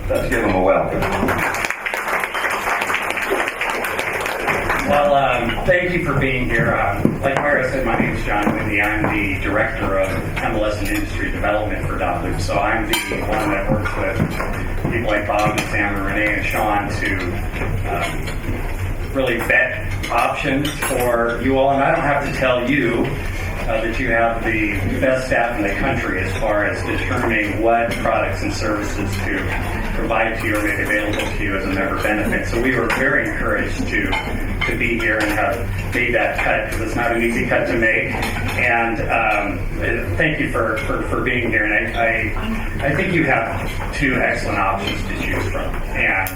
Let's give them a welcome. Well, thank you for being here. Like Myra said, my name is John Windy. I'm the Director of MLS and Industry Development for dotloop. So I'm the one that works with people like Bob and Sam and Renee and Sean to really vet options for you all. And I don't have to tell you that you have the best staff in the country as far as determining what products and services to provide to you or make available to you as a member benefit. So we were very encouraged to be here and have made that cut, because it's not an easy cut to make. And thank you for being here. And I think you have two excellent options to choose from. And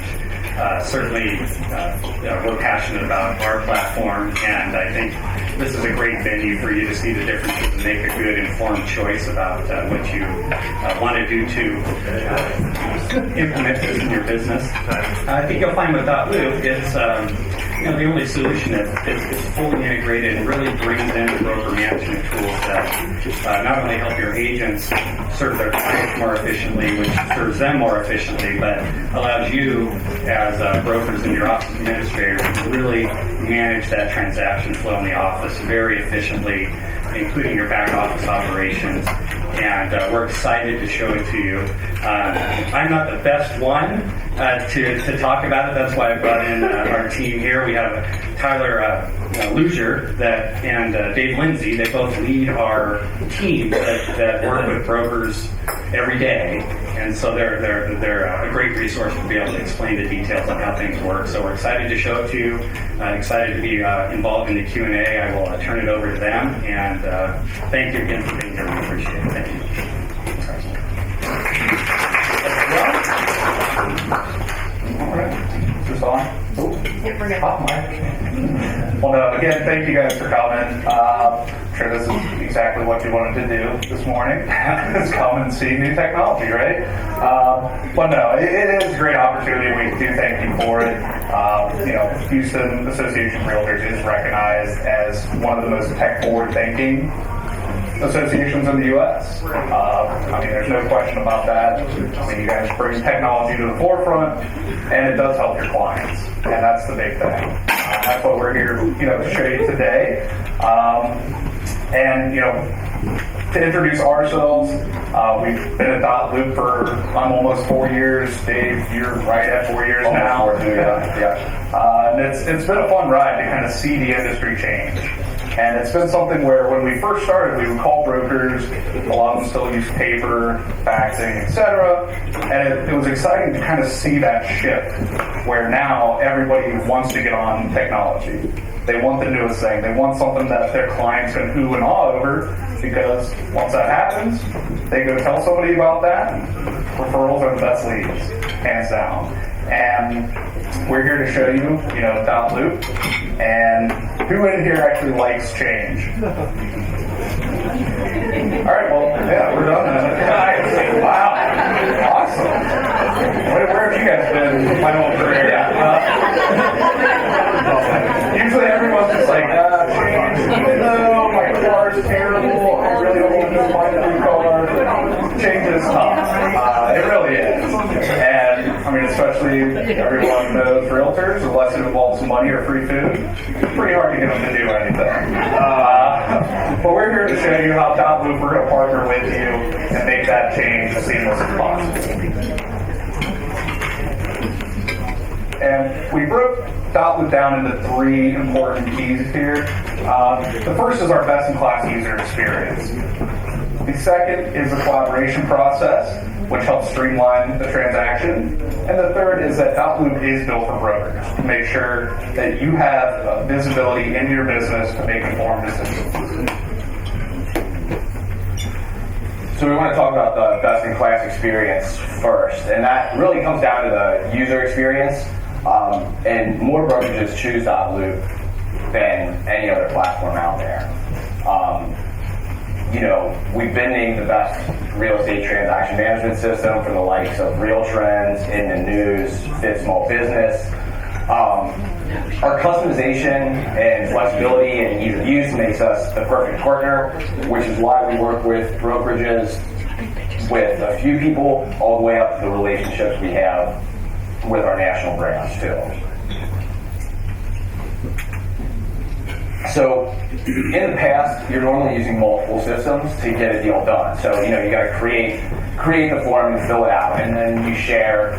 certainly we're passionate about our platform, and I think this is a great venue for you to see the differences and make a good informed choice about what you want to do to implement this in your business. I think you'll find with dotloop, it's the only solution that is fully integrated and really brings in the broker management tools that not only help your agents serve their clients more efficiently, which serves them more efficiently, but allows you as brokers and your office administrators to really manage that transaction flow in the office very efficiently, including your back office operations. And we're excited to show it to you. I'm not the best one to talk about it. That's why I brought in our team here. We have Tyler Luzier and Dave Lindsay. They both lead our team that work with brokers every day. And so they're a great resource to be able to explain the details on how things work. So we're excited to show it to you. Excited to be involved in the Q&A. I will turn it over to them. And thank you again for being here. We appreciate it. Thank you. All right. Is this on? Hot mic. Well, no, again, thank you guys for coming. I'm sure this is exactly what you wanted to do this morning. Is come and see new technology, right? But no, it is a great opportunity. We do thank you for it. Houston Association of Realtors is recognized as one of the most tech-forward thinking associations in the U.S. There's no question about that. You guys bring technology to the forefront, and it does help your clients, and that's the big thing. That's what we're here, to show you today. To introduce ourselves, we've been at dotloop for almost 4 years. Dave, you're right at 4 years now. And it's been a fun ride to kind of see the industry change. And it's been something where when we first started, we would call brokers. A lot of them still use paper, faxing, etc. And it was exciting to kind of see that shift where now everybody wants to get on technology. They want the newest thing. They want something that their clients can ooh and ah over, because once that happens, they go tell somebody about that. Referrals are the best leads, hands down. And we're here to show you, dotloop. And who in here actually likes change? All right, well, yeah, we're done then. Wow, awesome. Where have you guys been my whole career? Usually everyone's just like, change, even though my car's terrible, I really don't want to buy a new car. Change is tough. It really is. And especially everyone knows realtors, unless it involves money or free food, it's pretty hard to get them to do anything. But we're here to show you how dotloop, we're going to partner with you and make that change as seamless as possible. And we broke dotloop down into 3 important keys here. The first is our best-in-class user experience. The second is the collaboration process, which helps streamline the transaction. And the third is that dotloop is built for brokers to make sure that you have visibility in your business to make informed decisions. So we want to talk about the best-in-class experience first, and that really comes down to the user experience. And more brokerages choose dotloop than any other platform out there. We've been named the best real estate transaction management system for the likes of Real Trends, In the News, Fit Small Business. Our customization and flexibility and ease of use makes us the perfect partner, which is why we work with brokerages with a few people all the way up to the relationships we have with our national brands too. So in the past, you're normally using multiple systems to get a deal done. So you got to create the form and fill it out, and then you share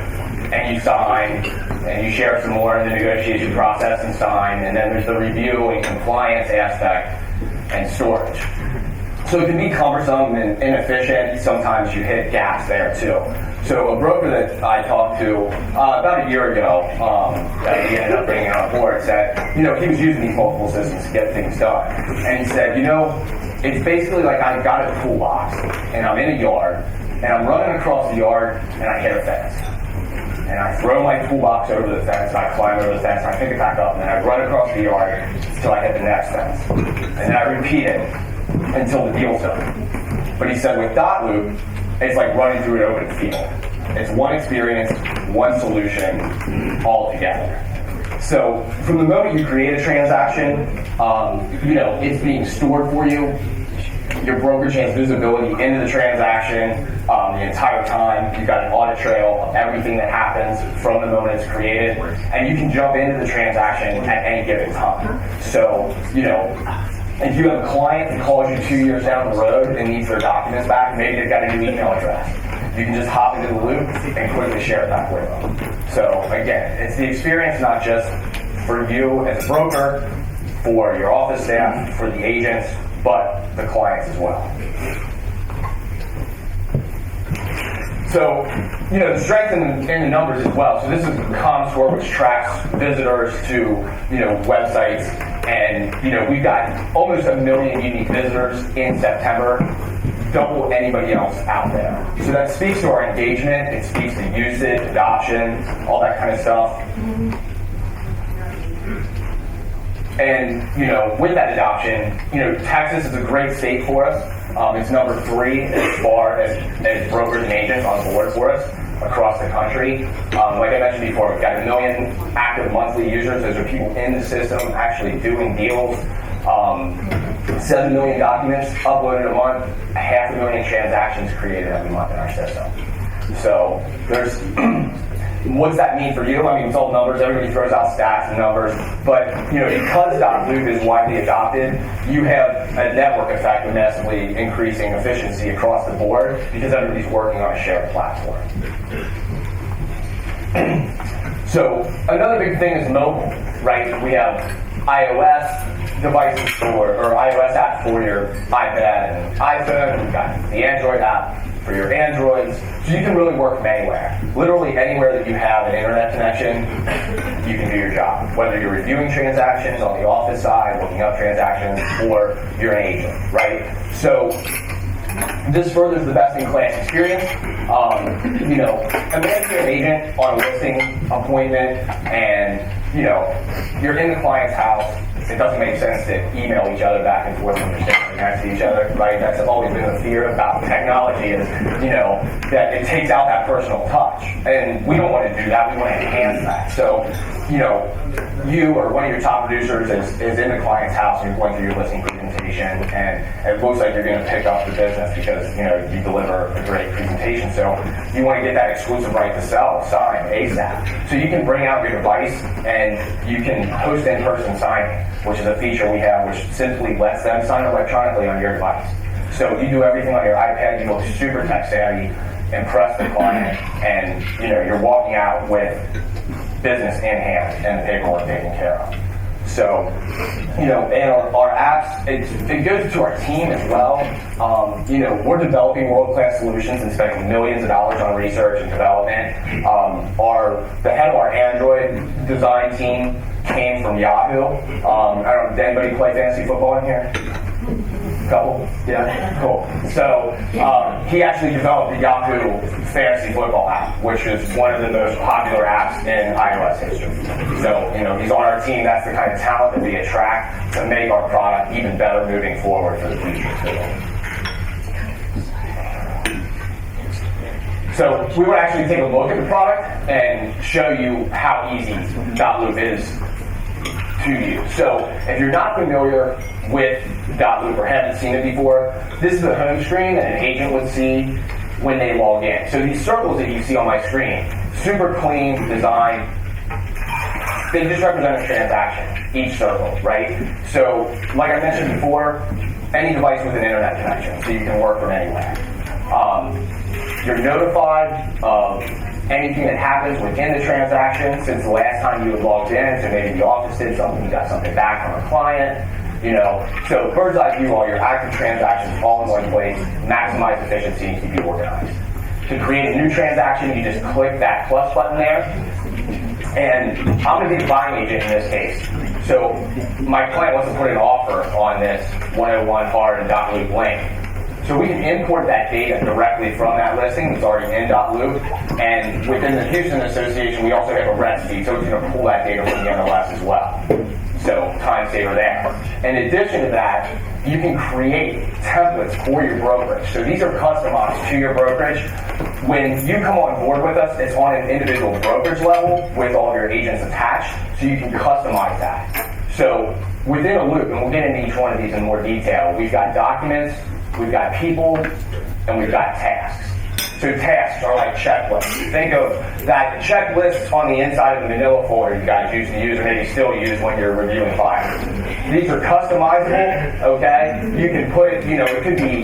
and you sign, and you share some more in the negotiation process and sign, and then there's the review and compliance aspect and storage. So it can be cumbersome and inefficient. Sometimes you hit gaps there too. So a broker that I talked to about a year ago, that he ended up bringing on board, said, he was using these multiple systems to get things done. And he said, it's basically like I've got a toolbox, and I'm in a yard, and I'm running across the yard, and I hit a fence. And I throw my toolbox over the fence, and I climb over the fence, and I pick it back up, and then I run across the yard until I hit the next fence. And then I repeat it until the deal's done. But he said with dotloop, it's like running through an open field. It's one experience, one solution, all together. So from the moment you create a transaction, it's being stored for you. Your brokerage has visibility into the transaction the entire time. You've got an audit trail of everything that happens from the moment it's created, and you can jump into the transaction at any given time. So, if you have a client that calls you 2 years down the road and needs their documents back, maybe they've got a new email address. You can just hop into the loop and quickly share it back with them. So again, it's the experience not just for you as a broker, for your office staff, for the agents, but the clients as well. So, the strength in the numbers as well. So this is ComScore, which tracks visitors to, websites. And, we've got almost 1 million unique visitors in September, double anybody else out there. So that speaks to our engagement. It speaks to usage, adoption, all that kind of stuff. And, with that adoption, Texas is a great state for us. It's number 3 as far as brokers and agents on board for us across the country. Like I mentioned before, we've got 1 million active monthly users. Those are people in the system actually doing deals. 7 million documents uploaded a month, 500,000 transactions created every month in our system. So there's what does that mean for you? I mean, it's all numbers. Everybody throws out stats and numbers. But, because dotloop is widely adopted, you have a network effect of massively increasing efficiency across the board because everybody's working on a shared platform. So another big thing is mobile, right? We have iOS devices or iOS app for your iPad and iPhone. We've got the Android app for your Androids. So you can really work from anywhere. Literally anywhere that you have an internet connection, you can do your job. Whether you're reviewing transactions on the office side, looking up transactions, or you're an agent, right? So this furthers the best-in-class experience. Imagine you're an agent on a listing appointment and, you're in the client's house. It doesn't make sense to email each other back and forth when you're sitting next to each other, right? That's always been the fear about technology is, that it takes out that personal touch. And we don't want to do that. We want to enhance that. So, you or one of your top producers is in the client's house and you're going through your listing presentation and it looks like you're going to pick up the business because, you deliver a great presentation. So you want to get that exclusive right to sell signed ASAP. So you can bring out your device and you can host in-person signing, which is a feature we have which simply lets them sign electronically on your device. So you do everything on your iPad, you look super tech savvy, impress the client, and you're walking out with business in hand and the paperwork taken care of. So, and our apps, it goes to our team as well. We're developing world-class solutions and spending millions of dollars on research and development. The head of our Android design team came from Yahoo. I don't know, did anybody play fantasy football in here? Couple? Yeah? Cool. So he actually developed the Yahoo Fantasy Football app, which is one of the most popular apps in iOS history. So, he's on our team. That's the kind of talent that we attract to make our product even better moving forward for the future. So we would actually take a look at the product and show you how easy dotloop is to use. So if you're not familiar with dotloop or haven't seen it before, this is the home screen that an agent would see when they log in. So these circles that you see on my screen, super clean design, they just represent a transaction, each circle, right? So, like I mentioned before, any device with an internet connection, so you can work from anywhere. You're notified of anything that happens within the transaction since the last time you had logged in, so maybe the office did something, you got something back from a client, So bird's eye view, all your active transactions all in one place, maximize efficiency and keep you organized. To create a new transaction, you just click that plus button there, and I'm going to be the buying agent in this case. So my client wants to put an offer on this 101 hard and dotloop link. So we can import that data directly from that listing that's already in dotloop. And within the Houston Association, we also have a REST feed, so it's going to pull that data from the MLS as well. So time saver there. In addition to that, you can create templates for your brokerage. So these are customized to your brokerage. When you come on board with us, it's on an individual brokerage level with all of your agents attached, so you can customize that. So within a loop, and we'll get into each one of these in more detail, we've got documents, we've got people, and we've got tasks. So tasks are like checklists. Think of that checklist on the inside of the manila folder you guys used to use or maybe still use when you're reviewing files. These are customizable, okay? You can put, it could be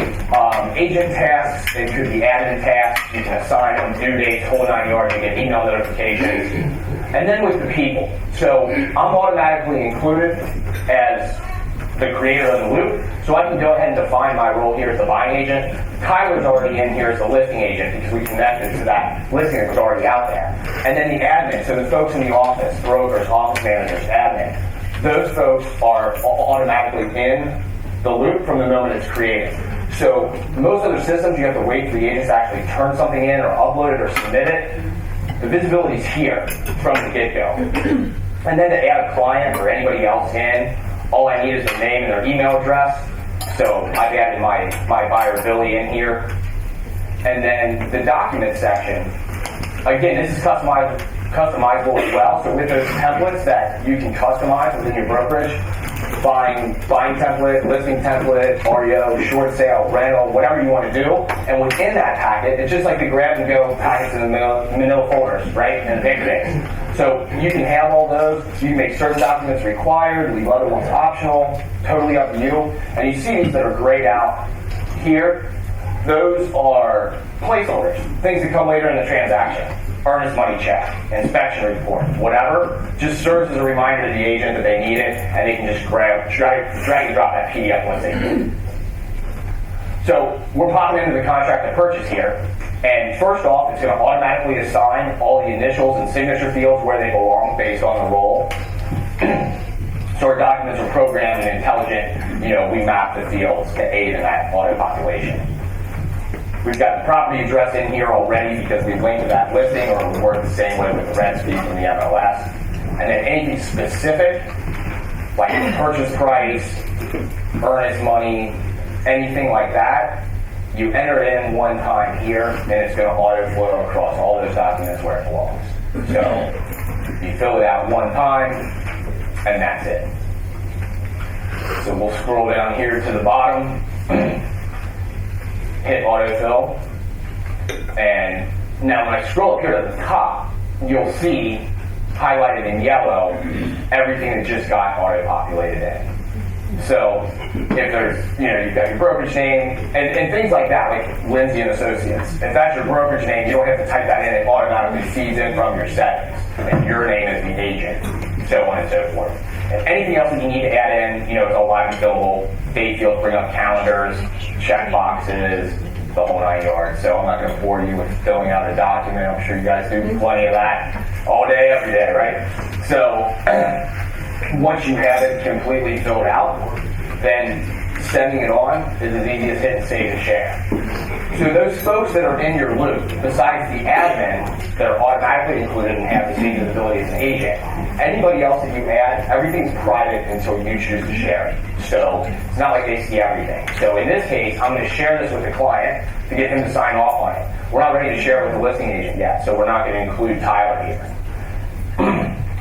agent tasks, it could be admin tasks, you can assign them due dates, whole 9 yards, you get email notifications. And then with the people. So I'm automatically included as the creator of the loop, so I can go ahead and define my role here as the buying agent. Tyler's already in here as the listing agent because we connected to that listing that was already out there. And then the admin, so the folks in the office, brokers, office managers, admin, those folks are automatically in the loop from the moment it's created. So most other systems, you have to wait for the agents to actually turn something in or upload it or submit it. The visibility is here from the get-go. And then to add a client or anybody else in, all I need is their name and their email address. So I've added my buyer Billy in here. And then the document section, again, this is customizable as well. So with those templates that you can customize within your brokerage, buying template, listing template, REO, short sale, rental, whatever you want to do. And within that packet, it's just like the grab and go packets in the manila folders, right? And paper days. So you can have all those. You can make certain documents required, leave other ones optional. Totally up to you. And you see these that are grayed out here. Those are placeholders, things that come later in the transaction. Earnest money check, inspection report, whatever, just serves as a reminder to the agent that they need it, and they can just drag and drop that PDF once they need it. So we're popping into the contract to purchase here, and first off, it's going to automatically assign all the initials and signature fields where they belong based on the role. So our documents are programmed and intelligent. We map the fields to aid in that auto population. We've got the property address in here already because we've linked to that listing, or we work the same way with the rent fee from the MLS. And then anything specific, like purchase price, earnest money, anything like that, you enter it in one time here, and it's going to auto flow across all those documents where it belongs. So you fill it out one time, and that's it. So we'll scroll down here to the bottom. Hit autofill, and now when I scroll up here to the top, you'll see highlighted in yellow everything that just got auto-populated in. So if there's, you've got your brokerage name and things like that, like Lindsay and Associates. If that's your brokerage name, you don't have to type that in; it automatically feeds in from your settings, and your name is the agent, so on and so forth. And anything else that you need to add in, it's all live and fillable. Date fields bring up calendars, check boxes, the whole 9 yards. So I'm not going to bore you with filling out a document. I'm sure you guys do plenty of that all day, every day, right? So once you have it completely filled out, then sending it on is as easy as hitting save and share. So those folks that are in your loop, besides the admin that are automatically included and have the same visibility as an agent, anybody else that you add, everything's private until you choose to share it. So it's not like they see everything. So in this case, I'm going to share this with the client to get him to sign off on it. We're not ready to share it with the listing agent yet, so we're not going to include Tyler here.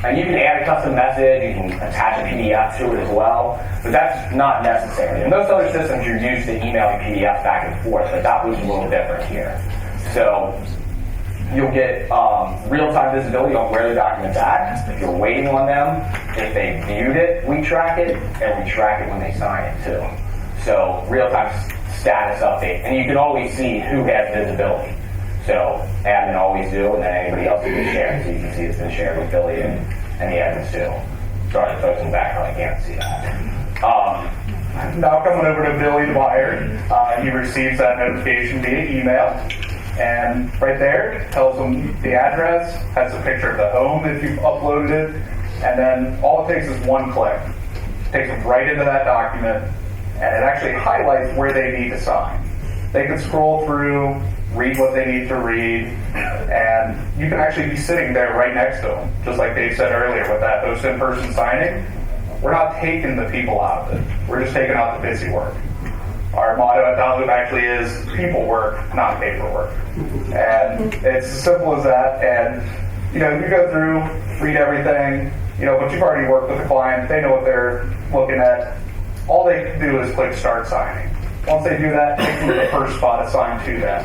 And you can add a custom message, you can attach a PDF to it as well, but that's not necessary. In most other systems, you're used to emailing PDFs back and forth, but that was a little different here. So you'll get real-time visibility on where the document's at. If you're waiting on them, if they viewed it, we track it, and we track it when they sign it too. So real-time status update, and you can always see who has visibility. So admin always do, and then anybody else who can share. So you can see it's been shared with Billy and the admins too. Sorry, the folks in the background, I can't see that. Now coming over to Billy the buyer, he receives that notification via email, and right there tells him the address, has a picture of the home if you've uploaded it, and then all it takes is one click. It takes them right into that document, and it actually highlights where they need to sign. They can scroll through, read what they need to read, and you can actually be sitting there right next to them. Just like Dave said earlier with that host in-person signing, we're not taking the people out of it. We're just taking out the busy work. Our motto at dotloop actually is people work, not paperwork. And it's as simple as that. And, you go through, read everything, but you've already worked with the client. They know what they're looking at. All they can do is click start signing. Once they do that, they can get the first spot assigned to them.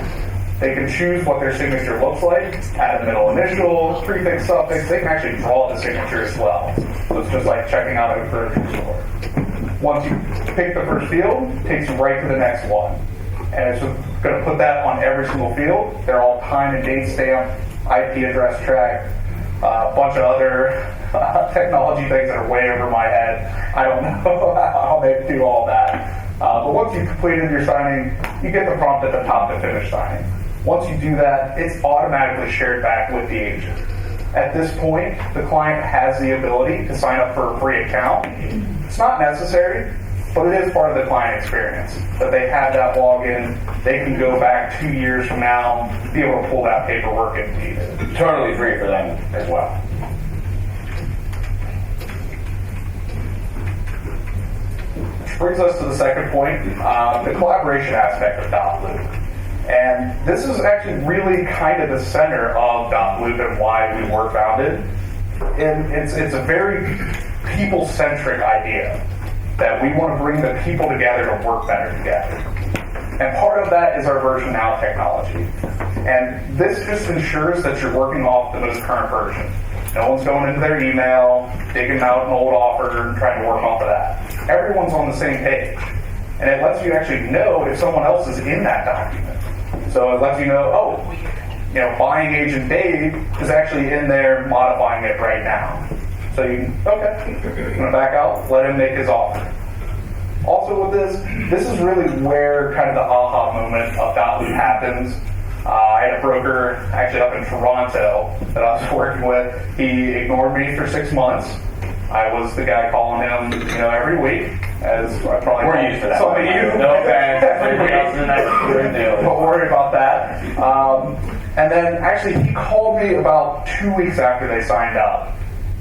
They can choose what their signature looks like, add a middle initial, prefix, suffix. They can actually draw the signature as well. So it's just like checking out a grocery store. Once you pick the first field, it takes you right to the next one. And it's going to put that on every single field. They're all time and date stamped, IP address tracked, a bunch of other technology things that are way over my head. I don't know how they do all that. But once you've completed your signing, you get the prompt at the top to finish signing. Once you do that, it's automatically shared back with the agent. At this point, the client has the ability to sign up for a free account. It's not necessary, but it is part of the client experience. That they have that login, they can go back 2 years from now, be able to pull that paperwork if needed. Totally free for them as well. Which brings us to the second point, the collaboration aspect of dotloop. And this is actually really kind of the center of dotloop and why we were founded. And it's a very people-centric idea that we want to bring the people together to work better together. And part of that is our version now technology. And this just ensures that you're working off the most current version. No one's going into their email, digging out an old offer, and trying to work off of that. Everyone's on the same page. And it lets you actually know if someone else is in that document. So it lets you know, buying agent Dave is actually in there modifying it right now. So you can, I'm going to back out, let him make his offer. Also with this is really where kind of the aha moment of dotloop happens. I had a broker actually up in Toronto that I was working with. He ignored me for 6 months. I was the guy calling him, every week, as I probably we're used to that. Some of you. No offense. Everybody else in that Don't worry about that. And then actually he called me about 2 weeks after they signed up.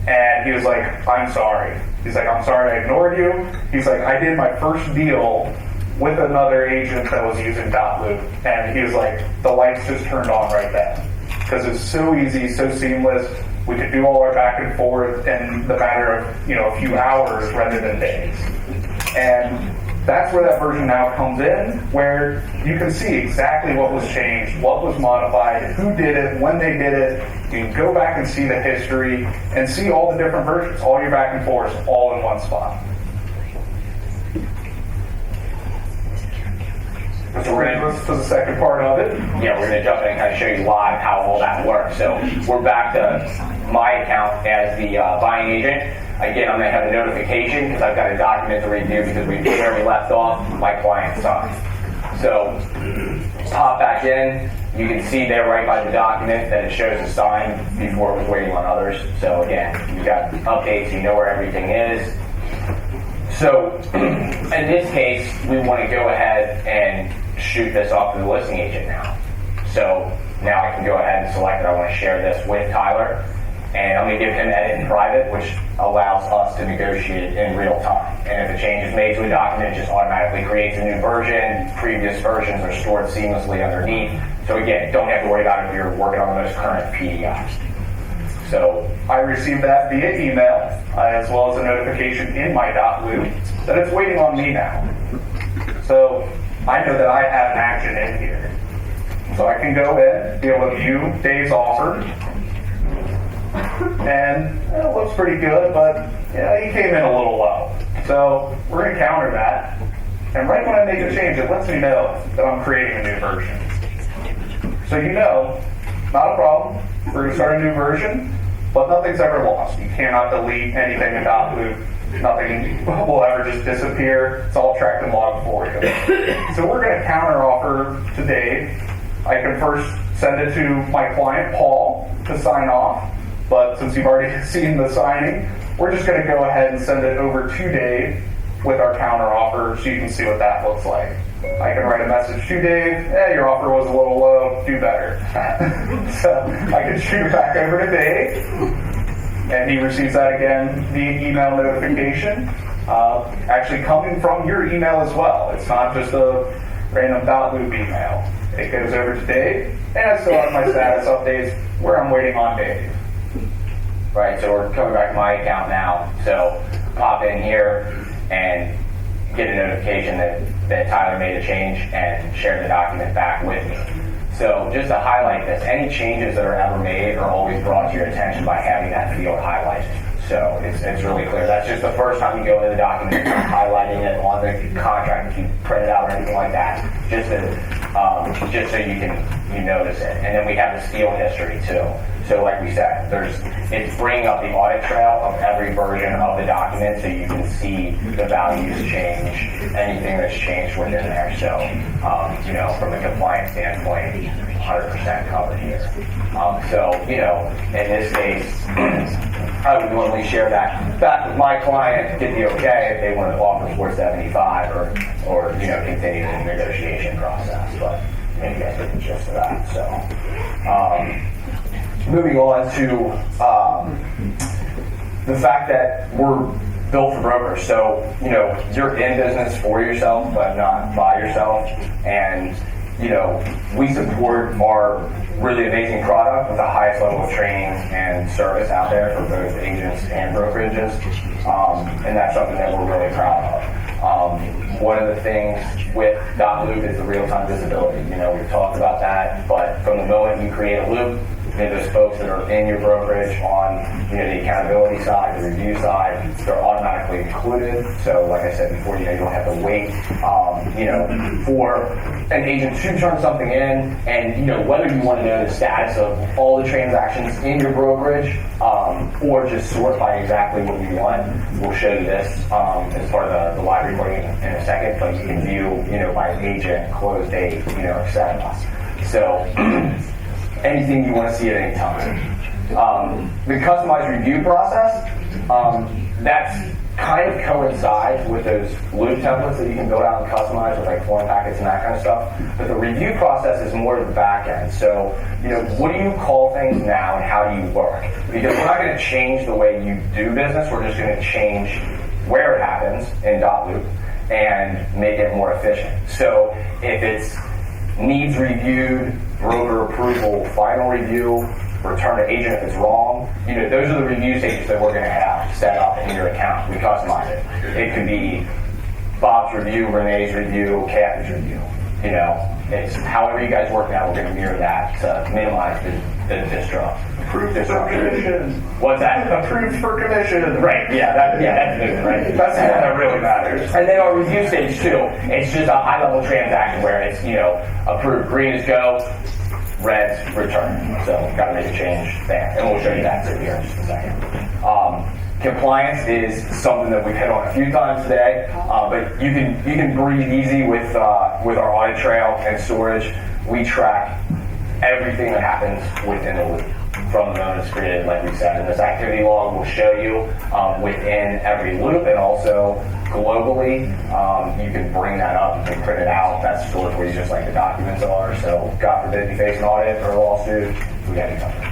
And he was like, I'm sorry. He's like, I'm sorry I ignored you. He's like, I did my first deal with another agent that was using dotloop. And he was like, the lights just turned on right then. Because it's so easy, so seamless. We could do all our back and forth in the matter of, a few hours rather than days. And that's where that version now comes in, where you can see exactly what was changed, what was modified, who did it, when they did it. You can go back and see the history and see all the different versions, all your back and forth, all in one spot. So we're going to go to the second part of it. Yeah, we're going to jump in and kind of show you live how all that works. So we're back to my account as the buying agent. Again, I'm going to have a notification because I've got a document to review because where we left off, my client signed. So pop back in. You can see there right by the document that it shows the sign before it was waiting on others. So again, you've got updates, you know where everything is. So in this case, we want to go ahead and shoot this off to the listing agent now. So now I can go ahead and select that I want to share this with Tyler. And I'm going to give him edit in private, which allows us to negotiate in real time. And if a change is made to a document, it just automatically creates a new version. Previous versions are stored seamlessly underneath. So again, don't have to worry about it if you're working on the most current PDFs. So I received that via email, as well as a notification in my dotloop that it's waiting on me now. So I know that I have an action in here. So I can go in, be able to view Dave's offer, and it looks pretty good, but he came in a little low. So we're going to counter that. And right when I make a change, it lets me know that I'm creating a new version. So not a problem. We're going to start a new version, but nothing's ever lost. You cannot delete anything in dotloop. Nothing will ever just disappear. It's all tracked and logged for you. So we're going to counter offer to Dave. I can first send it to my client, Paul, to sign off. But since you've already seen the signing, we're just going to go ahead and send it over to Dave with our counter offer so you can see what that looks like. I can write a message to Dave, your offer was a little low, do better. So I can shoot it back over to Dave, and he receives that again via email notification, actually coming from your email as well. It's not just a random dotloop email. It goes over to Dave, and I still have my status updates where I'm waiting on Dave. Right, so we're coming back to my account now. So pop in here and get a notification that Tyler made a change and shared the document back with me. So just to highlight this, any changes that are ever made are always brought to your attention by having that field highlighted. So it's really clear. That's just the first time you go into the document, highlighting it on the contract if you print it out or anything like that, just so you notice it. And then we have the steel history too. So like we said, it's bringing up the audit trail of every version of the document so you can see the values change, anything that's changed within there. So, from a compliance standpoint, 100% covered here. In this case, I would normally share that back with my client, get the okay if they want to offer 475 or continue the negotiation process. But maybe I get the gist of that. So, moving on to the fact that we're built for brokers. So, you're in business for yourself, but not by yourself. And, we support our really amazing product with the highest level of training and service out there for both agents and brokerages. And that's something that we're really proud of. One of the things with dotloop is the real-time visibility. We've talked about that, but from the moment you create a loop, those folks that are in your brokerage on the accountability side, the review side, they're automatically included. So like I said before, you don't have to wait for an agent to turn something in, and whether you want to know the status of all the transactions in your brokerage or just sort by exactly what you want. We'll show you this as part of the live recording in a second, but you can view by agent, close date, etc. So anything you want to see at any time. The customized review process, that's kind of coincides with those loop templates that you can build out and customize with like form packets and that kind of stuff. But the review process is more of the back end. So, what do you call things now and how do you work? Because we're not going to change the way you do business. We're just going to change where it happens in dotloop and make it more efficient. So if it's needs reviewed, broker approval, final review, return to agent if it's wrong. Those are the review stages that we're going to have set up in your account. We customize it. It could be Bob's review, Renee's review, Kathy's review. It's however you guys work now, we're going to mirror that to minimize the disrupt. Approved for commission. What's that? Approved for commission. Right, that's good, right? That's the one that really matters. And then our review stage too, it's just a high level transaction where it's, approved, green is go, red's return. So got to make a change there. And we'll show you that too here in just a second. Compliance is something that we've hit on a few times today, but you can breathe easy with our audit trail and storage. We track everything that happens within the loop from the moment it's created, like we said. And this activity log will show you within every loop, and also globally, you can bring that up, you can print it out. That's stored for you just like the documents are. So God forbid you face an audit or a lawsuit, we got you covered.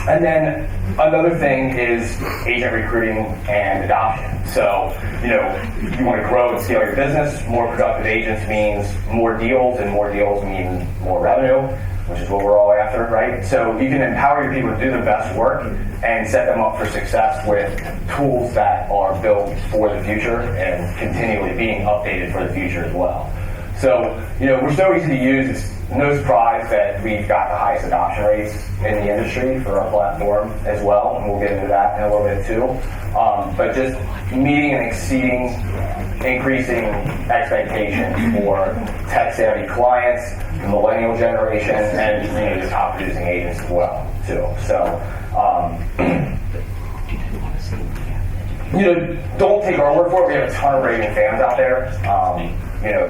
And then another thing is agent recruiting and adoption. So, you want to grow and scale your business. More productive agents means more deals, and more deals mean more revenue, which is what we're all after, right? So you can empower your people to do the best work and set them up for success with tools that are built for the future and continually being updated for the future as well. So, we're so easy to use. It's no surprise that we've got the highest adoption rates in the industry for our platform as well, and we'll get into that in a little bit too. But just meeting and exceeding, increasing expectations for tech-savvy clients, the millennial generation, and the top-producing agents as well too. So, don't take our word for it. We have a ton of raving fans out there.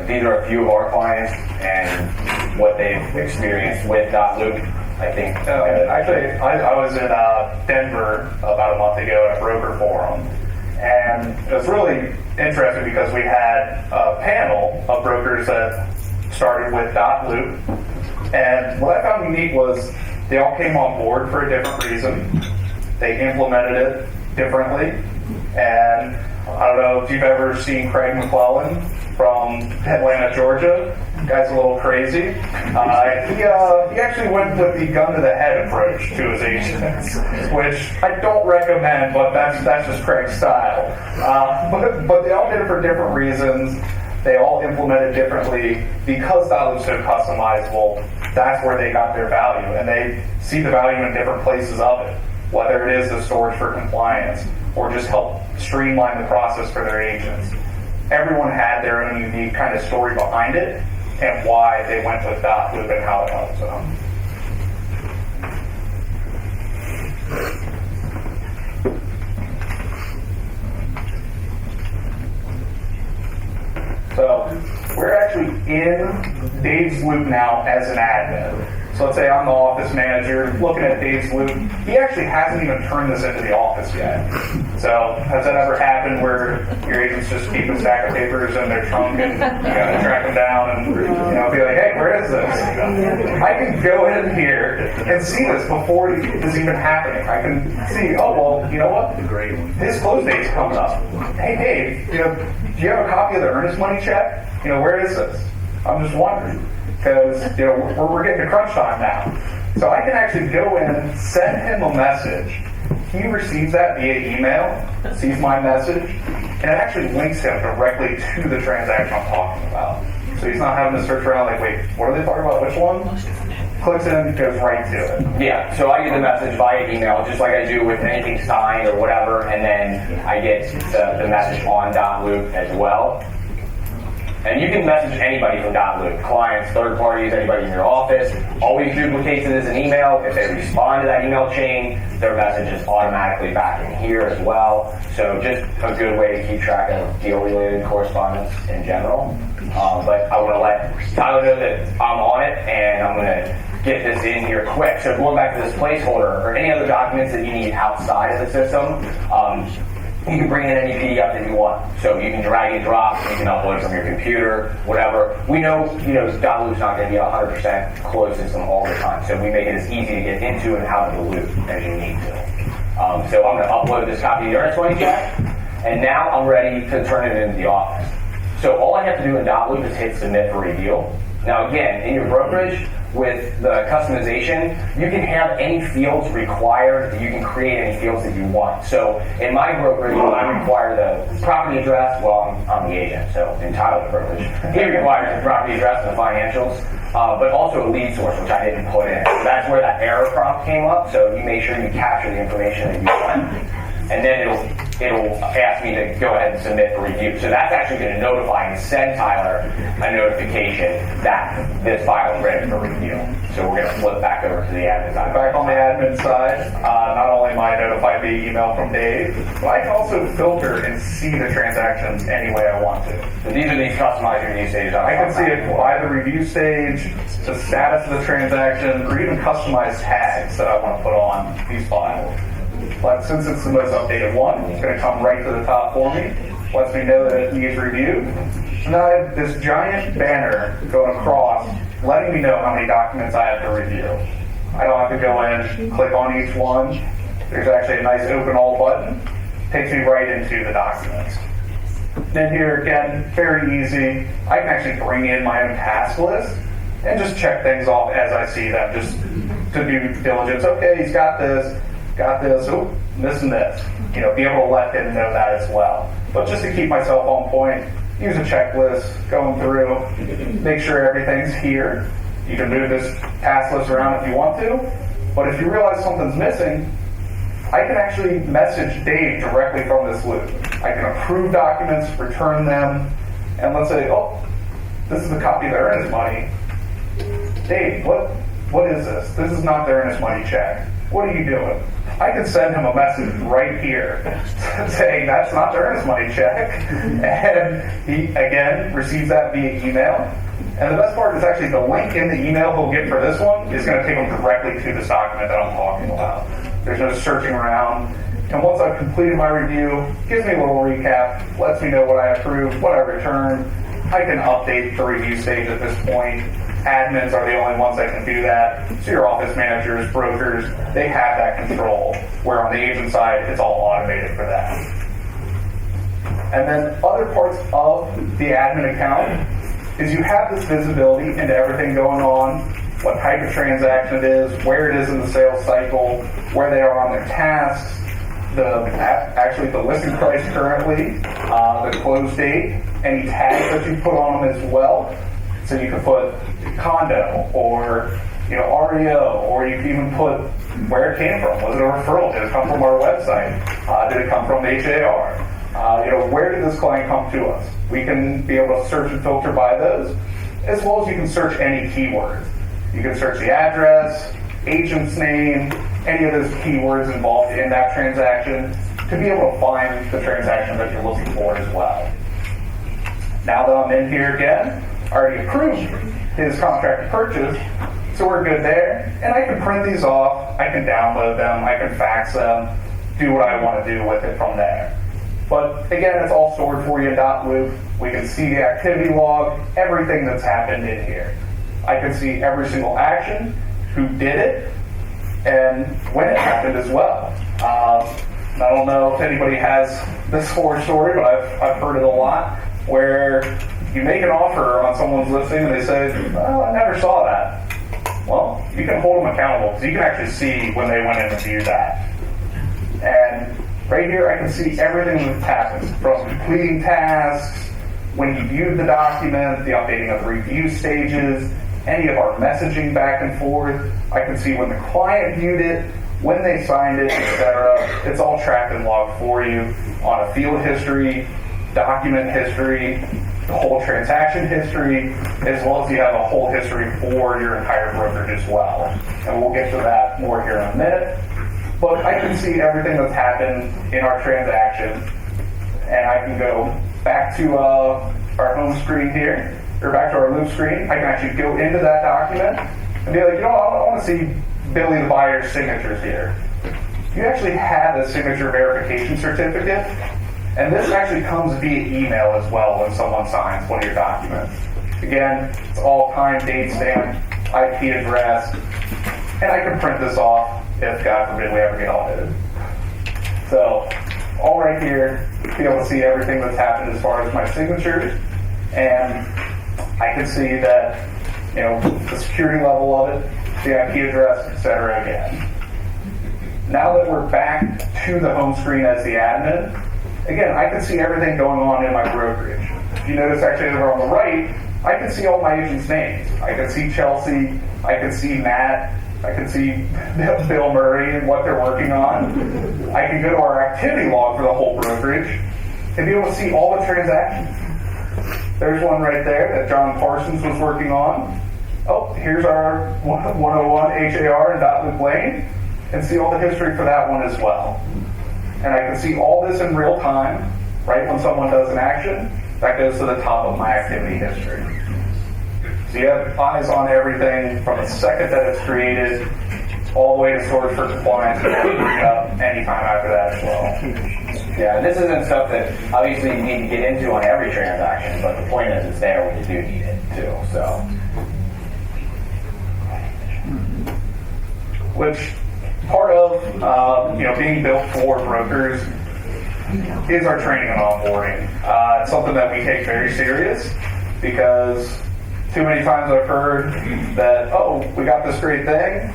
These are a few of our clients and what they've experienced with dotloop. I think. Actually, I was in Denver about a month ago at a broker forum, and it was really interesting because we had a panel of brokers that started with dotloop, and what I found unique was they all came on board for a different reason. They implemented it differently, and I don't know if you've ever seen Craig McClellan from Atlanta, Georgia. The guy's a little crazy. He actually went with the gun to the head approach to his agents, which I don't recommend, but that's just Craig's style. But they all did it for different reasons. They all implemented differently because dotloop's so customizable. That's where they got their value, and they see the value in different places of it, whether it is the storage for compliance or just help streamline the process for their agents. Everyone had their own unique kind of story behind it and why they went with dotloop and how it helps them. So we're actually in Dave's loop now as an admin. So let's say I'm the office manager looking at Dave's loop. He actually hasn't even turned this into the office yet. So has that ever happened where your agents just keep a stack of papers in their trunk and you gotta track them down and be like, hey, where is this? I can go in here and see this before this even happening. I can see, oh well, you know what? His close date's coming up. Hey Dave, do you have a copy of the earnest money check? Where is this? I'm just wondering. Because we're getting to crunch time now. So I can actually go in, send him a message. He receives that via email, sees my message, and it actually links him directly to the transaction I'm talking about. So he's not having to search around like, wait, what are they talking about? Which one? Clicks in, goes right to it. Yeah, so I get the message via email, just like I do with anything signed or whatever, and then I get the message on dotloop as well. And you can message anybody from dotloop, clients, third parties, anybody in your office. Always duplicates it as an email. If they respond to that email chain, their message is automatically back in here as well. So just a good way to keep track of deal-related correspondence in general. But I want to let Tyler know that I'm on it, and I'm going to get this in here quick. So going back to this placeholder or any other documents that you need outside of the system, you can bring in any PDF that you want. So you can drag and drop, you can upload from your computer, whatever. We know, dotloop's not going to be a 100% closed system all the time. So we make it as easy to get into and out of the loop as you need to. So I'm going to upload this copy of the earnest money check, and now I'm ready to turn it into the office. So all I have to do in dotloop is hit submit for review. Now again, in your brokerage, with the customization, you can have any fields required. You can create any fields that you want. So in my brokerage, I require the property address. Well, I'm the agent, so in Tyler's brokerage, he requires the property address and the financials, but also a lead source, which I didn't put in. So that's where that error prompt came up. So you make sure you capture the information that you want, and then it'll ask me to go ahead and submit for review. So that's actually going to notify and send Tyler a notification that this file is ready for review. So we're going to flip back over to the admin side. Back on the admin side, not only am I notified via email from Dave, but I can also filter and see the transactions any way I want to. So these are these customized review stages. I can see it by the review stage, the status of the transaction, or even customized tags that I want to put on these files. But since it's the most updated one, it's going to come right to the top for me. Lets me know that it needs review. And then I have this giant banner going across, letting me know how many documents I have to review. I don't have to go in, click on each one. There's actually a nice open all button. Takes me right into the documents. Then here again, very easy. I can actually bring in my own task list and just check things off as I see them, just to do diligence. Okay, he's got this, oh, missing this. Be able to let him know that as well. But just to keep myself on point, use a checklist, going through, make sure everything's here. You can move this task list around if you want to, but if you realize something's missing, I can actually message Dave directly from this loop. I can approve documents, return them, and let's say, oh, this is a copy of the earnest money. Dave, what is this? This is not the earnest money check. What are you doing? I can send him a message right here saying that's not the earnest money check. And he, again, receives that via email. And the best part is actually the link in the email he'll get for this one is going to take him directly to this document that I'm talking about. There's no searching around. And once I've completed my review, gives me a little recap, lets me know what I approved, what I returned. I can update the review stage at this point. Admins are the only ones that can do that. So your office managers, brokers, they have that control. Where on the agent side, it's all automated for that. And then other parts of the admin account is you have this visibility into everything going on, what type of transaction it is, where it is in the sales cycle, where they are on their tasks, actually the listing price currently, the close date, any tags that you put on them as well. So you can put condo or REO, or you can even put where it came from. Was it a referral? Did it come from our website? Did it come from HAR? Where did this client come to us? We can be able to search and filter by those, as well as you can search any keywords. You can search the address, agent's name, any of those keywords involved in that transaction to be able to find the transaction that you're looking for as well. Now that I'm in here again, I already approved his contract to purchase, so we're good there. And I can print these off, I can download them, I can fax them, do what I want to do with it from there. But again, it's all stored for you in dotloop. We can see the activity log, everything that's happened in here. I can see every single action, who did it, and when it happened as well. I don't know if anybody has this horror story, but I've heard it a lot, where you make an offer on someone's listing and they say, well, I never saw that. Well, you can hold them accountable because you can actually see when they went in and viewed that. And right here, I can see everything that's happened, from completing tasks, when you viewed the document, the updating of the review stages, any of our messaging back and forth. I can see when the client viewed it, when they signed it, etc. It's all tracked and logged for you on a field history, document history, the whole transaction history, as well as you have a whole history for your entire brokerage as well. And we'll get to that more here in a minute. But I can see everything that's happened in our transaction, and I can go back to our home screen here, or back to our loop screen. I can actually go into that document and be like, I want to see Billy the buyer's signatures here. You actually have a signature verification certificate, and this actually comes via email as well when someone signs one of your documents. Again, it's all time, date stamp, IP address, and I can print this off if, God forbid, we ever get audited. So, all right here, be able to see everything that's happened as far as my signatures, and I can see that, the security level of it, the IP address, etc. again. Now that we're back to the home screen as the admin, again, I can see everything going on in my brokerage. If you notice actually over on the right, I can see all my agents' names. I can see Chelsea, I can see Matt, I can see Bill Murray and what they're working on. I can go to our activity log for the whole brokerage and be able to see all the transactions. There's one right there that John Parsons was working on. Oh, here's our 101 HAR in Dotloop Lane, and see all the history for that one as well. And I can see all this in real time, right when someone does an action, that goes to the top of my activity history. So you have eyes on everything from the second that it's created, all the way to storage for compliance, and bring it up anytime after that as well. Yeah, and this isn't stuff that obviously you need to get into on every transaction, but the point is it's there when you do need it too. So, which part of being built for brokers is our training and onboarding. It's something that we take very serious because too many times I've heard that, we got this great thing,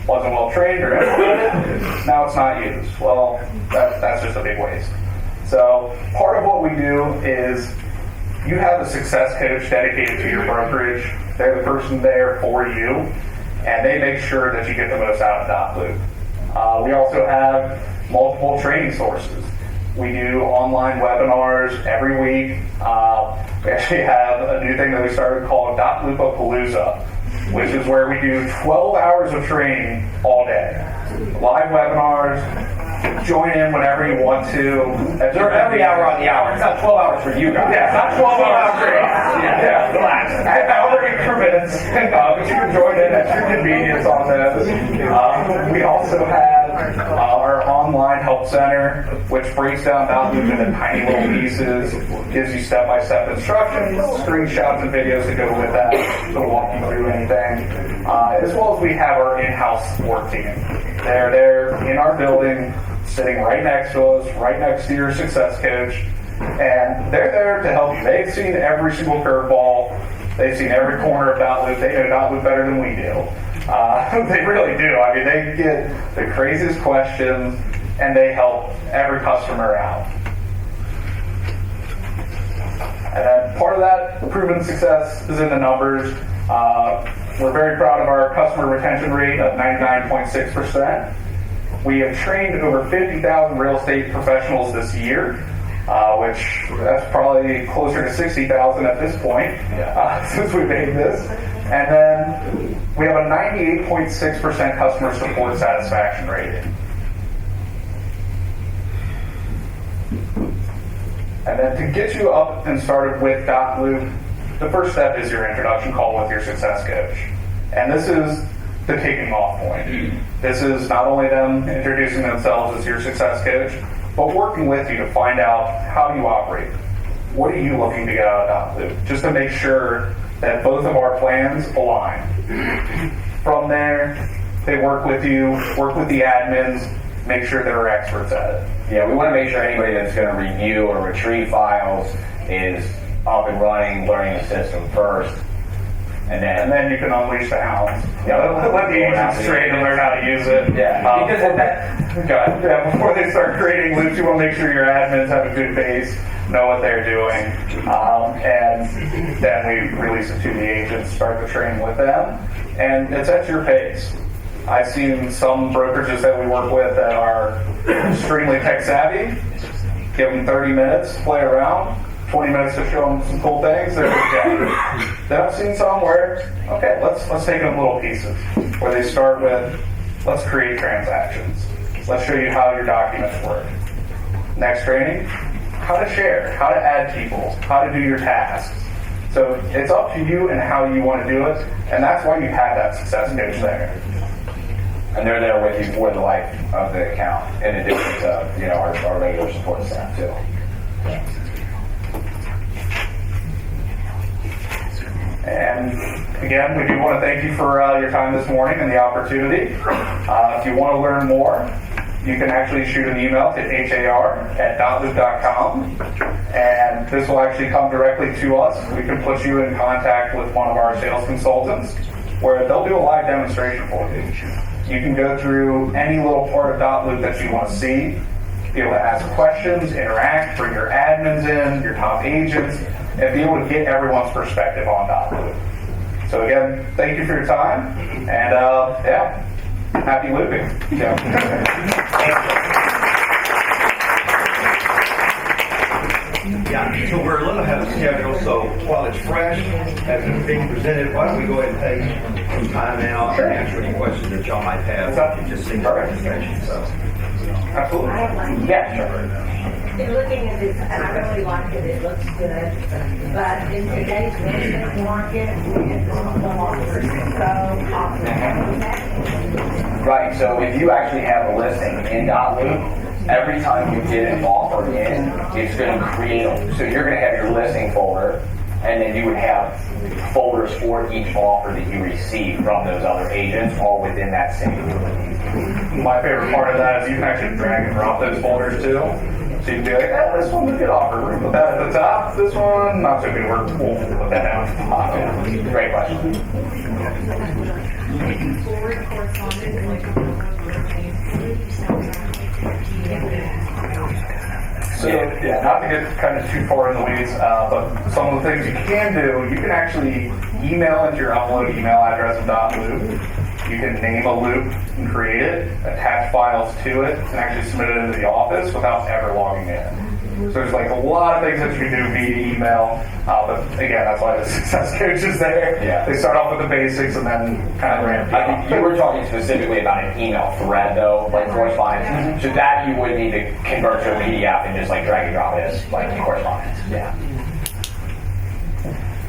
wasn't well trained or implemented, now it's not used. Well, that's just a big waste. So part of what we do is you have a success coach dedicated to your brokerage. They're the person there for you, and they make sure that you get the most out of dotloop. We also have multiple training sources. We do online webinars every week. We actually have a new thing that we started called dotloopapalooza, which is where we do 12 hours of training all day. Live webinars, join in whenever you want to. They're every hour on the hour. It's not 12 hours for you guys. Yeah, it's not 12 hours training. Yeah, relax. Hour increments, but you can join in at your convenience on this. We also have our online help center, which breaks down dotloop into tiny little pieces, gives you step-by-step instructions, screenshots and videos to go with that to walk you through anything. As well as we have our in-house support team. They're there in our building, sitting right next to us, right next to your success coach, and they're there to help you. They've seen every single curveball. They've seen every corner of dotloop. They know dotloop better than we do. They really do. I mean, they get the craziest questions, and they help every customer out. And then part of that proven success is in the numbers. We're very proud of our customer retention rate of 99.6%. We have trained over 50,000 real estate professionals this year, which that's probably closer to 60,000 at this point since we made this. And then we have a 98.6% customer support satisfaction rating. And then to get you up and started with dotloop, the first step is your introduction call with your success coach. And this is the kicking off point. This is not only them introducing themselves as your success coach, but working with you to find out how you operate. What are you looking to get out of dotloop? Just to make sure that both of our plans align. From there, they work with you, work with the admins, make sure they're experts at it. Yeah, we want to make sure anybody that's going to review or retrieve files is up and running, learning the system first. And then you can unleash the hounds. Yeah, let the agents train and learn how to use it. Yeah, before they start creating loops, you want to make sure your admins have a good base, know what they're doing, and then we release it to the agents, start the training with them, and it's at your pace. I've seen some brokerages that we work with that are extremely tech savvy. Give them 30 minutes, play around. 20 minutes to show them some cool things. Then I've seen some where, okay, let's take them little pieces. Where they start with, let's create transactions. Let's show you how your documents work. Next training, how to share, how to add people, how to do your tasks. So it's up to you and how you want to do it, and that's why you have that success coach there. And they're there with you for the life of the account, in addition to our regular support staff too. And again, we do want to thank you for your time this morning and the opportunity. If you want to learn more, you can actually shoot an email to har@dotloop.com, and this will actually come directly to us. We can put you in contact with one of our sales consultants, where they'll do a live demonstration for you. You can go through any little part of dotloop that you want to see, be able to ask questions, interact, bring your admins in, your top agents, and be able to get everyone's perspective on dotloop. So again, thank you for your time, and happy looping. Yeah, so we're a little ahead of schedule, so while it's fresh, as it's being presented, why don't we go ahead and take some time now and answer any questions that y'all might have. You just seen the presentation, so. Absolutely. I have one. Yeah, sure. In looking at this, and I really like it, it looks good, but in today's real estate market, the offers so often. Right, so if you actually have a listing in dotloop, every time you get an offer in, it's going to create so you're going to have your listing folder, and then you would have folders for each offer that you receive from those other agents, all within that same. My favorite part of that is you can actually drag and drop those folders too. So you can be like, this one's a good offer. We're going to put that at the top. This one, not so good. We'll put that down. Great question. So, yeah, not to get kind of too far in the weeds, but some of the things you can do, you can actually email into your upload email address with dotloop. You can name a loop and create it, attach files to it, and actually submit it into the office without ever logging in. So there's like a lot of things that you can do via email, but again, that's why the success coach is there. Yeah. They start off with the basics and then kind of ramp I up. think you were talking specifically about an email thread, though, like correspondence. So that you would need to convert to a PDF and just like drag and drop it as like correspondence. Yeah.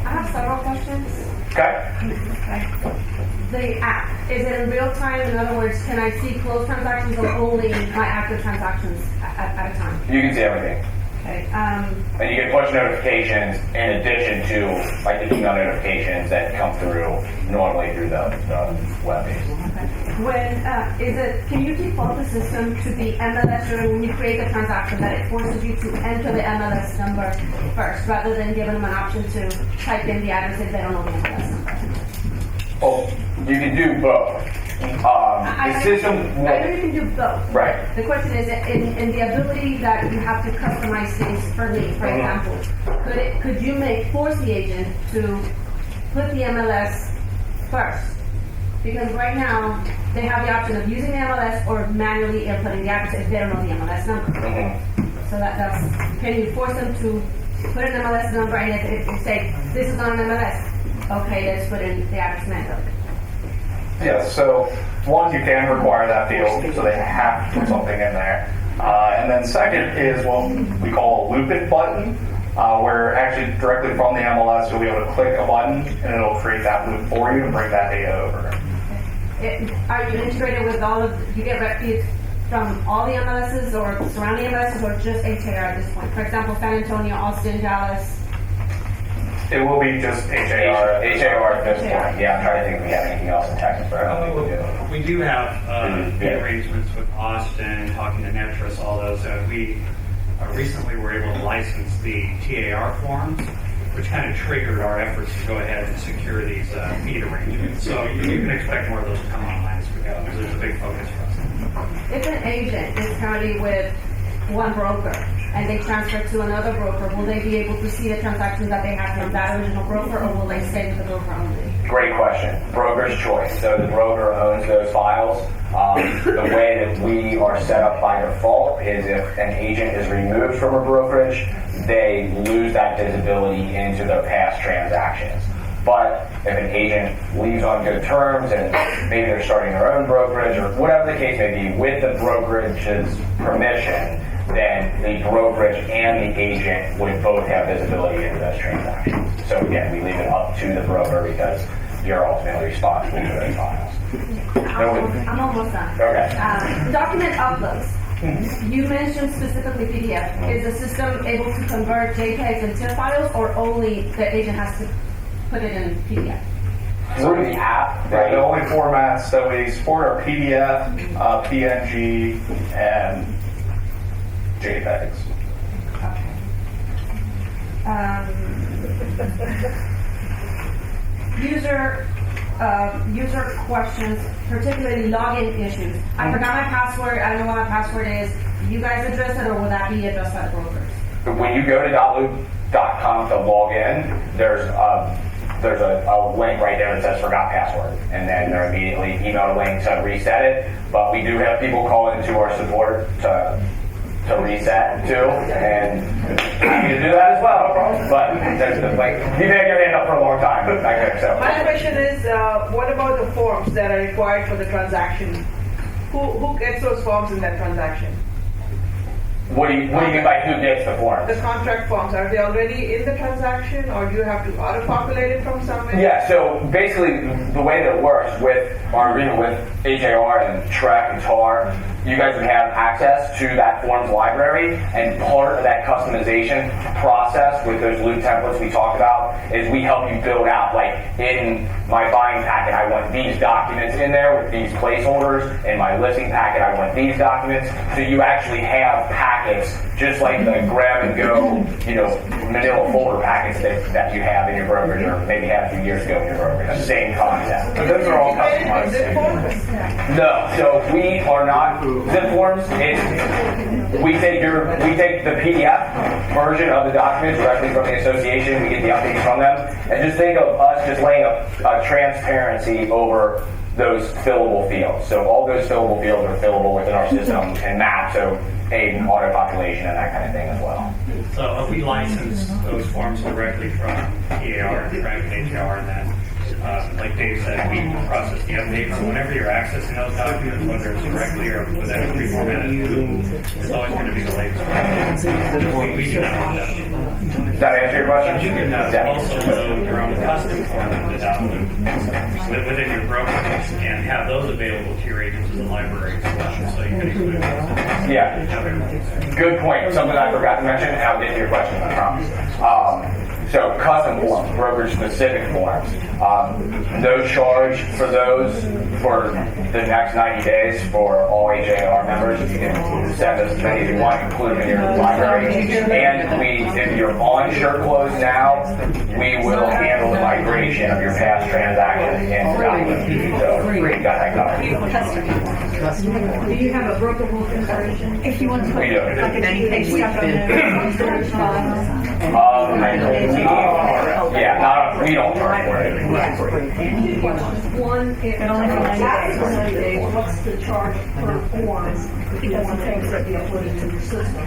I have several questions. Okay. The app, is it in real time? In other words, can I see closed transactions or only my active transactions at a time? You can see everything. Okay. And you get push notifications in addition to like the email notifications that come through normally through the web page. When can you default the system to the MLS or when you create the transaction that it forces you to enter the MLS number first rather than giving them an option to type in the address if they don't know the MLS number? Oh, you can do both. The system I know you can do both. Right. The question is, in the ability that you have to customize things for me, for example, could you force the agent to put the MLS first? Because right now, they have the option of using the MLS or manually inputting the address if they don't know the MLS number. So that's, can you force them to put an MLS number and if you say, this is on an MLS, okay, let's put in the address manually. Yeah, so one, you can require that field, so they have to put something in there. And then second is what we call a loop it button, where actually directly from the MLS you'll be able to click a button and it'll create that loop for you and bring that data over. Are you integrated with you get rep feeds from all the MLSs or surrounding MLSs or just HAR at this point? For example, San Antonio, Austin, Dallas. It will be just HAR. HAR at this point. Yeah, I'm trying to think if we have anything else in Texas, but I don't think we do. We do have arrangements with Austin, talking to Netris, all those. We recently were able to license the TAR forms, which kind of triggered our efforts to go ahead and secure these feed arrangements. So you can expect more of those to come online as we go. There's a big focus for us. If an agent is currently with one broker and they transfer to another broker, will they be able to see the transactions that they have from that original broker, or will they stay with the broker only? Great question. Broker's choice. So the broker owns those files. The way that we are set up by default is if an agent is removed from a brokerage, they lose that visibility into their past transactions. But if an agent leaves on good terms and maybe they're starting their own brokerage or whatever the case may be, with the brokerage's permission, then the brokerage and the agent would both have visibility into those transactions. So again, we leave it up to the broker because you're ultimately responsible for those files. I'm almost done. Okay. Document uploads. You mentioned specifically PDF. Is the system able to convert JPEGs and TIFF files, or only the agent has to put it in PDF? Through the app, Right, the only formats that we support are PDF, PNG, and JPEGs. User questions, particularly login issues. I forgot my password. I don't know what my password is. Do you guys address it, or will that be addressed by the brokers? when you go to dotloop.com to log in, there's a link right there that says forgot password, and then they're immediately emailed a link to reset it. But we do have people call into our support to reset too, and happy to do that as well. But there's you've had your hand up for a long time back there. So my question is, what about the forms that are required for the transaction? Who gets those forms in that transaction? what do you mean by who gets the forms? The contract forms, are they already in the transaction, or do you have to auto-populate it from somewhere? Yeah, so basically the way that it works with our agreement with HAR and Trek and TAR, you guys would have access to that forms library, and part of that customization process with those loop templates we talked about about is we help you build out, like in my buying packet, I want these documents in there with these placeholders. In my listing packet, I want these documents. So you actually have packets, just like the grab and go, manila folder packets that you have in your brokerage, or maybe had a few years ago in your brokerage. Same concept. But those are all customized. Zip forms? No, so we are not zip forms. We take the PDF version of the documents directly from the association. We get the updates from them, and just think of us just laying a transparency over those fillable fields. So all those fillable fields are fillable within our system and mapped, so aid in auto population and that kind of thing as well. So we license those forms directly from EAR, Frank and HR, and then, like Dave said, we process the updates. So whenever you're accessing those documents, whether it's directly or with a pre-formatted loop, it's always going to be the latest one. We do not want that. Does that answer your question? You can also load your own custom form into dotloop within your brokerage and have those available to your agents in the library as well. So you can include those. Yeah. Good point. Something I forgot to mention, and I'll get to your question, I promise. So custom forms, brokerage-specific forms. No charge for those for the next 90 days for all HAR members. You can send us as many as you want, include them in your library. And if you're on SureClose now, we will handle the migration of your past transactions into Dotloop. So we got that covered. Do you have a brokerable conversion? If you want to put We do. like an anything stuff on there, storage files. We don't charge for it. One, if And only for 90 days. 90 days, what's the charge per form? If you want things that be uploaded to your system.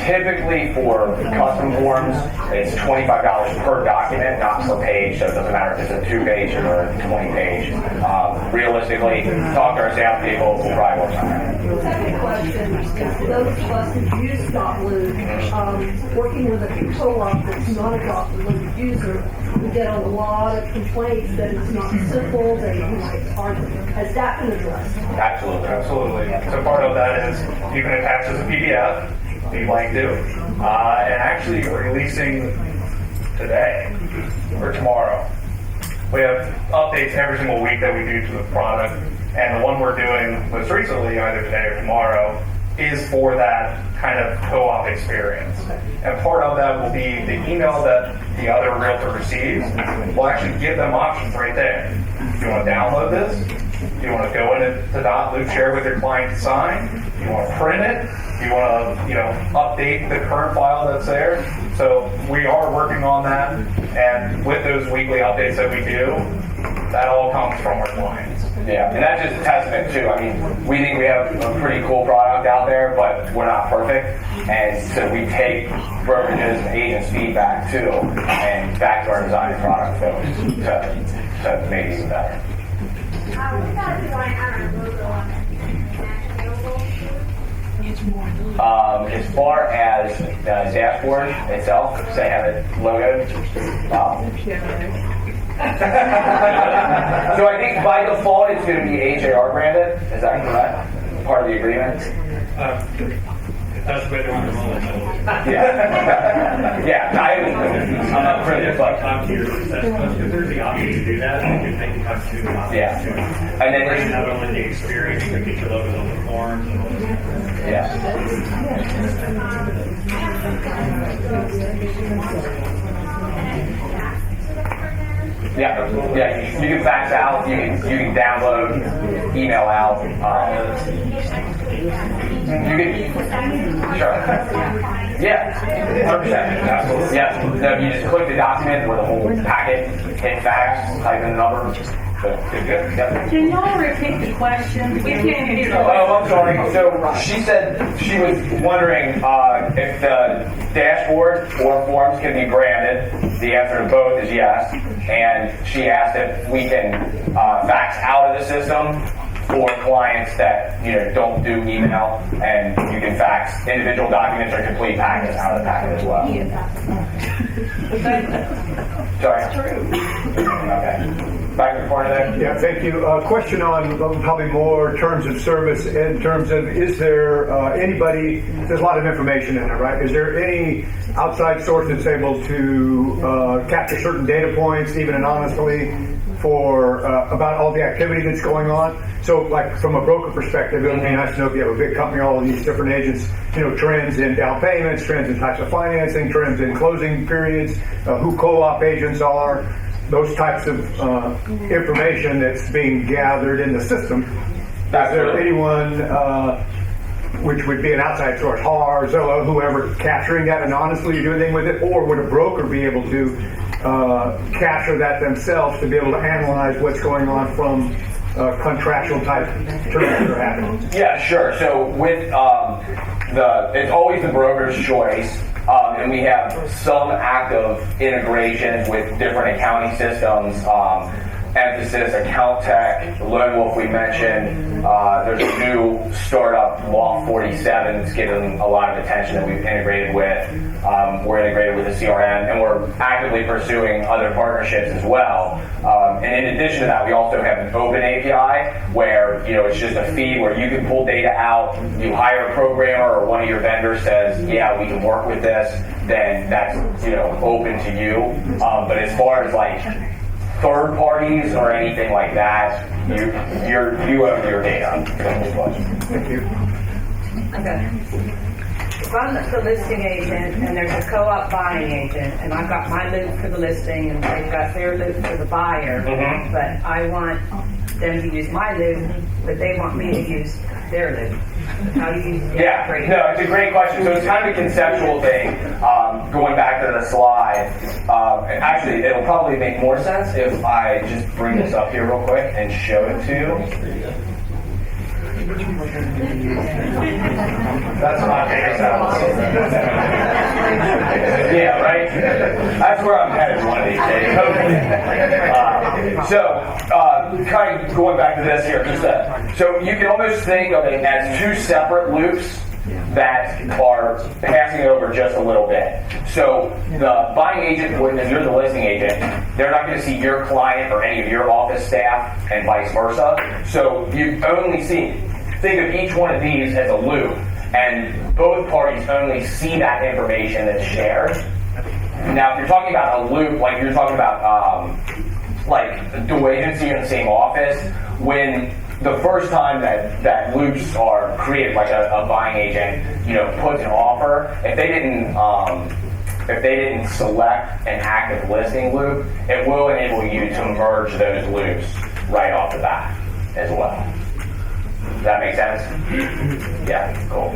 Typically for custom forms, it's $25 per document, not per page, so it doesn't matter if it's a 2-page or a 20-page. Realistically, talk to our staff people, we'll probably work on that. Second question is, for those of us who use dotloop, working with a co-op that's not a dotloop user, we get a lot of complaints that it's not simple, that it's hard. Has that been addressed? Absolutely. Absolutely. So part of that is you can attach as a PDF if you'd like to. And actually releasing today or tomorrow. We have updates every single week that we do to the product. And the one we're doing most recently, either today or tomorrow, is for that kind of co-op experience. And part of that will be the email that the other realtor receives. We'll actually give them options right there. Do you want to download this? Do you want to go into dotloop, share with your client to sign? Do you want to print it? Do you want to, update the current file that's there? So we are working on that, and with those weekly updates that we do, that all comes from our clients. Yeah, and that's just a testament too. I mean, we think we have a pretty cool product out there, but we're not perfect. And so we take brokerages and agents' feedback too, and back to our design and product folks to make it even better. We got a design on our logo on it. As far as the dashboard itself, say have it logoed. So I think by default it's going to be HAR branded. Is that correct? Part of the agreement? That's what they want to roll it. Yeah. I'm not privy, but Talk to your success coach, if there's the option to do that, you can make it talk to them about yeah. that. And then Bring not only the experience, but get your logos on the forms and all that. Yeah, you can fax out, you can download, email out. You can, sure. Yeah, 100%. Yeah, so you just click the document or the whole packet, hit fax, type in the number. So, good. Yep. Can y'all repeat the question? We can't hear you. Oh, I'm sorry. So she said she was wondering if the dashboard or forms can be branded. The answer to both is yes. And she asked if we can fax out of the system for clients that don't do email, and you can fax individual documents or complete packets out of the packet as well. Sorry. True. Okay. back in the corner there. Yeah, thank you. Question on probably more terms of service in terms of, is there anybody, there's a lot of information in there, right? Is there any outside source that's able to capture certain data points, even anonymously, for about all the activity that's going on? So, like, from a broker perspective, it would be nice to know if you have a big company, all of these different agents, trends in down payments, trends in types of financing, trends in closing periods, who co-op agents are, those types of information that's being gathered in the system. Is there anyone, which would be an outside source, HAR, Zillow, whoever, capturing that anonymously, do anything with it? Or would a broker be able to capture that themselves to be able to analyze what's going on from contractual type terms that are happening? Yeah, sure. So with it's always the broker's choice, and we have some active integrations with different accounting systems. Emphasis, Account Tech, Lone Wolf we mentioned. There's a new startup, Loft 47, that's getting a lot of attention that we've integrated with. We're integrated with the CRM, and we're actively pursuing other partnerships as well. And in addition to that, we also have an open API where it's just a feed where you can pull data out. You hire a programmer or one of your vendors says, "Yeah, we can work with this," then that's open to you. But as far as like third parties or anything like that, you own your data. Thank you. Okay. If I'm the listing agent and there's a co-op buying agent and I've got my loop for the listing and they've got their loop for the buyer, but I want them to use my loop, but they want me to use their loop. How do you integrate? No, it's a great question. So it's kind of a conceptual thing. Going back to the slide, actually, it'll probably make more sense if I just bring this up here real quick and show it to you. That's not yeah, right? That's where I'm headed one of these days. Kind of going back to this here, so you can almost think of it as two separate loops that are passing over just a little bit. So the buying agent, if you're the listing agent, they're not going to see your client or any of your office staff and vice versa. So you only think of each one of these as a loop, and both parties only see that information that's shared. Now, if you're talking about a loop, like you're talking about like a dual agency in the same office, when the first time that loops are created, like a buying agent, puts an offer, if they didn't select an active listing loop, it will enable you to merge those loops right off the bat as well. Does that make sense? Yeah, cool.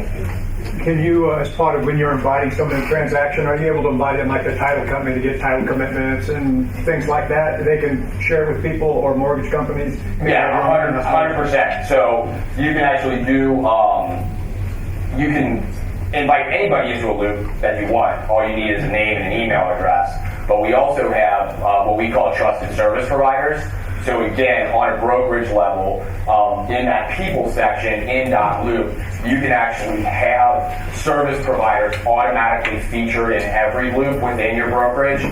Can you, as part of when you're inviting someone in a transaction, are you able to invite in like the title company to get title commitments and things like that they can share with people, or mortgage companies? Yeah, 100%. So you can actually do, you can invite anybody into a loop that you want. All you need is a name and an email address. But we also have what we call trusted service providers. So again, on a brokerage level, in that people section in dotloop, you can actually have service providers automatically featured in every loop within your brokerage,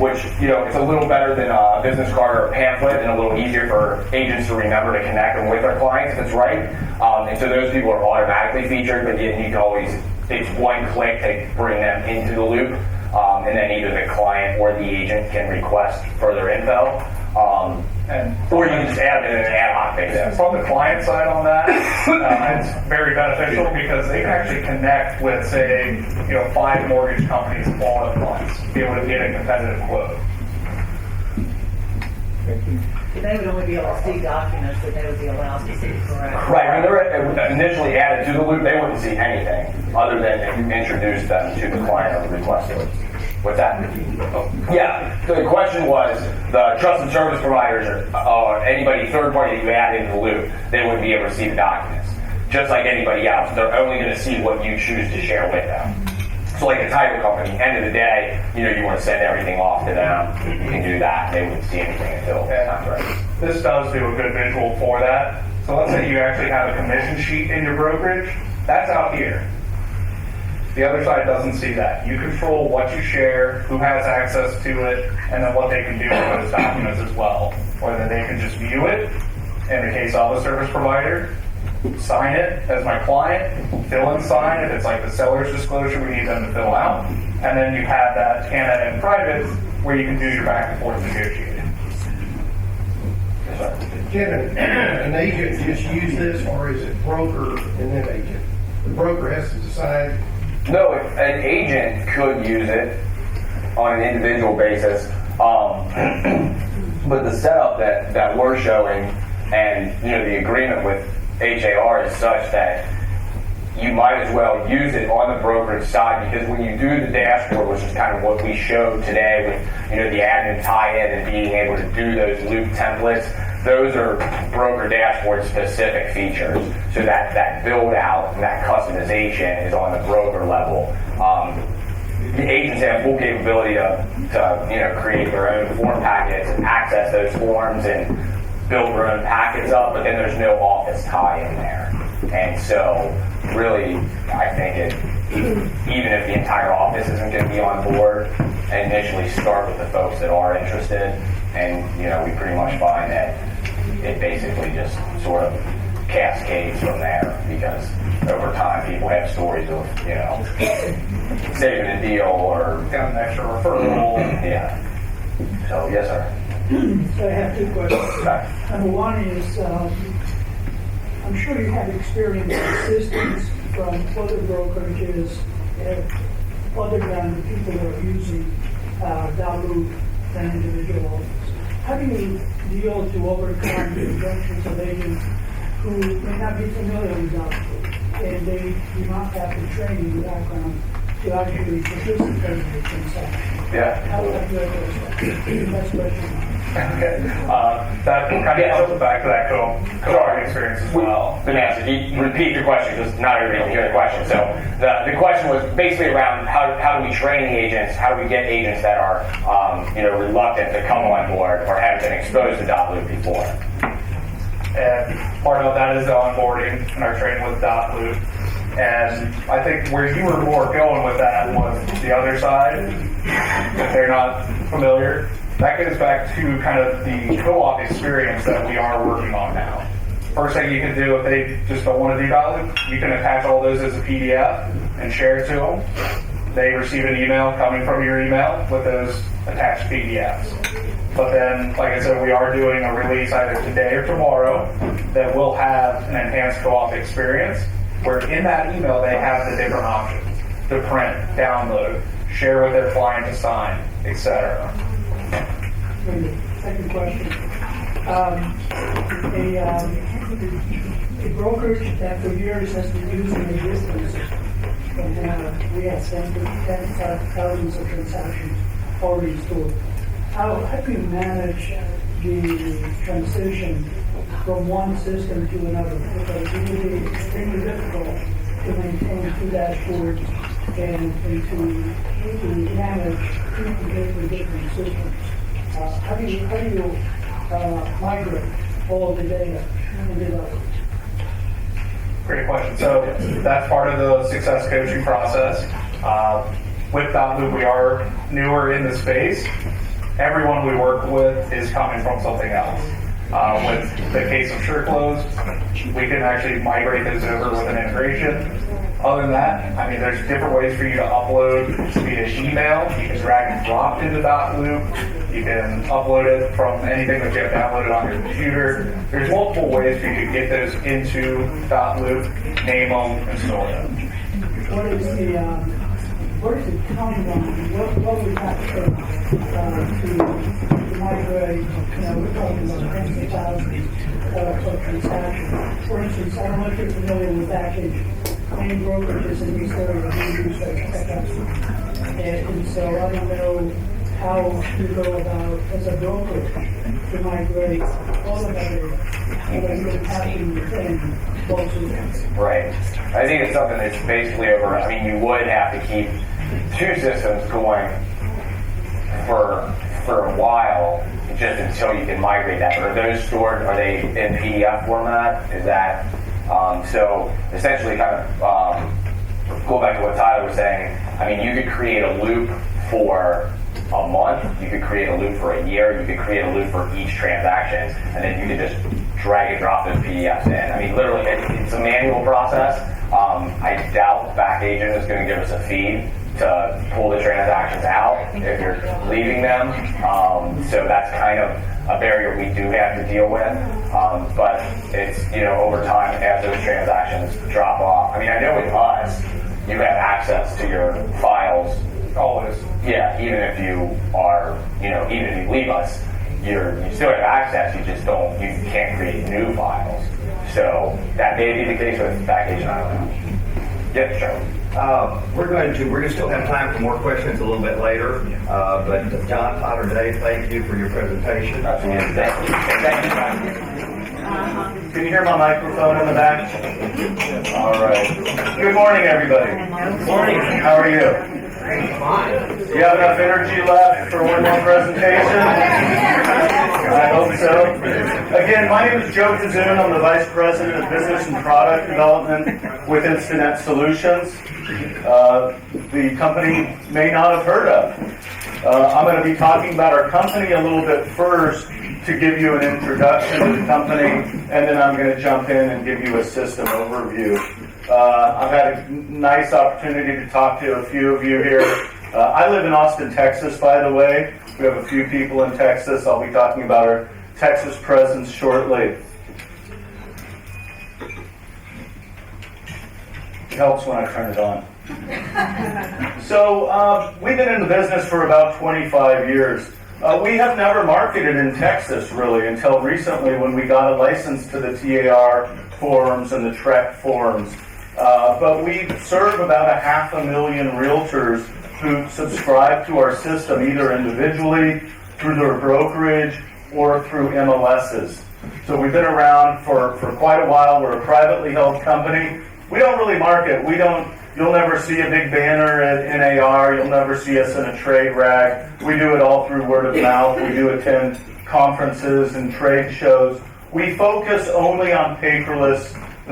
which it's a little better than a business card or a pamphlet, and a little easier for agents to remember to connect them with their clients if it's right. And so those people are automatically featured, but yet you can always, it's one click to bring them into the loop, and then either the client or the agent can request further info. Or you can just add it in an ad hoc basis. From the client side on that, it's very beneficial because they can actually connect with, say, 5 mortgage companies all at once, be able to get a competitive quote. They would only be able to see documents that they would be allowed to see, correct? Right, when they're initially added to the loop, they wouldn't see anything other than if you introduce them to the client or the requester. What's that? Yeah, so the question was, the trusted service providers or anybody third party that you add into the loop, they wouldn't be able to see the documents. Just like anybody else, they're only going to see what you choose to share with them. So like a title company, end of the day, you want to send everything off to them, you can do that. They wouldn't see anything until it's not right. This does do a good visual for that. So let's say you actually have a commission sheet in your brokerage. That's out here. The other side doesn't see that. You control what you share, who has access to it, and then what they can do with those documents as well. whether they can just view it in the case of a service provider, sign it as my client, fill and sign if it's like the seller's disclosure we need them to fill out, and then you have that Canada in private where you can do your back and forth negotiating. Can an agent just use this, or is it broker and then agent? The broker has to decide. No, an agent could use it on an individual basis, but the setup that we're showing and the agreement with HAR is such that you might as well use it on the brokerage side, because when you do the dashboard, which is kind of what we showed today with the admin tie-in and being able to do those loop templates, those are broker dashboard specific features. So that build out and that customization is on the broker level. The agents have full capability to create their own form packets and access those forms and build their own packets up, but then there's no office tie in there. And so really, I think even if the entire office isn't going to be on board, initially start with the folks that are interested, and we pretty much find that it basically just sort of cascades from there, because over time people have stories of saving a deal or Got an extra referral. yeah. So yes, sir. So I have two questions. Number one is, I'm sure you have experience with systems from other brokerages, other than the people that are using dotloop and individual offers. How do you deal to overcome the objections of agents who may not be familiar with dotloop, and they do not have the training background to actually participate in the transaction? Yeah. How would you address that? That's question. Okay. That kind of comes back to that co-op experience as well. Vanessa, you repeat the question, because not everybody can hear the question. So the question was basically around how do we train the agents, how do we get agents that are reluctant to come on board or haven't been exposed to dotloop before. And part of that is the onboarding and our training with dotloop. And I think where you were more going with that was the other side, if they're not familiar. That goes back to kind of the co-op experience that we are working on now. First thing you can do, if they just don't want to do dotloop, you can attach all those as a PDF and share it to them. They receive an email coming from your email with those attached PDFs. But then, like I said, we are doing a release either today or tomorrow that will have an enhanced co-op experience, where in that email they have the different options to print, download, share with their client to sign, etc. Second question. A brokerage that for years has been using a distance system, and we have sent thousands of transactions already stored. How do you manage the transition from one system to another? Because it will be extremely difficult to maintain two dashboards and to manage two completely different systems. How do you migrate all of the data into dotloop? Great question. So that's part of the success coaching process. With dotloop, we are newer in the space. Everyone we work with is coming from something else. With the case of SureClose, we can actually migrate those over with an integration. Other than that, I mean, there's different ways for you to upload via email. You can drag and drop into dotloop. You can upload it from anything that you have downloaded on your computer. There's multiple ways for you to get those into dotloop, name them, and store them. What is the timeline? What would that take to migrate? We're talking about tens of thousands of transactions. For instance, I don't know if you're familiar with Package. Many brokerages in these areas do use that. And so I don't know how you go about, as a broker, to migrate all of that data. You're having within both systems. Right. I think it's something that's basically over. I mean, you would have to keep two systems going for a while, just until you can migrate that. Are those stored? Are they in PDF format? Is that so? Essentially, kind of go back to what Tyler was saying. I mean, you could create a loop for a month. You could create a loop for a year. You could create a loop for each transaction, and then you could just drag and drop those PDFs in. I mean, literally, it's a manual process. I doubt Back Agent is going to give us a feed to pull the transactions out if you're leaving them. So that's kind of a barrier we do have to deal with. But it's, over time, as those transactions drop off. I mean, I know with us, you have access to your files. Always. Yeah, even if you are, even if you leave us, you still have access, you can't create new files. So that may be the case with Back Agent, I don't know. Yeah, sure. We're going to still have time for more questions a little bit later. But John, Tyler, Dave, thank you for your presentation. And thank you. Thank you. Can you hear my microphone in the back? All right. Good morning, everybody. Good morning. How are you? You have enough energy left for one more presentation? I hope so. Again, my name is Joe Kazoon. I'm the Vice President of Business and Product Development with Instanet Solutions. The company may not have heard of. I'm going to be talking about our company a little bit first to give you an introduction to the company, and then I'm going to jump in and give you a system overview. I've had a nice opportunity to talk to a few of you here. I live in Austin, Texas, by the way. We have a few people in Texas. I'll be talking about our Texas presence shortly. It helps when I turn it on. So we've been in the business for about 25 years. We have never marketed in Texas, really, until recently when we got a license to the TAR forms and the TREC forms. But we serve about 500,000 realtors who subscribe to our system either individually, through their brokerage, or through MLSs. So we've been around for quite a while. We're a privately held company. We don't really market. You'll never see a big banner at NAR. You'll never see us in a trade rag. We do it all through word of mouth. We do attend conferences and trade shows. We focus only on the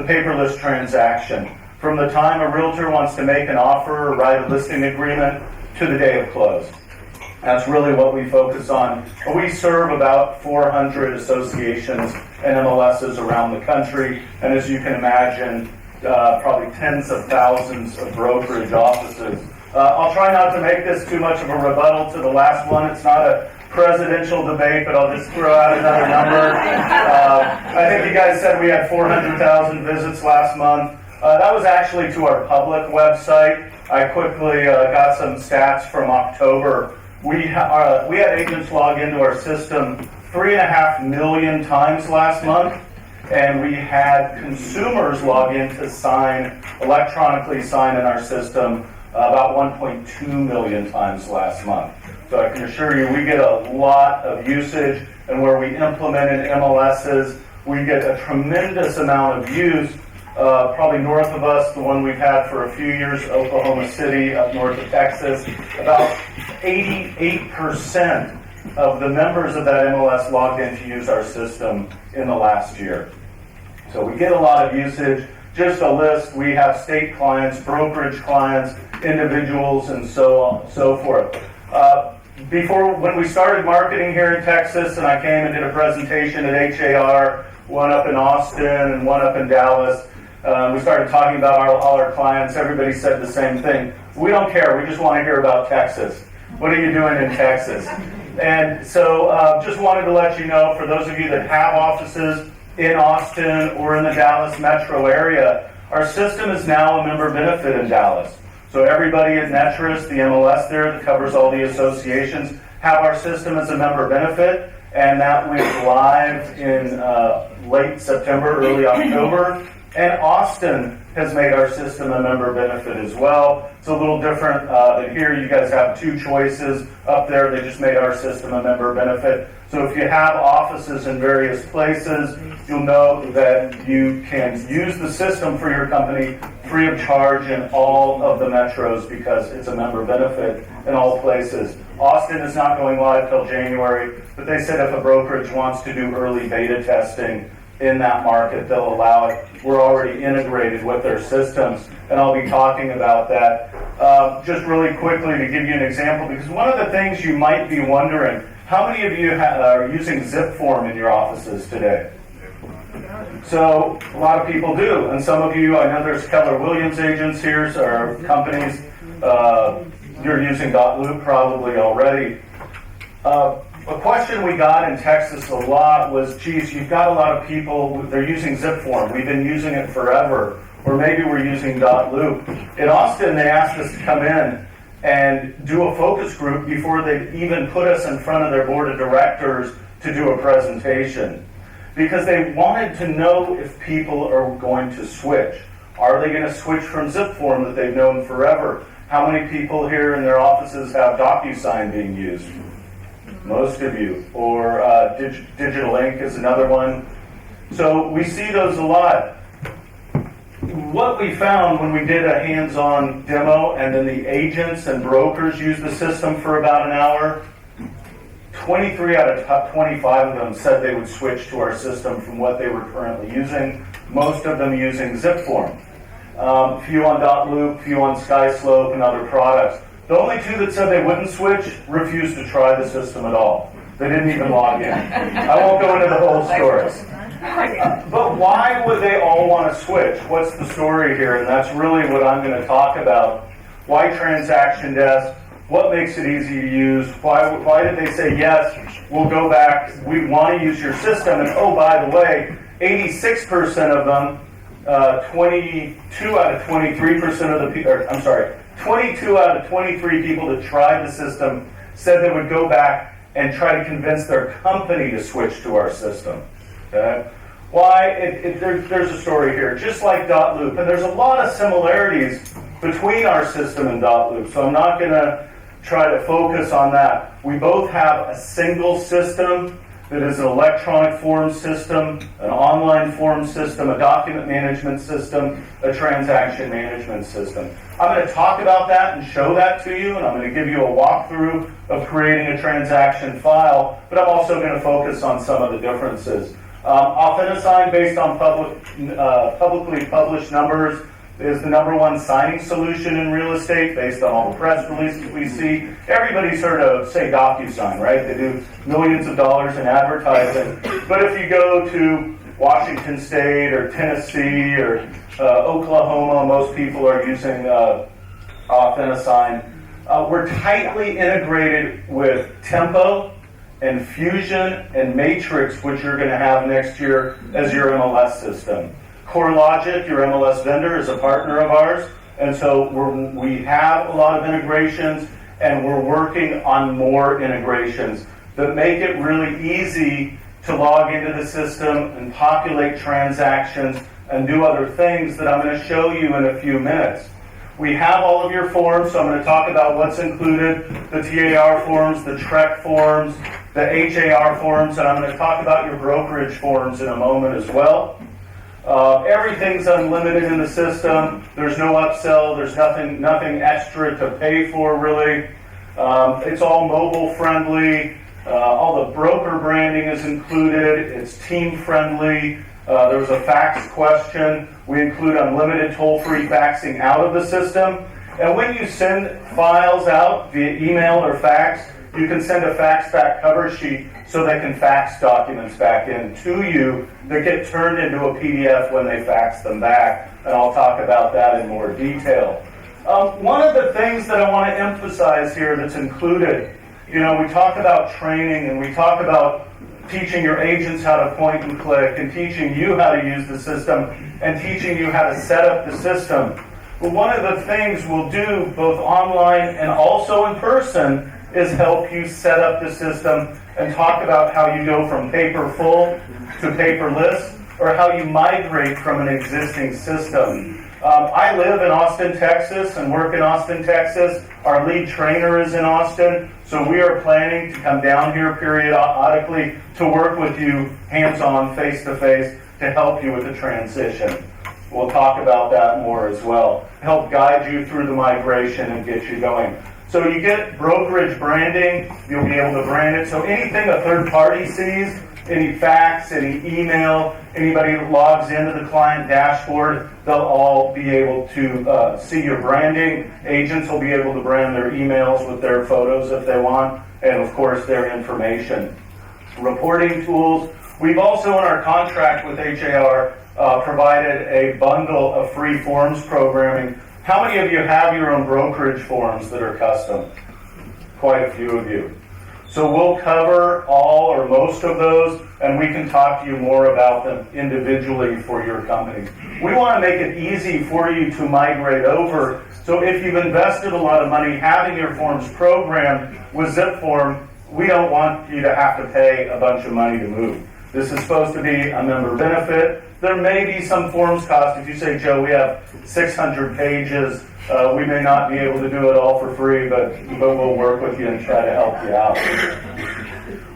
paperless transaction. From the time a realtor wants to make an offer or write a listing agreement to the day of close. That's really what we focus on. We serve about 400 associations and MLSs around the country, and as you can imagine, probably tens of thousands of brokerage offices. I'll try not to make this too much of a rebuttal to the last one. It's not a presidential debate, but I'll just throw out another number. I think you guys said we had 400,000 visits last month. That was actually to our public website. I quickly got some stats from October. We had agents log into our system 3.5 million times last month, and we had consumers log in to electronically sign in our system about 1.2 million times last month. So I can assure you we get a lot of usage, and where we implemented MLSs, we get a tremendous amount of use. Probably north of us, the one we've had for a few years, Oklahoma City, up north of Texas, about 88% of the members of that MLS logged in to use our system in the last year. So we get a lot of usage. Just a list, we have state clients, brokerage clients, individuals, and so forth. When we started marketing here in Texas, and I came and did a presentation at HAR, one up in Austin and one up in Dallas, we started talking about all our clients. Everybody said the same thing. We don't care. We just want to hear about Texas. What are you doing in Texas? And so just wanted to let you know, for those of you that have offices in Austin or in the Dallas metro area, our system is now a member benefit in Dallas. So everybody at Netris, the MLS there that covers all the associations, have our system as a member benefit, and that went live in late September, early October. And Austin has made our system a member benefit as well. It's a little different than here. You guys have two choices. Up there, they just made our system a member benefit. So if you have offices in various places, you'll know that you can use the system for your company free of charge in all of the metros because it's a member benefit in all places. Austin is not going live till January, but they said if a brokerage wants to do early beta testing in that market, they'll allow it. We're already integrated with their systems, and I'll be talking about that. just really quickly to give you an example, because one of the things you might be wondering, how many of you are using zip form in your offices today? So a lot of people do, and some of you, I know there's Keller Williams agents here, or companies, you're using dotloop probably already. A question we got in Texas a lot was, geez, you've got a lot of people, they're using zip form, we've been using it forever, or maybe we're using dotloop. In Austin, they asked us to come in and do a focus group before they even put us in front of their board of directors to do a presentation. Because they wanted to know if people are going to switch. Are they going to switch from zip form that they've known forever? How many people here in their offices have DocuSign being used? Most of you. Or Digital Ink is another one. So we see those a lot. What we found when we did a hands-on demo and then the agents and brokers used the system for about an hour, 23 out of 25 of them said they would switch to our system from what they were currently using, most of them using zip form. Few on dotloop, few on SkySlope and other products. The only two that said they wouldn't switch refused to try the system at all. They didn't even log in. I won't go into the whole story. But why would they all want to switch? What's the story here? And that's really what I'm going to talk about. Why transaction desk? What makes it easy to use? Why did they say, yes, we'll go back, we want to use your system? And oh, by the way, 86% of them, 22 out of 23% of the people, 22 out of 23 people that tried the system said they would go back and try to convince their company to switch to our system. Okay? Why? There's a story here, just like dotloop, and there's a lot of similarities between our system and dotloop, so I'm not going to try to focus on that. We both have a single system that is an electronic form system, an online form system, a document management system, a transaction management system. I'm going to talk about that and show that to you, and I'm going to give you a walkthrough of creating a transaction file, but I'm also going to focus on some of the differences. Authentisign, based on publicly published numbers, is the #1 signing solution in real estate based on all the press releases we see. Everybody's heard of, say, DocuSign, right? They do millions of dollars in advertising. But if you go to Washington State or Tennessee or Oklahoma, most people are using Authentisign. We're tightly integrated with Tempo and Fusion and Matrix, which you're going to have next year as your MLS system. CoreLogic, your MLS vendor, is a partner of ours, and so we have a lot of integrations, and we're working on more integrations that make it really easy to log into the system and populate transactions and do other things that I'm going to show you in a few minutes. We have all of your forms, so I'm going to talk about what's included, the TAR forms, the TREC forms, the HAR forms, and I'm going to talk about your brokerage forms in a moment as well. Everything's unlimited in the system. There's no upsell. There's nothing extra to pay for, really. It's all mobile friendly. All the broker branding is included. It's team friendly. There was a fax question. We include unlimited toll-free faxing out of the system. And when you send files out via email or fax, you can send a fax back cover sheet so they can fax documents back in to you that get turned into a PDF when they fax them back. And I'll talk about that in more detail. One of the things that I want to emphasize here that's included, we talk about training and we talk about teaching your agents how to point and click and teaching you how to use the system and teaching you how to set up the system. But one of the things we'll do both online and also in person is help you set up the system and talk about how you go from paper full to paperless or how you migrate from an existing system. I live in Austin, Texas and work in Austin, Texas. Our lead trainer is in Austin, so we are planning to come down here periodically to work with you hands-on, face-to-face, to help you with the transition. We'll talk about that more as well. Help guide you through the migration and get you going. So you get brokerage branding, you'll be able to brand it. So anything a third party sees any fax, any email, anybody that logs into the client dashboard, they'll all be able to see your branding. Agents will be able to brand their emails with their photos if they want, and of course their information. Reporting tools. We've also in our contract with HAR provided a bundle of free forms programming. How many of you have your own brokerage forms that are custom? Quite a few of you. So we'll cover all or most of those, and we can talk to you more about them individually for your company. We want to make it easy for you to migrate over. So if you've invested a lot of money having your forms programmed with ZipForm, we don't want you to have to pay a bunch of money to move. This is supposed to be a member benefit. There may be some forms cost. If you say, Joe, we have 600 pages, we may not be able to do it all for free, but we'll work with you and try to help you out.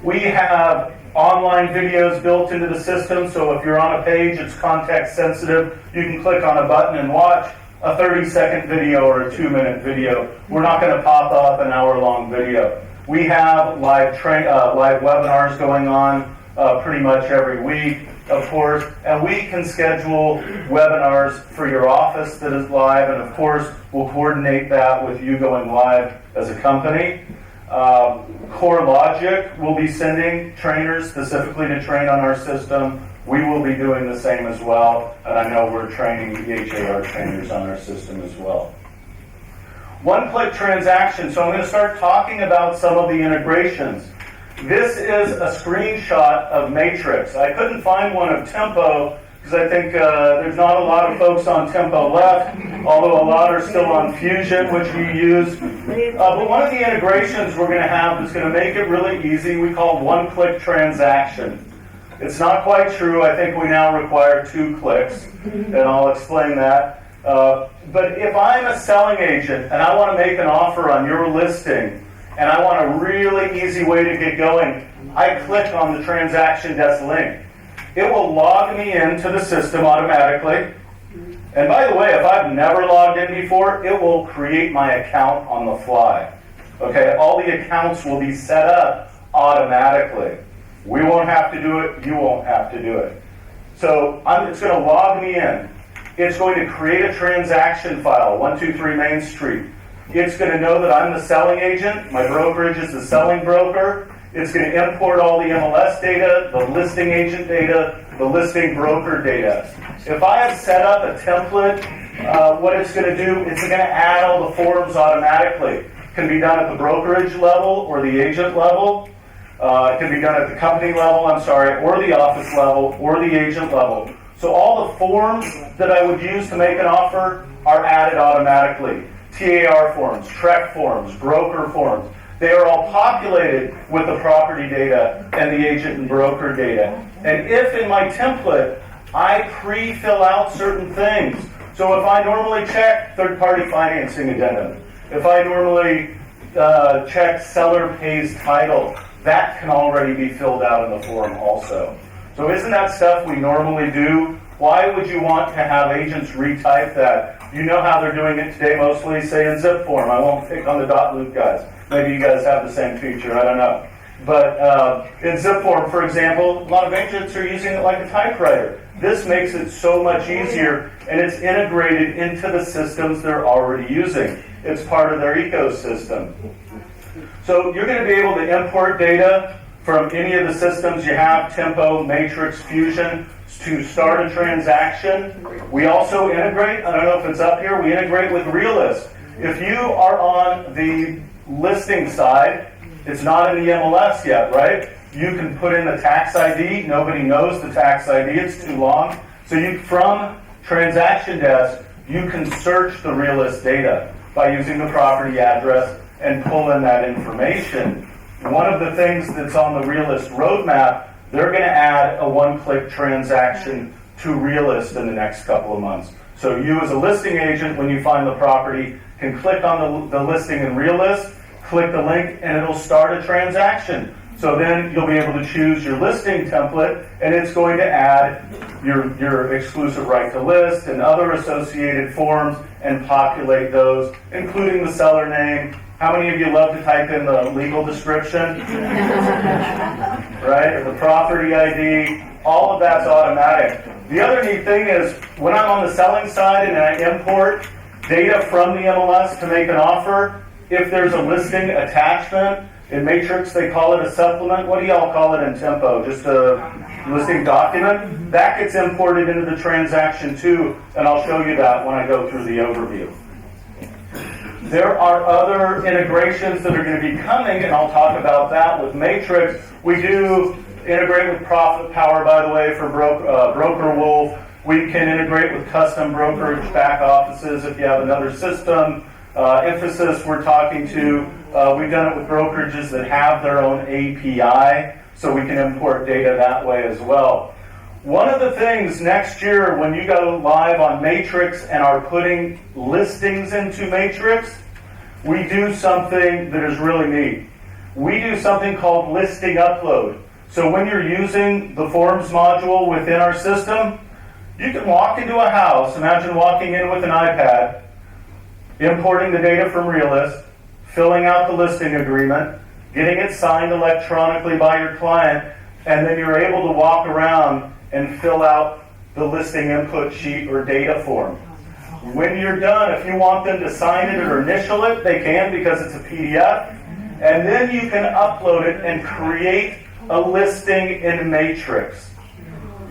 We have online videos built into the system, so if you're on a page, it's context sensitive, you can click on a button and watch a 30-second video or a 2-minute video. We're not going to pop up an hour-long video. We have live webinars going on pretty much every week, of course, and we can schedule webinars for your office that is live, and of course, we'll coordinate that with you going live as a company. CoreLogic will be sending trainers specifically to train on our system. We will be doing the same as well, and I know we're training the HAR trainers on our system as well. One-click transaction. So I'm going to start talking about some of the integrations. This is a screenshot of Matrix. I couldn't find one of Tempo because I think there's not a lot of folks on Tempo left, although a lot are still on Fusion, which we use. But one of the integrations we're going to have that's going to make it really easy, we call one-click transaction. It's not quite true. I think we now require 2 clicks, and I'll explain that. But if I'm a selling agent and I want to make an offer on your listing, and I want a really easy way to get going, I click on the transaction desk link. It will log me into the system automatically. And by the way, if I've never logged in before, it will create my account on the fly. Okay, all the accounts will be set up automatically. We won't have to do it, you won't have to do it. So it's going to log me in. It's going to create a transaction file, 123 Main Street. It's going to know that I'm the selling agent. My brokerage is the selling broker. It's going to import all the MLS data, the listing agent data, the listing broker data. If I have set up a template, what it's going to do, it's going to add all the forms automatically. It can be done at the brokerage level or the agent level. It can be done at the company level, or the office level, or the agent level. So all the forms that I would use to make an offer are added automatically. TAR forms, TREC forms, broker forms. They are all populated with the property data and the agent and broker data. And if in my template, I pre-fill out certain things. So if I normally check third-party financing addendum, if I normally check seller pays title, that can already be filled out in the form also. So isn't that stuff we normally do? Why would you want to have agents retype that? You know how they're doing it today, mostly, say, in ZipForm. I won't pick on the dotloop guys. Maybe you guys have the same feature, I don't know. But in ZipForm, for example, a lot of agents are using it like a typewriter. This makes it so much easier, and it's integrated into the systems they're already using. It's part of their ecosystem. So you're going to be able to import data from any of the systems you have, Tempo, Matrix, Fusion, to start a transaction. We also integrate, I don't know if it's up here, we integrate with Realist. If you are on the listing side, it's not in the MLS yet, right? You can put in the tax ID. Nobody knows the tax ID. It's too long. So from Transaction Desk, you can search the Realist data by using the property address and pull in that information. One of the things that's on the Realist roadmap, they're going to add a one-click transaction to Realist in the next couple of months. So you as a listing agent, when you find the property, can click on the listing in Realist, click the link, and it'll start a transaction. So then you'll be able to choose your listing template, and it's going to add your exclusive right to list and other associated forms and populate those, including the seller name, How many of you love to type in the legal description? Right? Or the property ID? All of that's automatic. The other neat thing is when I'm on the selling side and I import data from the MLS to make an offer, if there's a listing attachment, in Matrix they call it a supplement. What do y'all call it in Tempo? Just a listing document? That gets imported into the transaction too, and I'll show you that when I go through the overview. There are other integrations that are going to be coming, and I'll talk about that with Matrix. We do integrate with Profit Power, by the way, for Broker Wolf. We can integrate with custom brokerage back offices if you have another system. Emphasis we're talking to, we've done it with brokerages that have their own API, so we can import data that way as well. One of the things next year when you go live on Matrix and are putting listings into Matrix, we do something that is really neat. We do something called listing upload. So when you're using the forms module within our system, you can walk into a house, imagine walking in with an iPad, importing the data from Realist, filling out the listing agreement, getting it signed electronically by your client, and then you're able to walk around and fill out the listing input sheet or data form. When you're done, if you want them to sign it or initial it, they can because it's a PDF, and then you can upload it and create a listing in Matrix.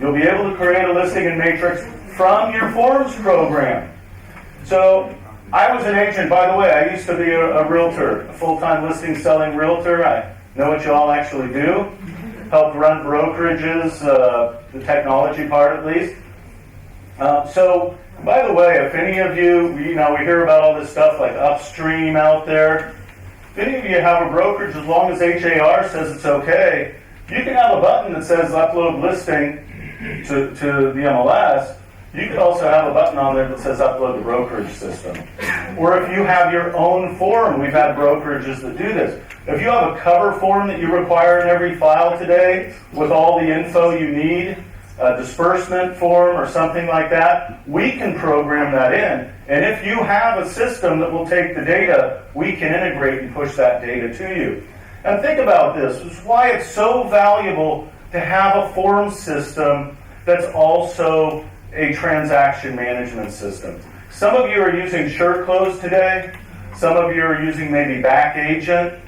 You'll be able to create a listing in Matrix from your forms program. So I was an agent, by the way. I used to be a realtor, a full-time listing selling realtor. I know what you all actually do. Help run brokerages, the technology part at least. So, by the way, if any of you, we hear about all this stuff like Upstream out there. If any of you have a brokerage, as long as HAR says it's okay, you can have a button that says upload listing to the MLS. You could also have a button on there that says upload the brokerage system. Or if you have your own form, we've had brokerages that do this. If you have a cover form that you require in every file today with all the info you need, a disbursement form or something like that, we can program that in. And if you have a system that will take the data, we can integrate and push that data to you. And think about this. This is why it's so valuable to have a form system that's also a transaction management system. Some of you are using SureClose today. Some of you are using maybe Back Agent.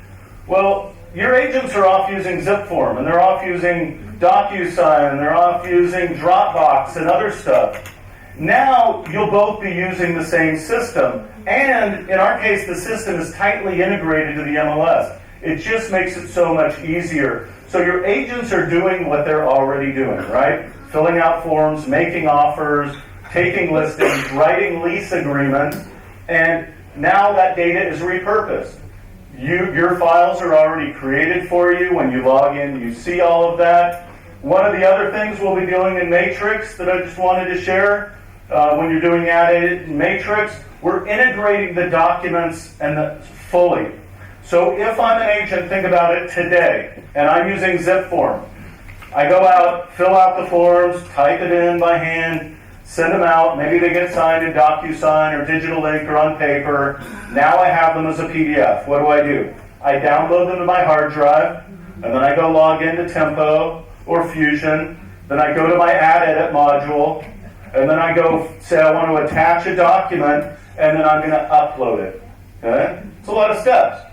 Well, your agents are off using ZipForm, and they're off using DocuSign, and they're off using Dropbox and other stuff. Now, you'll both be using the same system. And in our case, the system is tightly integrated to the MLS. It just makes it so much easier. So your agents are doing what they're already doing, right? Filling out forms, making offers, taking listings, writing lease agreements, and now that data is repurposed. Your files are already created for you. When you log in, you see all of that. One of the other things we'll be doing in Matrix that I just wanted to share, when you're doing added in Matrix, we're integrating the documents and fully. So if I'm an agent, think about it today, and I'm using ZipForm. I go out, fill out the forms, type it in by hand, send them out. Maybe they get signed in DocuSign or Digital Ink or on paper. Now I have them as a PDF. What do? I download them to my hard drive, and then I go log into Tempo or Fusion. Then I go to my Add Edit module, and then I go say I want to attach a document, and then I'm going to upload it. Okay? It's a lot of steps.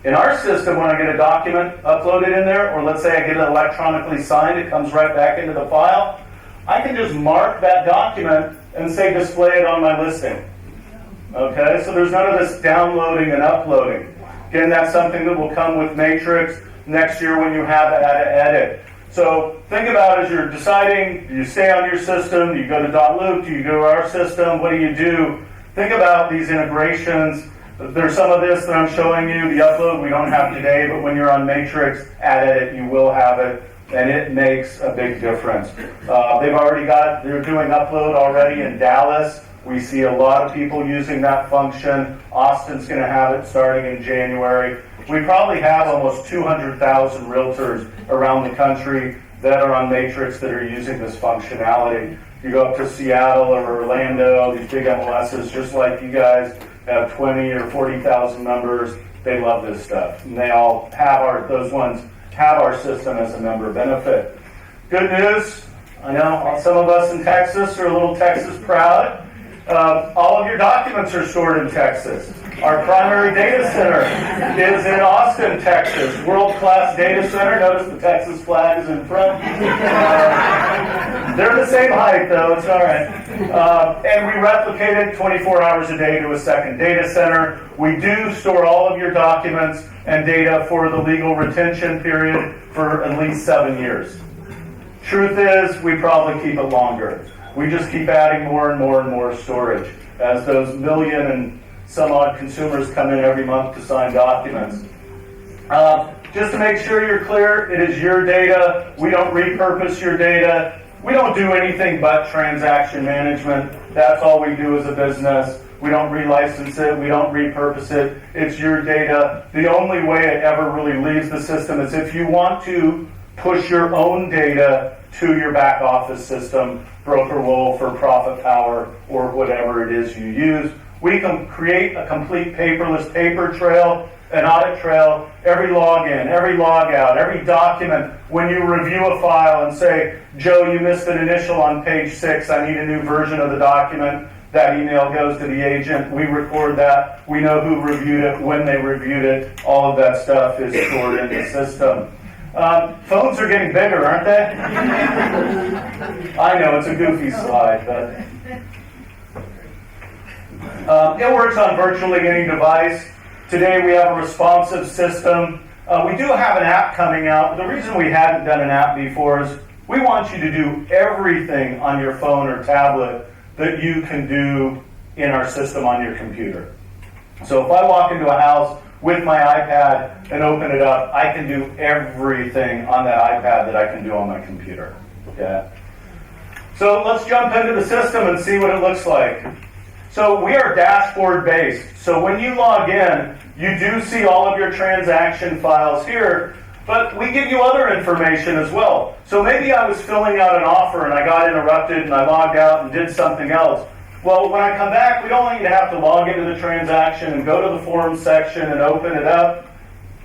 In our system, when I get a document uploaded in there, or let's say I get it electronically signed, it comes right back into the file, I can just mark that document and say display it on my listing. Okay, so there's none of this downloading and uploading. Again, that's something that will come with Matrix next year when you have it at edit. So think about as you're deciding, do you stay on your system, do you go to dotloop, do you go to our system, what do you do? Think about these integrations. There's some of this that I'm showing you, the upload we don't have today, but when you're on Matrix, at edit, you will have it, and it makes a big difference. They're doing upload already in Dallas. We see a lot of people using that function. Austin's going to have it starting in January. We probably have almost 200,000 realtors around the country that are on Matrix that are using this functionality. You go up to Seattle or Orlando, these big MLSs just like you guys, have 20 or 40,000 members. They love this stuff. And they all have those ones have our system as a member benefit. Good news, I know some of us in Texas are a little Texas proud. All of your documents are stored in Texas. Our primary data center is in Austin, Texas. World-class data center. Notice the Texas flag is in front. They're the same height, though. It's all right. And we replicate it 24 hours a day to a second data center. We do store all of your documents and data for the legal retention period for at least 7 years. Truth is, we probably keep it longer. We just keep adding more and more and more storage as those million and some odd consumers come in every month to sign documents. Just to make sure you're clear, it is your data. We don't repurpose your data. We don't do anything but transaction management. That's all we do as a business. We don't relicense it. We don't repurpose it. It's your data. The only way it ever really leaves the system is if you want to push your own data to your back office system, Broker Wolf or Profit Power or whatever it is you use. We can create a complete paperless paper trail, an audit trail, every login, every log out, every document. When you review a file and say, Joe, you missed an initial on page 6, I need a new version of the document, that email goes to the agent. We record that. We know who reviewed it, when they reviewed it. All of that stuff is stored in the system. Phones are getting bigger, aren't they? I know, it's a goofy slide, but it works on virtually any device. Today we have a responsive system. We do have an app coming out. The reason we hadn't done an app before is we want you to do everything on your phone or tablet that you can do in our system on your computer. So if I walk into a house with my iPad and open it up, I can do everything on that iPad that I can do on my computer. Okay? So let's jump into the system and see what it looks like. So we are dashboard based. So when you log in, you do see all of your transaction files here, but we give you other information as well. So maybe I was filling out an offer and I got interrupted and I logged out and did something else. Well, when I come back, we don't want you to have to log into the transaction and go to the forms section and open it up.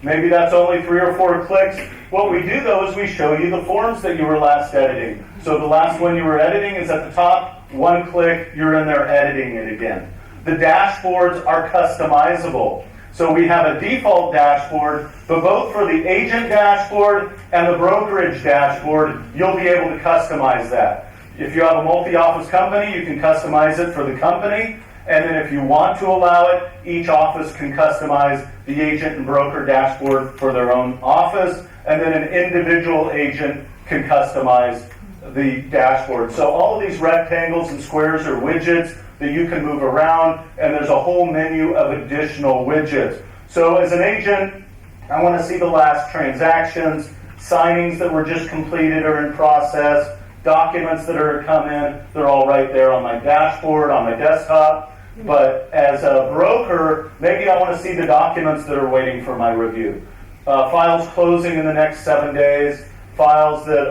Maybe that's only 3 or 4 clicks. What we do, though, is we show you the forms that you were last editing. So the last one you were editing is at the top. 1 click, you're in there editing it again. The dashboards are customizable. So we have a default dashboard, but both for the agent dashboard and the brokerage dashboard, you'll be able to customize that. If you have a multi-office company, you can customize it for the company. And then if you want to allow it, each office can customize the agent and broker dashboard for their own office. And then an individual agent can customize the dashboard. So all of these rectangles and squares are widgets that you can move around, and there's a whole menu of additional widgets. So as an agent, I want to see the last transactions, signings that were just completed or in process, documents that are come in, they're all right there on my dashboard, on my desktop. But as a broker, maybe I want to see the documents that are waiting for my review. Files closing in the next 7 days, files that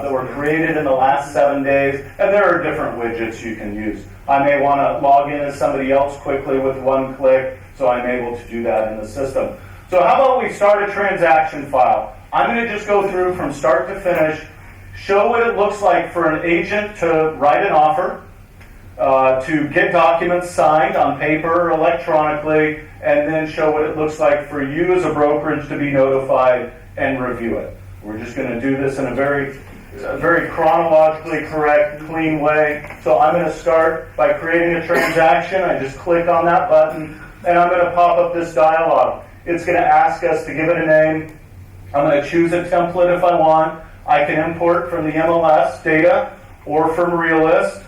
were created in the last 7 days, and there are different widgets you can use. I may want to log in as somebody else quickly with 1 click, so I'm able to do that in the system. So how about we start a transaction file? I'm going to just go through from start to finish, show what it looks like for an agent to write an offer, to get documents signed on paper or electronically, and then show what it looks like for you as a brokerage to be notified and review it. We're just going to do this in a very chronologically correct, clean way. So I'm going to start by creating a transaction. I just click on that button, and I'm going to pop up this dialog. It's going to ask us to give it a name. I'm going to choose a template if I want. I can import from the MLS data or from Realist.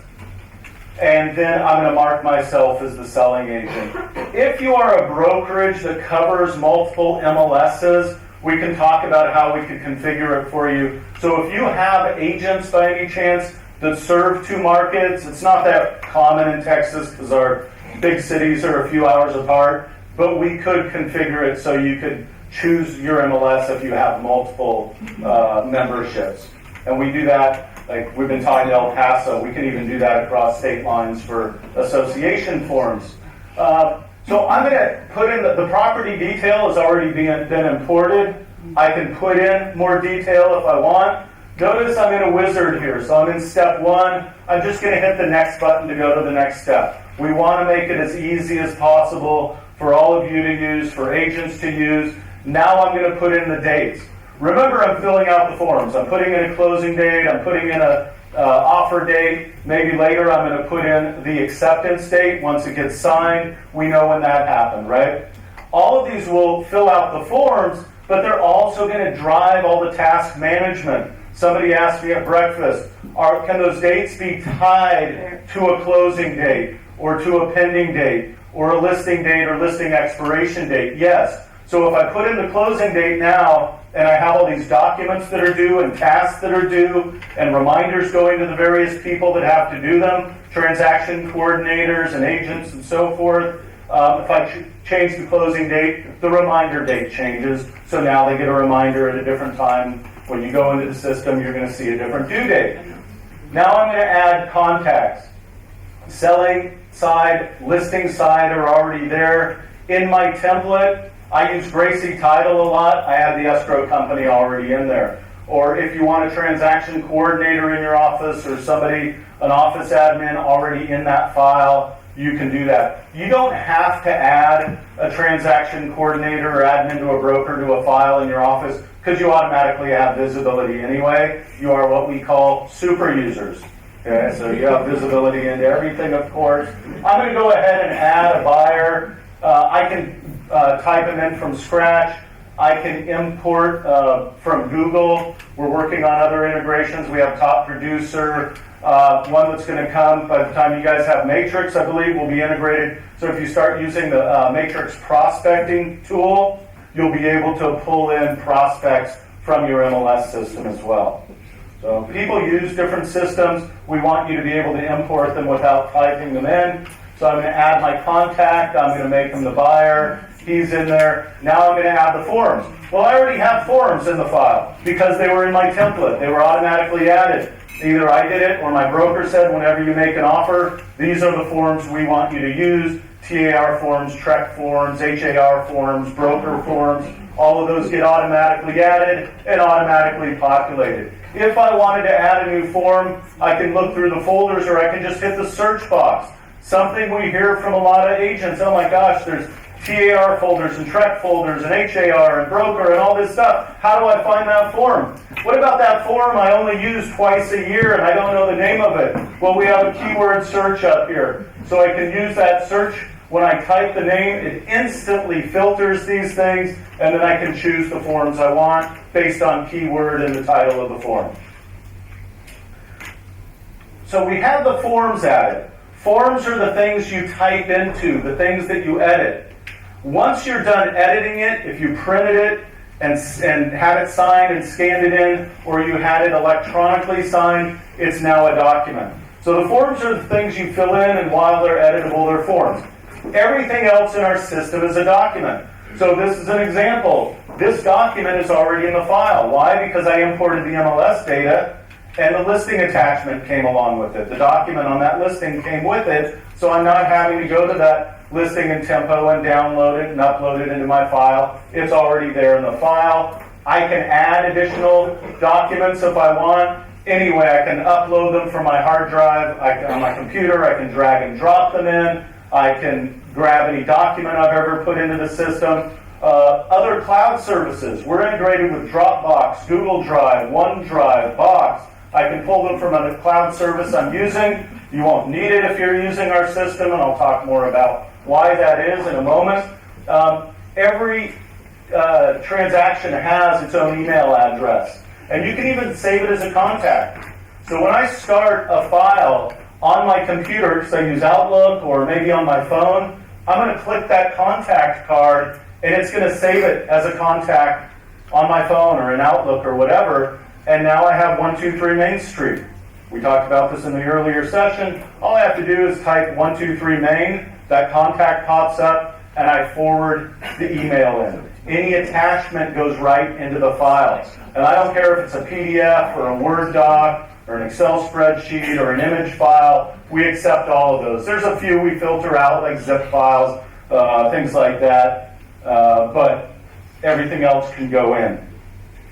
And then I'm going to mark myself as the selling agent. If you are a brokerage that covers multiple MLSs, we can talk about how we can configure it for you. So if you have agents by any chance that serve 2 markets, it's not that common in Texas because our big cities are a few hours apart, but we could configure it so you could choose your MLS if you have multiple memberships. And we do that, like we've been talking to El Paso, we can even do that across state lines for association forms. So I'm going to put in the property detail has already been imported. I can put in more detail if I want. Notice I'm in a wizard here, so I'm in step 1. I'm just going to hit the next button to go to the next step. We want to make it as easy as possible for all of you to use, for agents to use. Now I'm going to put in the dates. Remember, I'm filling out the forms. I'm putting in a closing date. I'm putting in a offer date. Maybe later I'm going to put in the acceptance date. Once it gets signed, we know when that happened, right? All of these will fill out the forms, but they're also going to drive all the task management. Somebody asked me at breakfast, can those dates be tied to a closing date or to a pending date or a listing date or listing expiration date? Yes. So if I put in the closing date now and I have all these documents that are due and tasks that are due and reminders going to the various people that have to do them, transaction coordinators and agents and so forth, if I change the closing date, the reminder date changes. So now they get a reminder at a different time. When you go into the system, you're going to see a different due date. Now I'm going to add contacts. Selling side, listing side are already there. In my template, I use Gracie Title a lot. I have the escrow company already in there. Or if you want a transaction coordinator in your office or somebody, an office admin already in that file, you can do that. You don't have to add a transaction coordinator or admin to a broker to a file in your office because you automatically have visibility anyway. You are what we call super users. Okay, so you have visibility into everything, of course. I'm going to go ahead and add a buyer. I can type them in from scratch. I can import from Google. We're working on other integrations. We have Top Producer. One that's going to come by the time you guys have Matrix, I believe, will be integrated. So if you start using the Matrix prospecting tool, you'll be able to pull in prospects from your MLS system as well. So people use different systems. We want you to be able to import them without typing them in. So I'm going to add my contact. I'm going to make him the buyer. He's in there. Now I'm going to add the forms. Well, I already have forms in the file because they were in my template. They were automatically added. Either I did it or my broker said whenever you make an offer, these are the forms we want you to use. TAR forms, TREC forms, HAR forms, broker forms. All of those get automatically added and automatically populated. If I wanted to add a new form, I can look through the folders or I can just hit the search box. Something we hear from a lot of agents, oh my gosh, there's TAR folders and TREC folders and HAR and broker and all this stuff. How do I find that form? What about that form I only use twice a year and I don't know the name of it? Well, we have a keyword search up here. So I can use that search. When I type the name, it instantly filters these things, and then I can choose the forms I want based on keyword and the title of the form. So we have the forms added. Forms are the things you type into, the things that you edit. Once you're done editing it, if you printed it and had it signed and scanned it in, or you had it electronically signed, it's now a document. So the forms are the things you fill in, and while they're editable, they're forms. Everything else in our system is a document. So this is an example. This document is already in the file. Why? Because I imported the MLS data, and the listing attachment came along with it. The document on that listing came with it, so I'm not having to go to that listing in Tempo and download it and upload it into my file. It's already there in the file. I can add additional documents if I want. Anyway, I can upload them from my hard drive on my computer. I can drag and drop them in. I can grab any document I've ever put into the system. Other cloud services. We're integrated with Dropbox, Google Drive, OneDrive, Box. I can pull them from a cloud service I'm using. You won't need it if you're using our system, and I'll talk more about why that is in a moment. Every transaction has its own email address, and you can even save it as a contact. So when I start a file on my computer, because I use Outlook, or maybe on my phone, I'm going to click that contact card, and it's going to save it as a contact on my phone or in Outlook or whatever, and now I have 123 Main Street. We talked about this in the earlier session. All I have to do is type 123 Main, that contact pops up, and I forward the email in. Any attachment goes right into the file. And I don't care if it's a PDF or a Word doc or an Excel spreadsheet or an image file, we accept all of those. There's a few we filter out, like zip files, things like that, but everything else can go in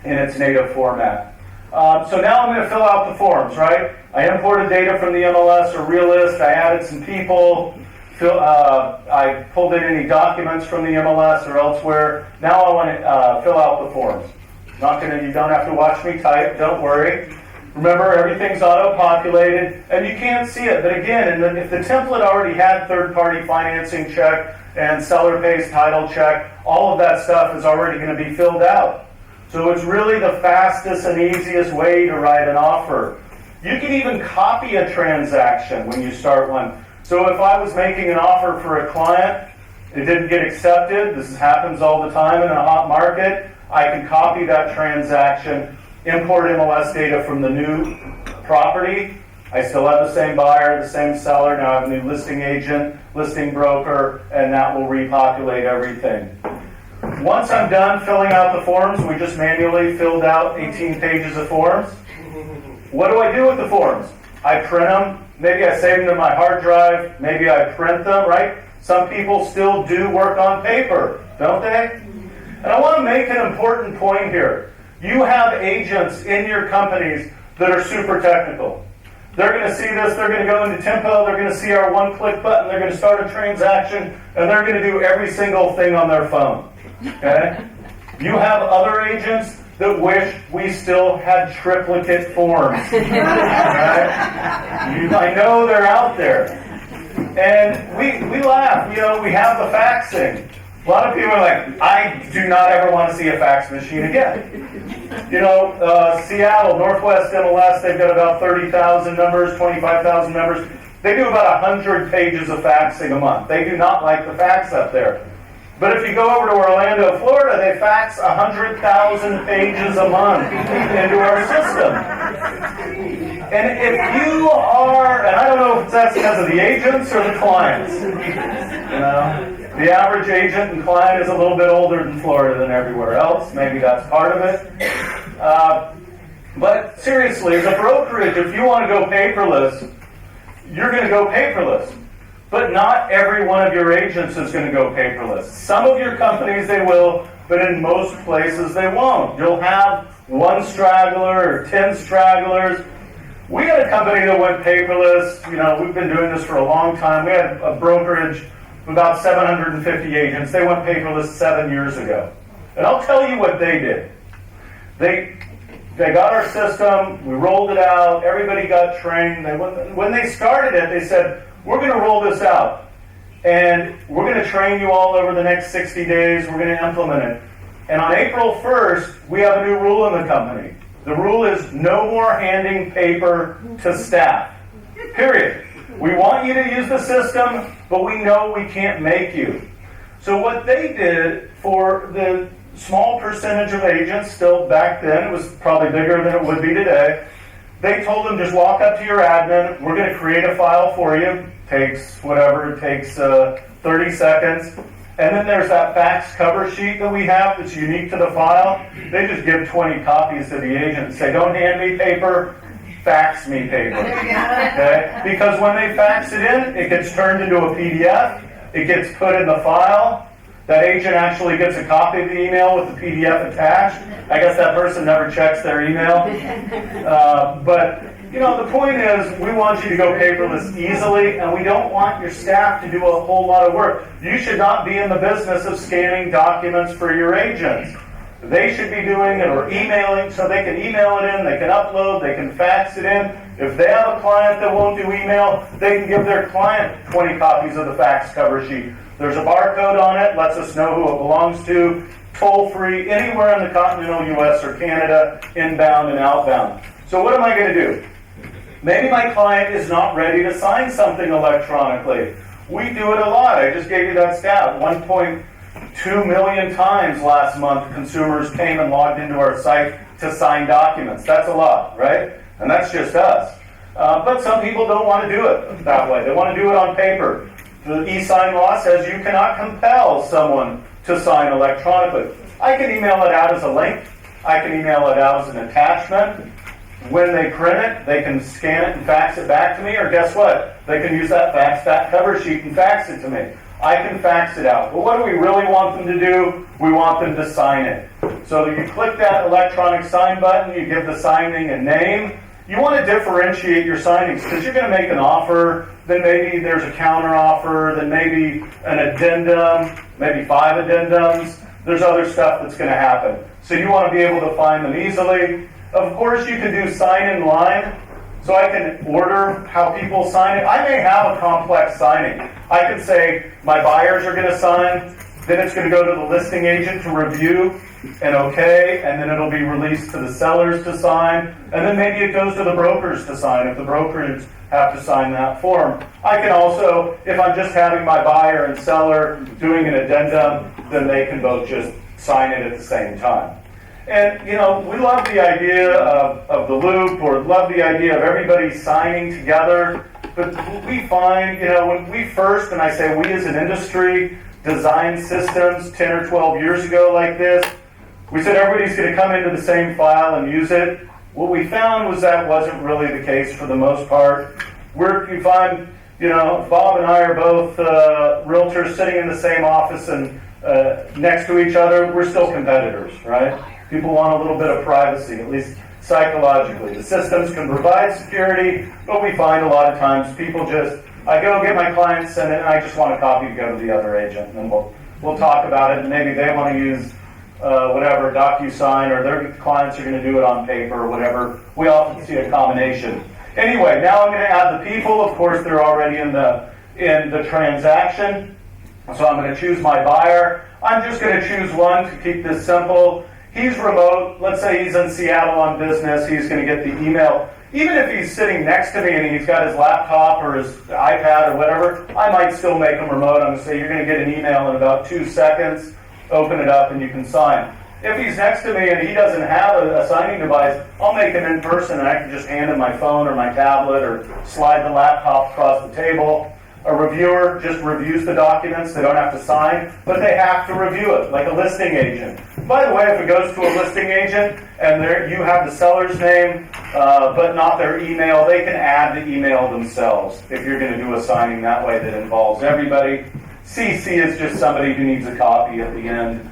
its native format. So now I'm going to fill out the forms, right? I imported data from the MLS or Realist, I added some people, I pulled in any documents from the MLS or elsewhere. Now I want to fill out the forms. You don't have to watch me type, don't worry. Remember, everything's auto-populated, and you can't see it. But again, if the template already had third-party financing check and seller pays title check, all of that stuff is already going to be filled out. So it's really the fastest and easiest way to write an offer. You can even copy a transaction when you start one. So if I was making an offer for a client, it didn't get accepted, this happens all the time in a hot market, I can copy that transaction, import MLS data from the new property. I still have the same buyer, the same seller, now I have a new listing agent, listing broker, and that will repopulate everything. Once I'm done filling out the forms, we just manually filled out 18 pages of forms. What do I do with the forms? I print them. Maybe I save them to my hard drive. Maybe I print them, right? Some people still do work on paper, don't they? And I want to make an important point here. You have agents in your companies that are super technical. They're going to see this, they're going to go into Tempo, they're going to see our one-click button, they're going to start a transaction, and they're going to do every single thing on their phone. Okay? You have other agents that wish we still had triplicate forms. Right? I know they're out there. And we laugh, we have the faxing. A lot of people are like, I do not ever want to see a fax machine again. Seattle, Northwest MLS, they've got about 30,000 members, 25,000 members. They do about 100 pages of faxing a month. They do not like the fax up there. But if you go over to Orlando, Florida, they fax 100,000 pages a month into our system. And if you are, and I don't know if that's because of the agents or the clients, the average agent and client is a little bit older in Florida than everywhere else. Maybe that's part of it. But seriously, as a brokerage, if you want to go paperless, you're going to go paperless. But not every one of your agents is going to go paperless. Some of your companies they will, but in most places they won't. You'll have one straggler or 10 stragglers. We had a company that went paperless. We've been doing this for a long time. We had a brokerage of about 750 agents. They went paperless 7 years ago. And I'll tell you what they did. They got our system. We rolled it out. Everybody got trained. When they started it, they said, we're going to roll this out, and we're going to train you all over the next 60 days. We're going to implement it. And on April 1st, we have a new rule in the company. The rule is no more handing paper to staff. Period. We want you to use the system, but we know we can't make you. So what they did for the small percentage of agents, still back then, it was probably bigger than it would be today, they told them just walk up to your admin, we're going to create a file for you. Takes 30 seconds. And then there's that fax cover sheet that we have that's unique to the file. They just give 20 copies to the agent and say, don't hand me paper, fax me paper. Okay? Because when they fax it in, it gets turned into a PDF. It gets put in the file. That agent actually gets a copy of the email with the PDF attached. I guess that person never checks their email. But the point is, we want you to go paperless easily, and we don't want your staff to do a whole lot of work. You should not be in the business of scanning documents for your agents. They should be doing it or emailing, so they can email it in, they can upload, they can fax it in. If they have a client that won't do email, they can give their client 20 copies of the fax cover sheet. There's a barcode on it, lets us know who it belongs to, toll-free, anywhere in the continental U.S. or Canada, inbound and outbound. So what am I going to do? Maybe my client is not ready to sign something electronically. We do it a lot. I just gave you that stat. 1.2 million times last month consumers came and logged into our site to sign documents. That's a lot, right? And that's just us. But some people don't want to do it that way. They want to do it on paper. The e-sign law says you cannot compel someone to sign electronically. I can email it out as a link. I can email it out as an attachment. When they print it, they can scan it and fax it back to me, or guess what? They can use that fax back cover sheet and fax it to me. I can fax it out. But what do we really want them to do? We want them to sign it. So you click that electronic sign button, you give the signing a name. You want to differentiate your signings because you're going to make an offer, then maybe there's a counter offer, then maybe an addendum, maybe 5 addendums. There's other stuff that's going to happen. So you want to be able to find them easily. Of course, you can do sign in line. So I can order how people sign it. I may have a complex signing. I can say my buyers are going to sign, then it's going to go to the listing agent to review and okay, and then it'll be released to the sellers to sign, and then maybe it goes to the brokers to sign if the brokers have to sign that form. I can also, if I'm just having my buyer and seller doing an addendum, then they can both just sign it at the same time. And, you know, we love the idea of the loop, or love the idea of everybody signing together. But we find, you know, when we first, and I say we as an industry, designed systems 10 or 12 years ago like this, we said everybody's going to come into the same file and use it. What we found was that wasn't really the case for the most part. You find, you know, Bob and I are both realtors sitting in the same office and next to each other. We're still competitors, right? People want a little bit of privacy, at least psychologically. The systems can provide security, but we find a lot of times people just, I go get my client sent it, and I just want a copy to go to the other agent, and then we'll talk about it, and maybe they want to use whatever, DocuSign, or their clients are going to do it on paper or whatever. We often see a combination. Anyway, now I'm going to add the people. Of course, they're already in the transaction, so I'm going to choose my buyer. I'm just going to choose one to keep this simple. He's remote. Let's say he's in Seattle on business. He's going to get the email. Even if he's sitting next to me and he's got his laptop or his iPad or whatever, I might still make him remote. I'm going to say, you're going to get an email in about 2 seconds. Open it up and you can sign. If he's next to me and he doesn't have a signing device, I'll make him in person and I can just hand him my phone or my tablet or slide the laptop across the table. A reviewer just reviews the documents. They don't have to sign, but they have to review it, like a listing agent. By the way, if it goes to a listing agent and you have the seller's name, but not their email, they can add the email themselves if you're going to do a signing that way that involves everybody. CC is just somebody who needs a copy at the end.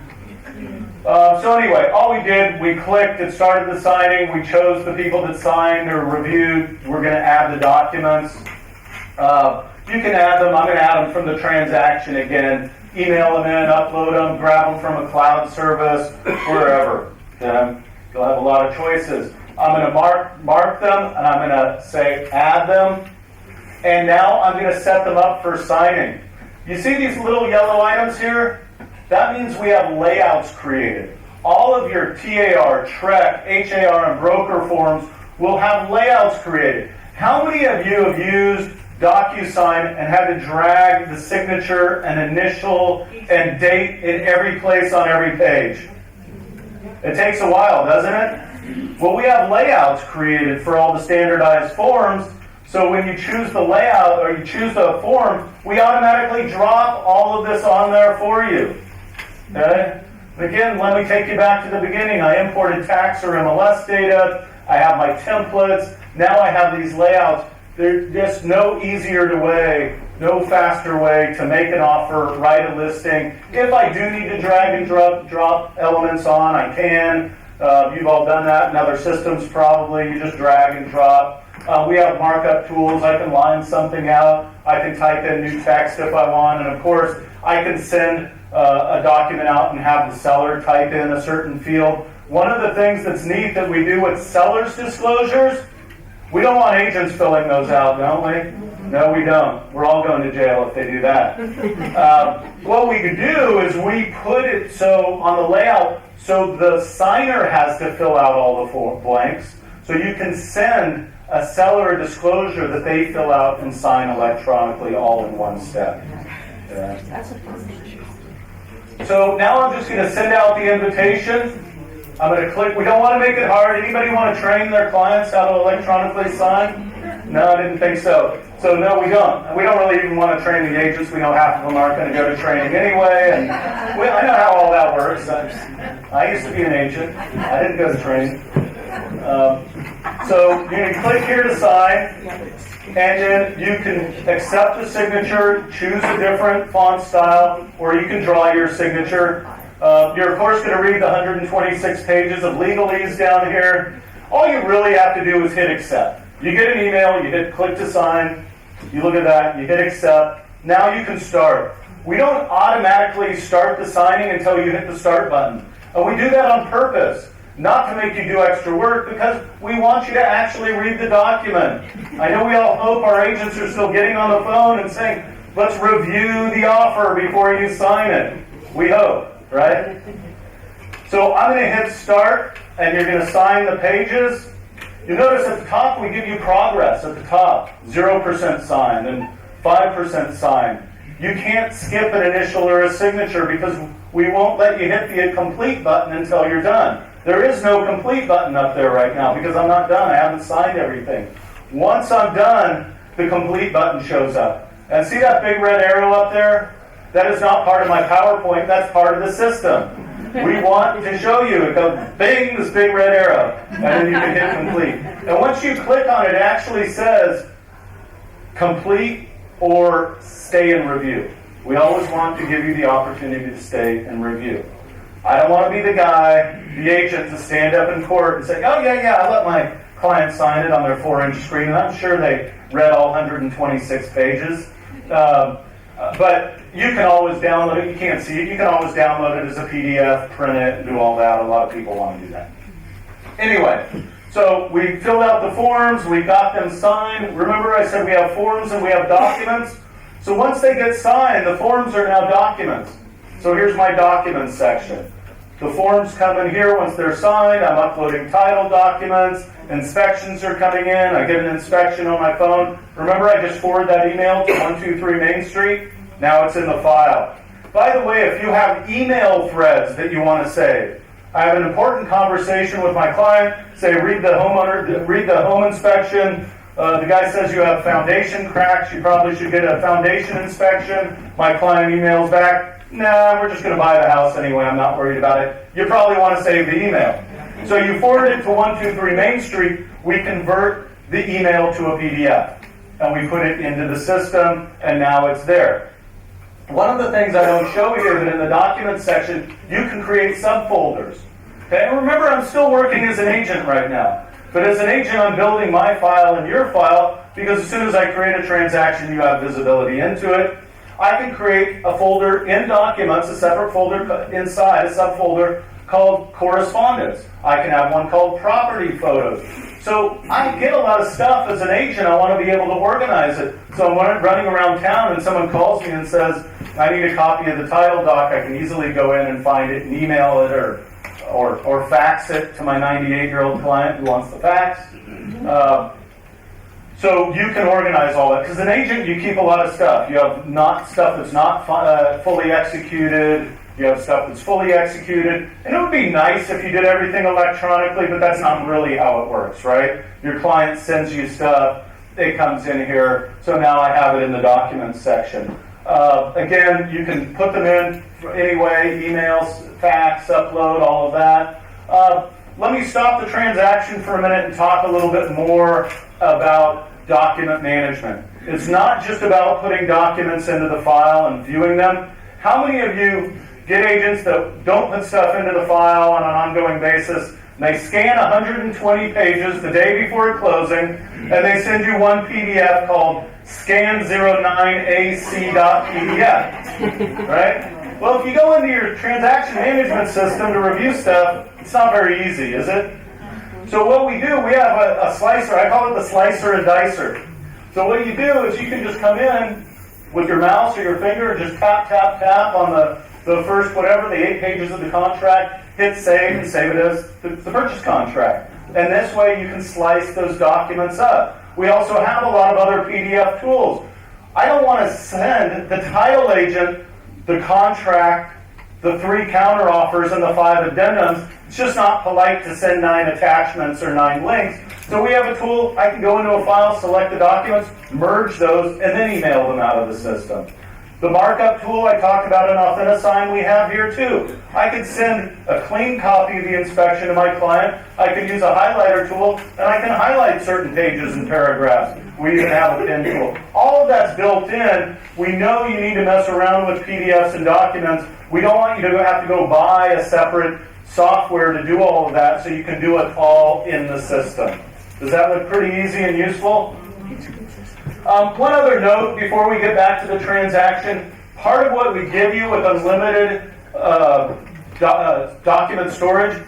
So anyway, all we did, we clicked, it started the signing, we chose the people that signed or reviewed. We're going to add the documents. You can add them. I'm going to add them from the transaction again. Email them in, upload them, grab them from a cloud service, wherever. You'll have a lot of choices. I'm going to mark them, and I'm going to say add them. And now I'm going to set them up for signing. You see these little yellow items here? That means we have layouts created. All of your TAR, TREC, HAR, and broker forms will have layouts created. How many of you have used DocuSign and had to drag the signature and initial and date in every place on every page? It takes a while, doesn't it? Well, we have layouts created for all the standardized forms, so when you choose the layout or you choose the form, we automatically drop all of this on there for you. Okay? Again, let me take you back to the beginning. I imported tax or MLS data. I have my templates. Now I have these layouts. There's just no no faster way to make an offer, write a listing. If I do need to drag and drop elements on, I can. You've all done that in other systems probably. You just drag and drop. We have markup tools. I can line something out. I can type in new text if I want. And of course, I can send a document out and have the seller type in a certain field. One of the things that's neat that we do with sellers' disclosures, we don't want agents filling those out, don't we? No, we don't. We're all going to jail if they do that. What we could do is we put it so on the layout, so the signer has to fill out all the blanks. So you can send a seller a disclosure that they fill out and sign electronically all in one step. So now I'm just going to send out the invitation. I'm going to click. We don't want to make it hard. Anybody want to train their clients how to electronically sign? No, I didn't think so. So no, we don't. We don't really even want to train the agents. We know half of them aren't going to go to training anyway. And I know how all that works. I used to be an agent. I didn't go to training. So you can click here to sign, and then you can accept the signature, choose a different font style, or you can draw your signature. You're of course going to read the 126 pages of legalese down here. All you really have to do is hit accept. You get an email, you hit click to sign, you look at that, you hit accept. Now you can start. We don't automatically start the signing until you hit the start button. And we do that on purpose, not to make you do extra work, because we want you to actually read the document. I know we all hope our agents are still getting on the phone and saying, let's review the offer before you sign it. We hope, right? So I'm going to hit start, and you're going to sign the pages. You notice at the top we give you progress at the top. 0% sign and 5% sign. You can't skip an initial or a signature because we won't let you hit the complete button until you're done. There is no complete button up there right now because I'm not done. I haven't signed everything. Once I'm done, the complete button shows up. And see that big red arrow up there? That is not part of my PowerPoint. That's part of the system. We want to show you. It goes bing, this big red arrow, and then you can hit complete. And once you click on it, it actually says complete or stay and review. We always want to give you the opportunity to stay and review. I don't want to be the guy, the agent, to stand up in court and say, oh, yeah, I let my client sign it on their 4-inch screen, and I'm sure they read all 126 pages. But you can always download it. You can't see it. You can always download it as a PDF, print it, and do all that. A lot of people want to do that. Anyway, so we filled out the forms. We got them signed. Remember I said we have forms and we have documents? So once they get signed, the forms are now documents. So here's my documents section. The forms come in here once they're signed. I'm uploading title documents. Inspections are coming in. I get an inspection on my phone. Remember I just forwarded that email to 123 Main Street? Now it's in the file. By the way, if you have email threads that you want to save, I have an important conversation with my client. Say, read the home inspection. The guy says you have foundation cracks. You probably should get a foundation inspection. My client emails back, nah, we're just going to buy the house anyway. I'm not worried about it. You probably want to save the email. So you forward it to 123 Main Street. We convert the email to a PDF. And we put it into the system, and now it's there. One of the things I don't show here, but in the documents section, you can create subfolders. Okay, and remember, I'm still working as an agent right now. But as an agent, I'm building my file and your file, because as soon as I create a transaction, you have visibility into it. I can create a folder in Documents, a separate folder inside, a subfolder called Correspondence. I can have one called Property Photos. So I get a lot of stuff as an agent. I want to be able to organize it. So when I'm running around town and someone calls me and says, I need a copy of the title doc, I can easily go in and find it and email it or fax it to my 98-year-old client who wants the fax. So you can organize all that. Because as an agent, you keep a lot of stuff. You have stuff that's not fully executed. You have stuff that's fully executed. And it would be nice if you did everything electronically, but that's not really how it works, right? Your client sends you stuff. It comes in here. So now I have it in the documents section. Again, you can put them in anyway, emails, fax, upload, all of that. Let me stop the transaction for a minute and talk a little bit more about document management. It's not just about putting documents into the file and viewing them. How many of you get agents that don't put stuff into the file on an ongoing basis, and they scan 120 pages the day before closing, and they send you one PDF called scan09ac.pdf, right? Well, if you go into your transaction management system to review stuff, it's not very easy, is it? So what we do, we have a slicer. I call it the slicer and dicer. So what you do is you can just come in with your mouse or your finger and just tap, tap, tap on the first whatever, the 8 pages of the contract, hit save and save it as the purchase contract. And this way you can slice those documents up. We also have a lot of other PDF tools. I don't want to send the title agent the contract, the 3 counteroffers, and the 5 addendums. It's just not polite to send 9 attachments or 9 links. So we have a tool. I can go into a file, select the documents, merge those, and then email them out of the system. The markup tool I talked about in AuthentiSign we have here too. I could send a clean copy of the inspection to my client. I could use a highlighter tool, and I can highlight certain pages and paragraphs. We even have a pen tool. All of that's built in. We know you need to mess around with PDFs and documents. We don't want you to have to go buy a separate software to do all of that, so you can do it all in the system. Does that look pretty easy and useful? One other note before we get back to the transaction. Part of what we give you with unlimited document storage,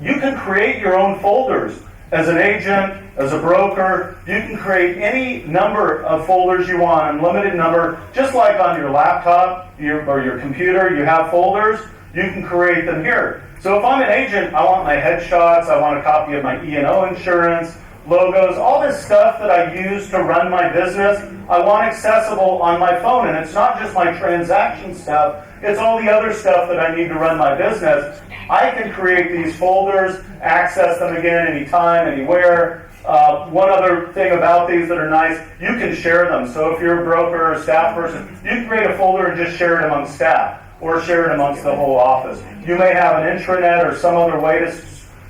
you can create your own folders. As an agent, as a broker, you can create any number of folders you want, unlimited number, just like on your laptop or your computer, you have folders, you can create them here. So if I'm an agent, I want my headshots, I want a copy of my E&O insurance, logos, all this stuff that I use to run my business, I want accessible on my phone. And it's not just my transaction stuff, it's all the other stuff that I need to run my business. I can create these folders, access them again anytime, anywhere. One other thing about these that are nice, you can share them. So if you're a broker or a staff person, you can create a folder and just share it among staff or share it amongst the whole office. You may have an intranet or some other way to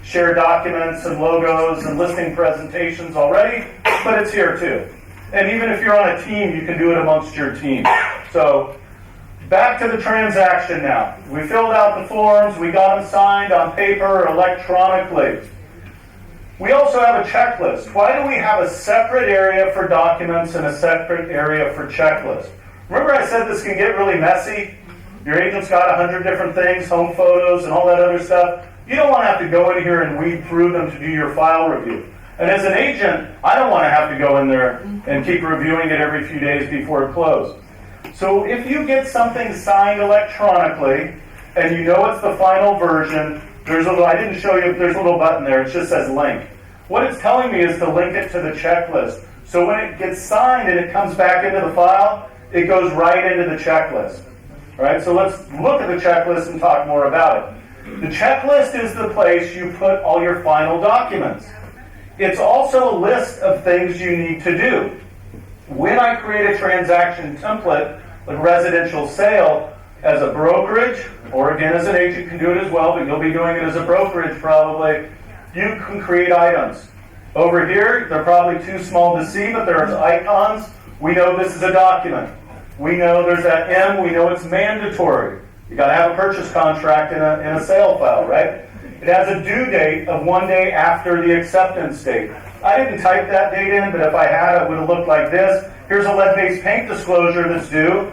share documents and logos and listing presentations already, but it's here too. And even if you're on a team, you can do it amongst your team. So back to the transaction now. We filled out the forms, we got them signed on paper or electronically. We also have a checklist. Why do we have a separate area for documents and a separate area for checklists? Remember I said this can get really messy? Your agent's got 100 different things, home photos and all that other stuff. You don't want to have to go in here and weed through them to do your file review. And as an agent, I don't want to have to go in there and keep reviewing it every few days before it closes. So if you get something signed electronically and you know it's the final version, there's a little, I didn't show you, there's a little button there, it just says link. What it's telling me is to link it to the checklist. So when it gets signed and it comes back into the file, it goes right into the checklist. All right, so let's look at the checklist and talk more about it. The checklist is the place you put all your final documents. It's also a list of things you need to do. When I create a transaction template, like residential sale, as a brokerage, or again as an agent can do it as well, but you'll be doing it as a brokerage probably, you can create items. Over here, they're probably too small to see, but there's icons. We know this is a document. We know there's that M, we know it's mandatory. You got to have a purchase contract in a sale file, right? It has a due date of 1 day after the acceptance date. I didn't type that date in, but if I had, it would have looked like this. Here's a lead-based paint disclosure that's due,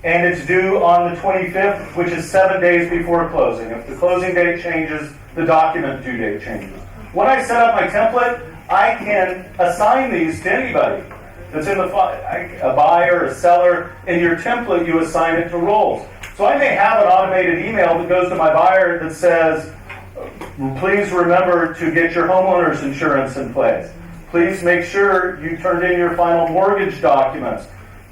and it's due on the 25th, which is 7 days before closing. If the closing date changes, the document due date changes. When I set up my template, I can assign these to anybody that's in the file, a buyer, a seller. In your template, you assign it to roles. So I may have an automated email that goes to my buyer that says, please remember to get your homeowner's insurance in place. Please make sure you turned in your final mortgage documents.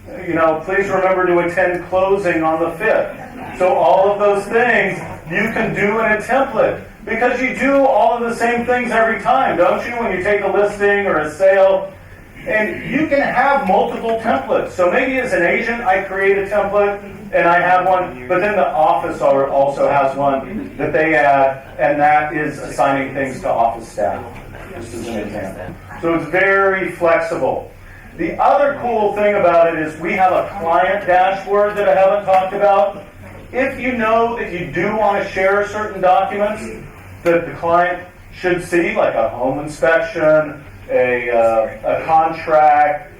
Please remember to attend closing on the 5th. So all of those things you can do in a template because you do all of the same things every time, don't you? When you take a listing or a sale, and you can have multiple templates. So maybe as an agent, I create a template and I have one, but then the office also has one that they add, and that is assigning things to office staff, just as an example. So it's very flexible. The other cool thing about it is we have a client dashboard that I haven't talked about. If you know that you do want to share certain documents that the client should see, like a home inspection, a contract,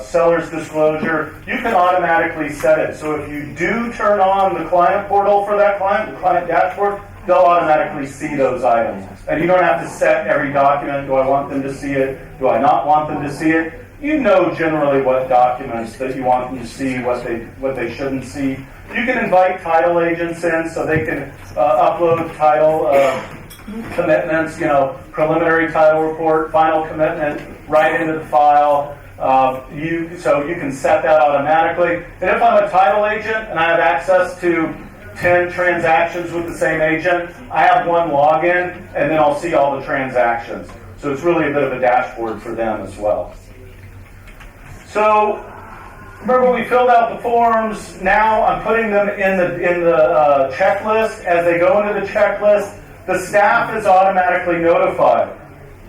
seller's disclosure, you can automatically set it. So if you do turn on the client portal for that client, the client dashboard, they'll automatically see those items. And you don't have to set every document. Do I want them to see it? Do I not want them to see it? You know generally what documents that you want them to see, what they shouldn't see. You can invite title agents in so they can upload title commitments, preliminary title report, final commitment right into the file. So you can set that automatically. And if I'm a title agent and I have access to 10 transactions with the same agent, I have one login and then I'll see all the transactions. So it's really a bit of a dashboard for them as well. So remember we filled out the forms. Now I'm putting them in the checklist. As they go into the checklist, the staff is automatically notified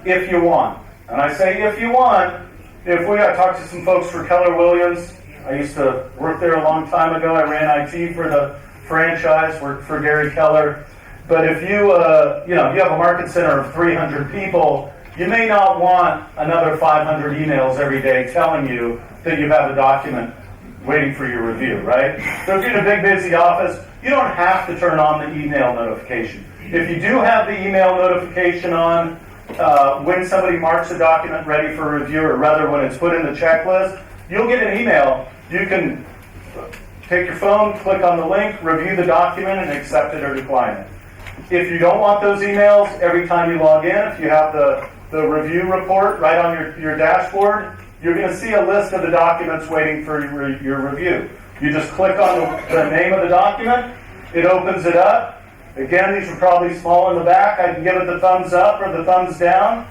if you want. And I say if you want. I talked to some folks for Keller Williams. I used to work there a long time ago. I ran IT for the franchise, worked for Gary Keller. But if you have a market center of 300 people, you may not want another 500 emails every day telling you that you have a document waiting for your review, right? So if you're in a big, busy office, you don't have to turn on the email notification. If you do have the email notification on, when somebody marks a document ready for review, or rather when it's put in the checklist, you'll get an email. You can take your phone, click on the link, review the document, and accept it or decline it. If you don't want those emails, every time you log in, if you have the review report right on your dashboard, you're going to see a list of the documents waiting for your review. You just click on the name of the document, it opens it up. Again, these are probably small in the back. I can give it the thumbs up or the thumbs down.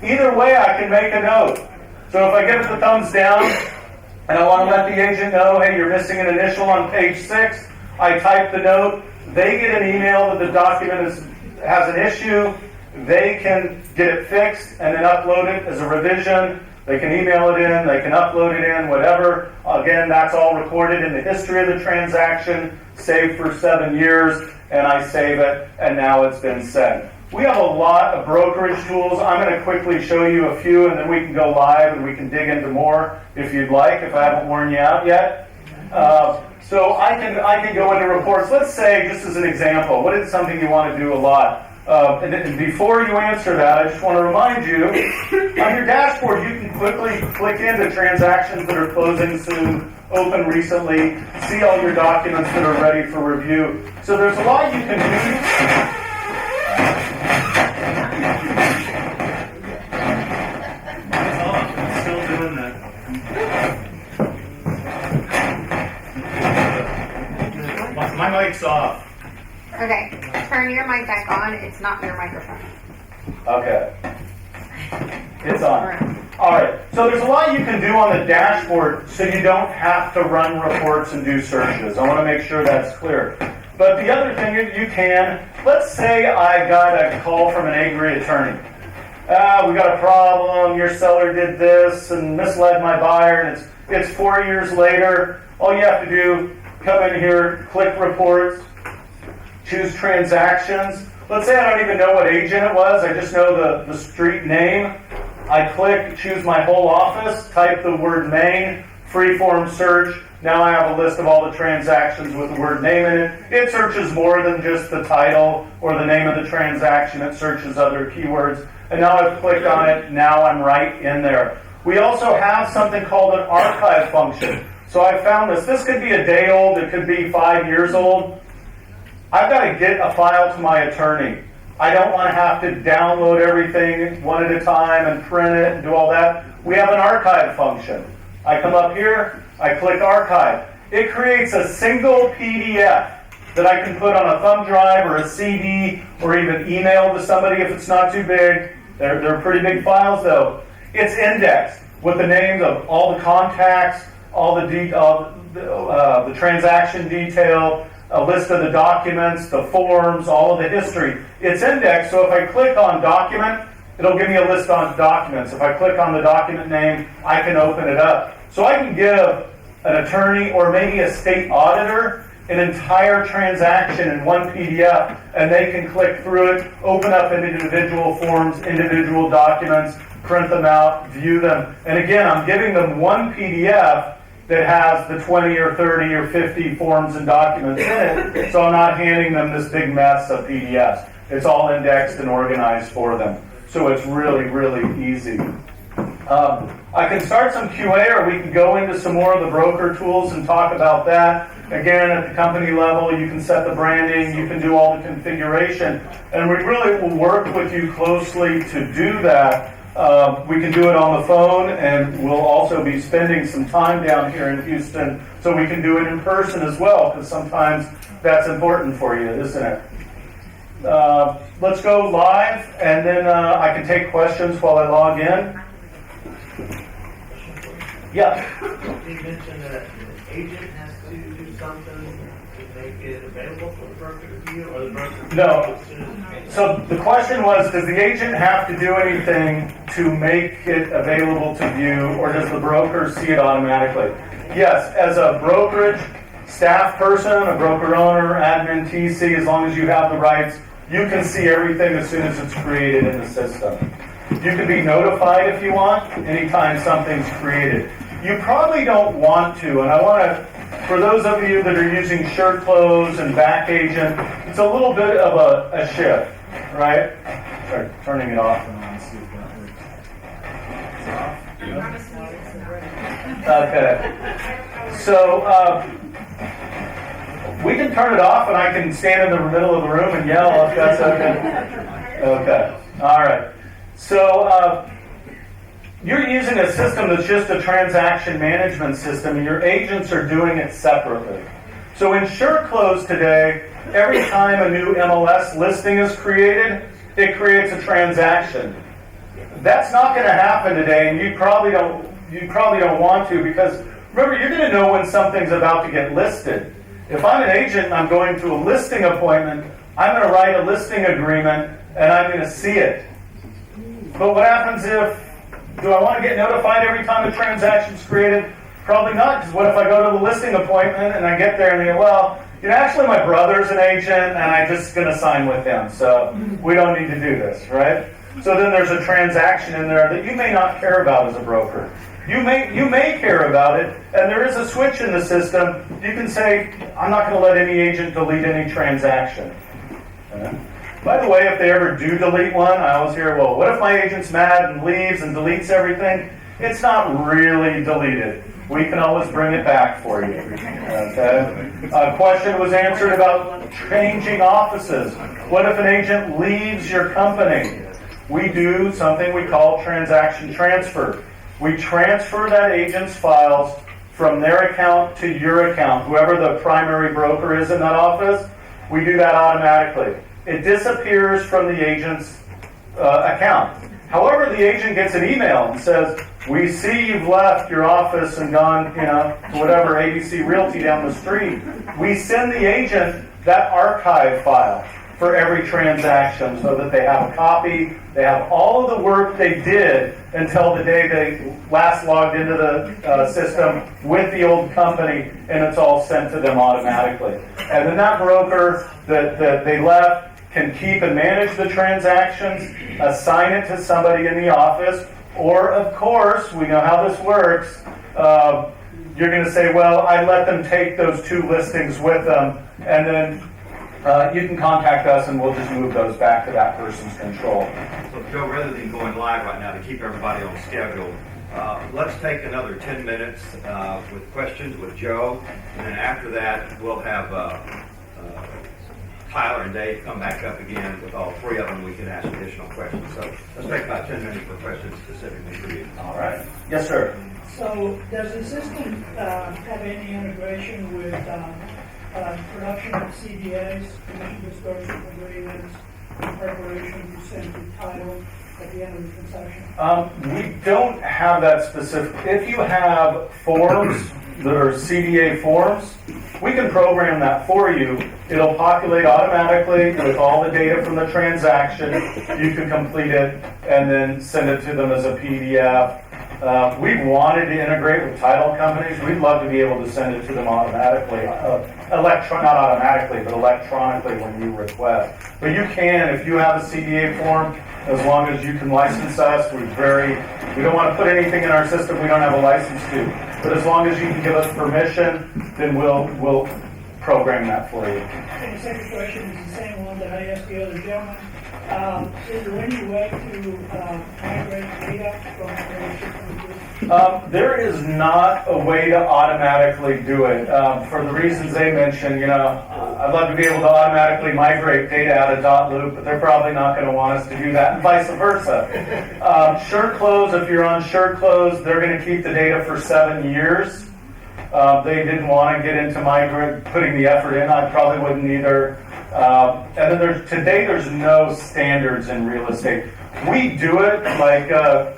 Either way, I can make a note. So if I give it the thumbs down, and I want to let the agent know, hey, you're missing an initial on page 6, I type the note. They get an email that the document has an issue. They can get it fixed and then upload it as a revision. They can email it in, they can upload it in, whatever. Again, that's all recorded in the history of the transaction, saved for 7 years, and I save it, and now it's been sent. We have a lot of brokerage tools. I'm going to quickly show you a few, and then we can go live and we can dig into more if you'd like, if I haven't worn you out yet. So I can go into reports. Let's say, just as an example, what is something you want to do a lot? And before you answer that, I just want to remind you, on your dashboard, you can quickly click into transactions that are closing soon, open recently, see all your documents that are ready for review. So there's a lot you can do. I'm still doing that. My mic's off. Okay, turn your mic back on. It's not your microphone. Okay. It's on. All right. So there's a lot you can do on the dashboard so you don't have to run reports and do searches. I want to make sure that's clear. But the other thing is you can, let's say I got a call from an angry attorney. We got a problem, your seller did this and misled my buyer, and it's 4 years later. All you have to do, come in here, click reports, choose transactions. Let's say I don't even know what agent it was, I just know the street name. I click, choose my whole office, type the word Maine, freeform search. Now I have a list of all the transactions with the word name in it. It searches more than just the title or the name of the transaction. It searches other keywords. And now I've clicked on it. Now I'm right in there. We also have something called an archive function. So I found this. This could be a day old. It could be 5 years old. I've got to get a file to my attorney. I don't want to have to download everything one at a time and print it and do all that. We have an archive function. I come up here, I click archive. It creates a single PDF that I can put on a thumb drive or a CD or even email to somebody if it's not too big. They're pretty big files though. It's indexed with the names of all the contacts, all the transaction detail, a list of the documents, the forms, all of the history. It's indexed, so if I click on document, it'll give me a list on documents. If I click on the document name, I can open it up. So I can give an attorney or maybe a state auditor an entire transaction in one PDF, and they can click through it, open up individual forms, individual documents, print them out, view them. And again, I'm giving them one PDF that has the 20 or 30 or 50 forms and documents in it, so I'm not handing them this big mess of PDFs. It's all indexed and organized for them. So it's really, really easy. I can start some QA, or we can go into some more of the broker tools and talk about that. Again, at the company level, you can set the branding, you can do all the configuration, and we really will work with you closely to do that. We can do it on the phone, and we'll also be spending some time down here in Houston, so we can do it in person as well, because sometimes that's important for you, isn't it? Let's go live, and then I can take questions while I log in. Yeah. You mentioned that an agent has to do something to make it available for the broker to view, or the broker? No. So the question was, does the agent have to do anything to make it available to view, or does the broker see it automatically? Yes, as a brokerage staff person, a broker owner, admin, TC, as long as you have the rights, you can see everything as soon as it's created in the system. You can be notified if you want, anytime something's created. You probably don't want to, and I want to, for those of you that are using SureClose and Back Agent, it's a little bit of a shift, right? Sorry, turning it off and on, see if that works. Okay. So, we can turn it off and I can stand in the middle of the room and yell if that's okay. Okay. All right. So, you're using a system that's just a transaction management system, and your agents are doing it separately. So in SureClose today, every time a new MLS listing is created, it creates a transaction. That's not going to happen today, and you probably don't want to, because remember, you're going to know when something's about to get listed. If I'm an agent and I'm going to a listing appointment, I'm going to write a listing agreement and I'm going to see it. But what happens do I want to get notified every time a transaction's created? Probably not, because what if I go to the listing appointment and I get there and they go, well, actually my brother's an agent and I'm just going to sign with him, so we don't need to do this, right? So then there's a transaction in there that you may not care about as a broker. You may care about it, and there is a switch in the system. You can say, I'm not going to let any agent delete any transaction. By the way, if they ever do delete one, I always hear, well, what if my agent's mad and leaves and deletes everything? It's not really deleted. We can always bring it back for you. Okay? A question was answered about changing offices. What if an agent leaves your company? We do something we call transaction transfer. We transfer that agent's files from their account to your account. Whoever the primary broker is in that office, we do that automatically. It disappears from the agent's account. However, the agent gets an email and says, we see you've left your office and gone, to whatever ABC Realty down the street. We send the agent that archive file for every transaction so that they have a copy. They have all of the work they did until the day they last logged into the system with the old company, and it's all sent to them automatically. And then that broker that they left can keep and manage the transactions, assign it to somebody in the office, or, of course, we know how this works, you're going to say, well, I let them take those two listings with them, and then you can contact us and we'll just move those back to that person's control. So, Joe, rather than going live right now to keep everybody on schedule, let's take another 10 minutes with questions with Joe, and then after that, we'll have Tyler and Dave come back up again. With all three of them, we can ask additional questions. So let's take about 10 minutes for questions specifically for you. All right. Yes, sir. So does the system have any integration with production of CDAs, commission disclosure agreements, in preparation to send to title at the end of the transaction? We don't have that specific. If you have forms that are CDA forms, we can program that for you. It'll populate automatically with all the data from the transaction. You can complete it and then send it to them as a PDF. We've wanted to integrate with title companies. We'd love to be able to send it to them automatically. Not automatically, but electronically when you request. But you can, if you have a CDA form, as long as you can license us. We don't want to put anything in our system we don't have a license to. But as long as you can give us permission, then we'll program that for you. And the second question is the same one that I asked the other gentleman. Is there any way to migrate data from the system? There is not a way to automatically do it. For the reasons they mentioned, I'd love to be able to automatically migrate data out of dotloop, but they're probably not going to want us to do that, and vice versa. SureClose, if you're on SureClose, they're going to keep the data for 7 years. They didn't want to get into putting the effort in. I probably wouldn't either. And then there's no standards in real estate. We do it like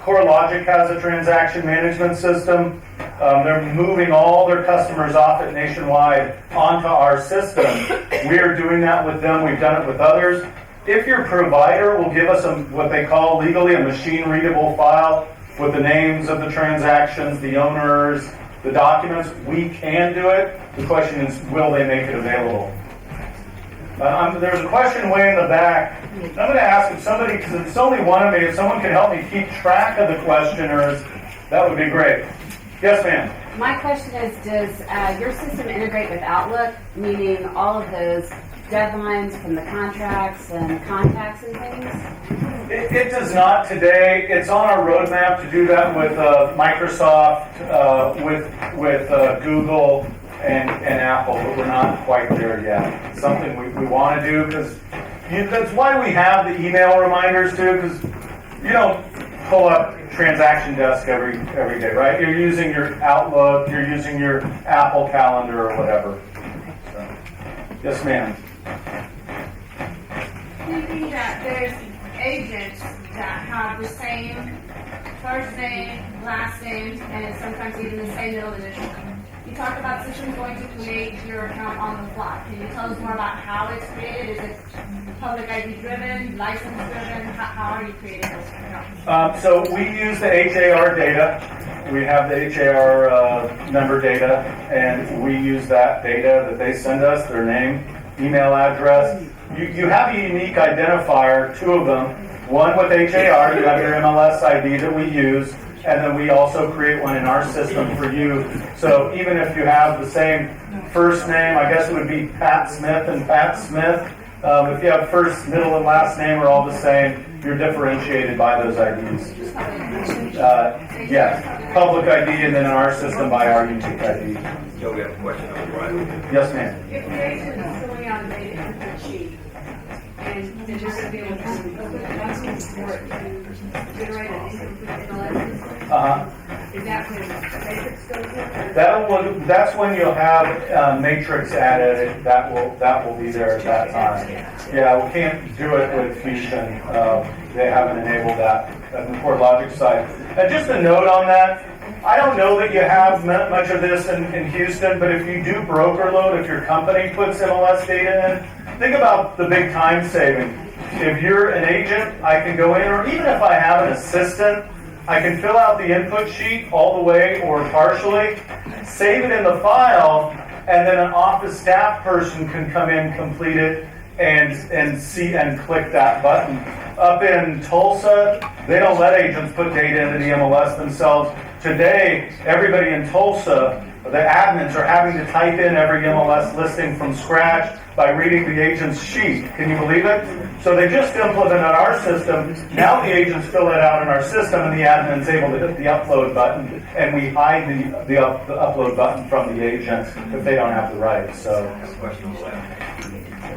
CoreLogic has a transaction management system. They're moving all their customers off at Nationwide onto our system. We are doing that with them. We've done it with others. If your provider will give us what they call legally a machine-readable file with the names of the transactions, the owners, the documents, we can do it. The question is, will they make it available? There's a question way in the back. I'm going to ask if somebody, because it's only one of me, if someone can help me keep track of the questioners, that would be great. Yes, ma'am. My question is, does your system integrate with Outlook, meaning all of those deadlines from the contracts and contacts and things? It does not today. It's on our roadmap to do that with Microsoft, with Google, and Apple, but we're not quite there yet. It's something we want to do because that's why we have the email reminders too, because you don't pull up Transaction Desk every day, right? You're using your Outlook, you're using your Apple Calendar or whatever. So, yes, ma'am. Thinking that there's agents that have the same first name, last name, and sometimes even the same middle initial. You talk about systems going to create your account on the fly. Can you tell us more about how it's created? Is it public ID driven, license driven? How are you creating those accounts? So we use the HAR data. We have the HAR member data, and we use that data that they send us, their name, email address. You have a unique identifier, two of them. One with HAR, you have your MLS ID that we use, and then we also create one in our system for you. So even if you have the same first name, I guess it would be Pat Smith and Pat Smith. If you have first, middle, and last name are all the same, you're differentiated by those IDs. Yes, public ID, and then in our system by our unique ID. Joe, we have a question on the right. Yes, ma'am. If the agent is filling out a data input sheet, and they're just going to be able to generate an incomplete MLS, is that when Matrix goes in? That's when you'll have Matrix added. That will be there at that time. Yeah, we can't do it with Fusion. They haven't enabled that at the core logic side. And just a note on that. I don't know that you have much of this in Houston, but if you do broker load, if your company puts MLS data in, think about the big time saving. If you're an agent, I can go in, or even if I have an assistant, I can fill out the input sheet all the way or partially, save it in the file, and then an office staff person can come in, complete it, and see and click that button. Up in Tulsa, they don't let agents put data into the MLS themselves. Today, everybody in Tulsa, the admins are having to type in every MLS listing from scratch by reading the agent's sheet. Can you believe it? So they just implemented our system. Now the agents fill it out in our system, and the admin's able to hit the upload button, and we hide the upload button from the agent if they don't have the right. So.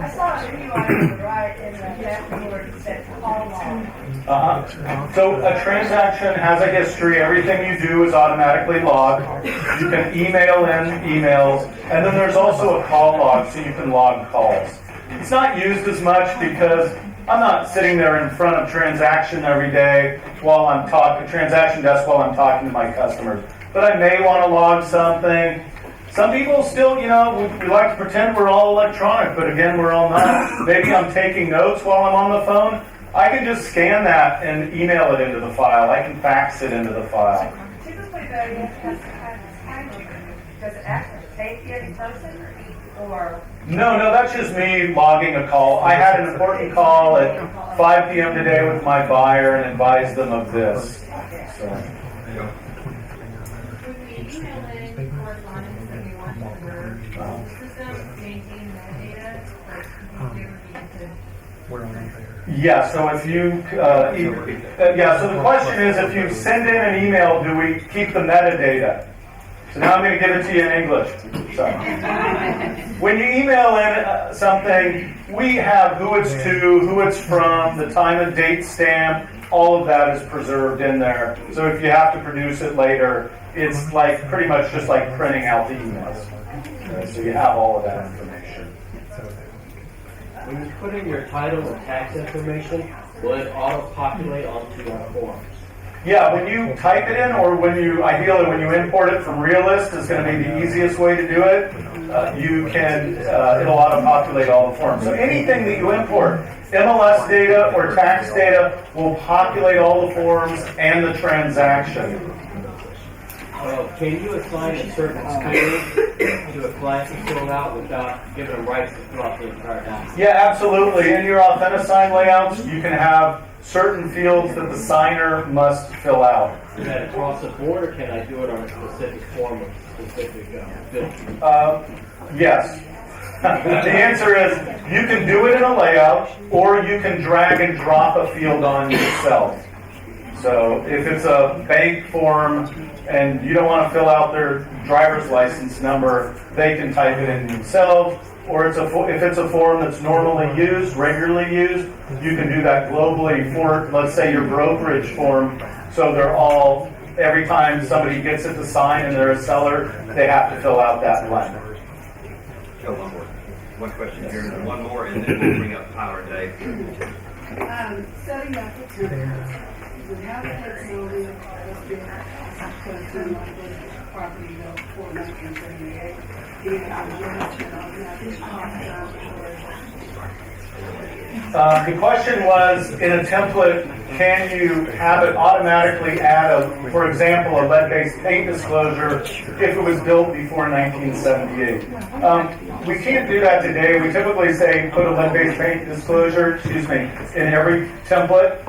I saw a video on the right in the dashboard that said call log. So a transaction has a history. Everything you do is automatically logged. You can email in emails, and then there's also a call log, so you can log calls. It's not used as much because I'm not sitting there in front of transaction every day while I'm talking transaction desk while I'm talking to my customers. But I may want to log something. Some people still, we like to pretend we're all electronic, but again, we're all not. Maybe I'm taking notes while I'm on the phone. I can just scan that and email it into the file. I can fax it into the file. Typically, though, you have to have this does it actually take you in person or? No, that's just me logging a call. I had an important call at 5 p.m. today with my buyer and advised them of this. So. Yeah, so if you, so the question is, if you send in an email, do we keep the metadata? So now I'm going to give it to you in English. So, when you email in something, we have who it's to, who it's from, the time and date stamp, all of that is preserved in there. So if you have to produce it later, it's like pretty much just like printing out the emails. Okay, so you have all of that information. When you put in your title and tax information, will it auto-populate onto our forms? Yeah, when you type it in, or ideally when you import it from Realist is going to be the easiest way to do it. You can, it'll auto-populate all the forms. So anything that you import, MLS data or tax data, will populate all the forms and the transaction. Can you assign a certain code to a client to fill out without giving them rights to fill out the entire document? Yeah, absolutely. In your Authentisign layouts, you can have certain fields that the signer must fill out. Is that across the board, or can I do it on a specific form of specific field? Yes. The answer is you can do it in a layout, or you can drag and drop a field on yourself. So if it's a bank form and you don't want to fill out their driver's license number, they can type it in themselves. Or if it's a form that's normally used, regularly used, you can do that globally for, let's say, your brokerage form. So they're all, every time somebody gets it to sign and they're a seller, they have to fill out that blank. Go one more. One question here, and then one more, and then we'll bring up Tyler and Dave. Setting up a tenant, we have a flexibility of property built before 1978. The question was, in a template, can you have it automatically add, for example, a lead-based paint disclosure if it was built before 1978? We can't do that today. We typically say put a lead-based paint disclosure, in every template,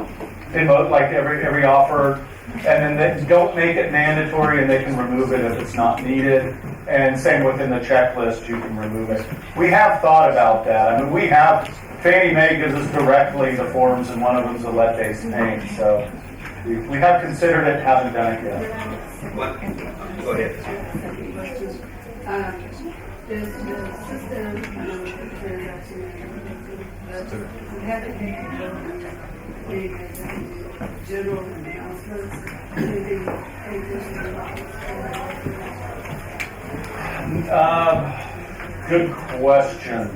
in every offer, and then they don't make it mandatory, and they can remove it if it's not needed. And same within the checklist, you can remove it. We have thought about that. I mean, Fannie Mae gives us directly the forms, and one of them is a lead-based paint. So we have considered it, haven't done it yet. What? Go ahead. Does the system we have to make general announcements Good question.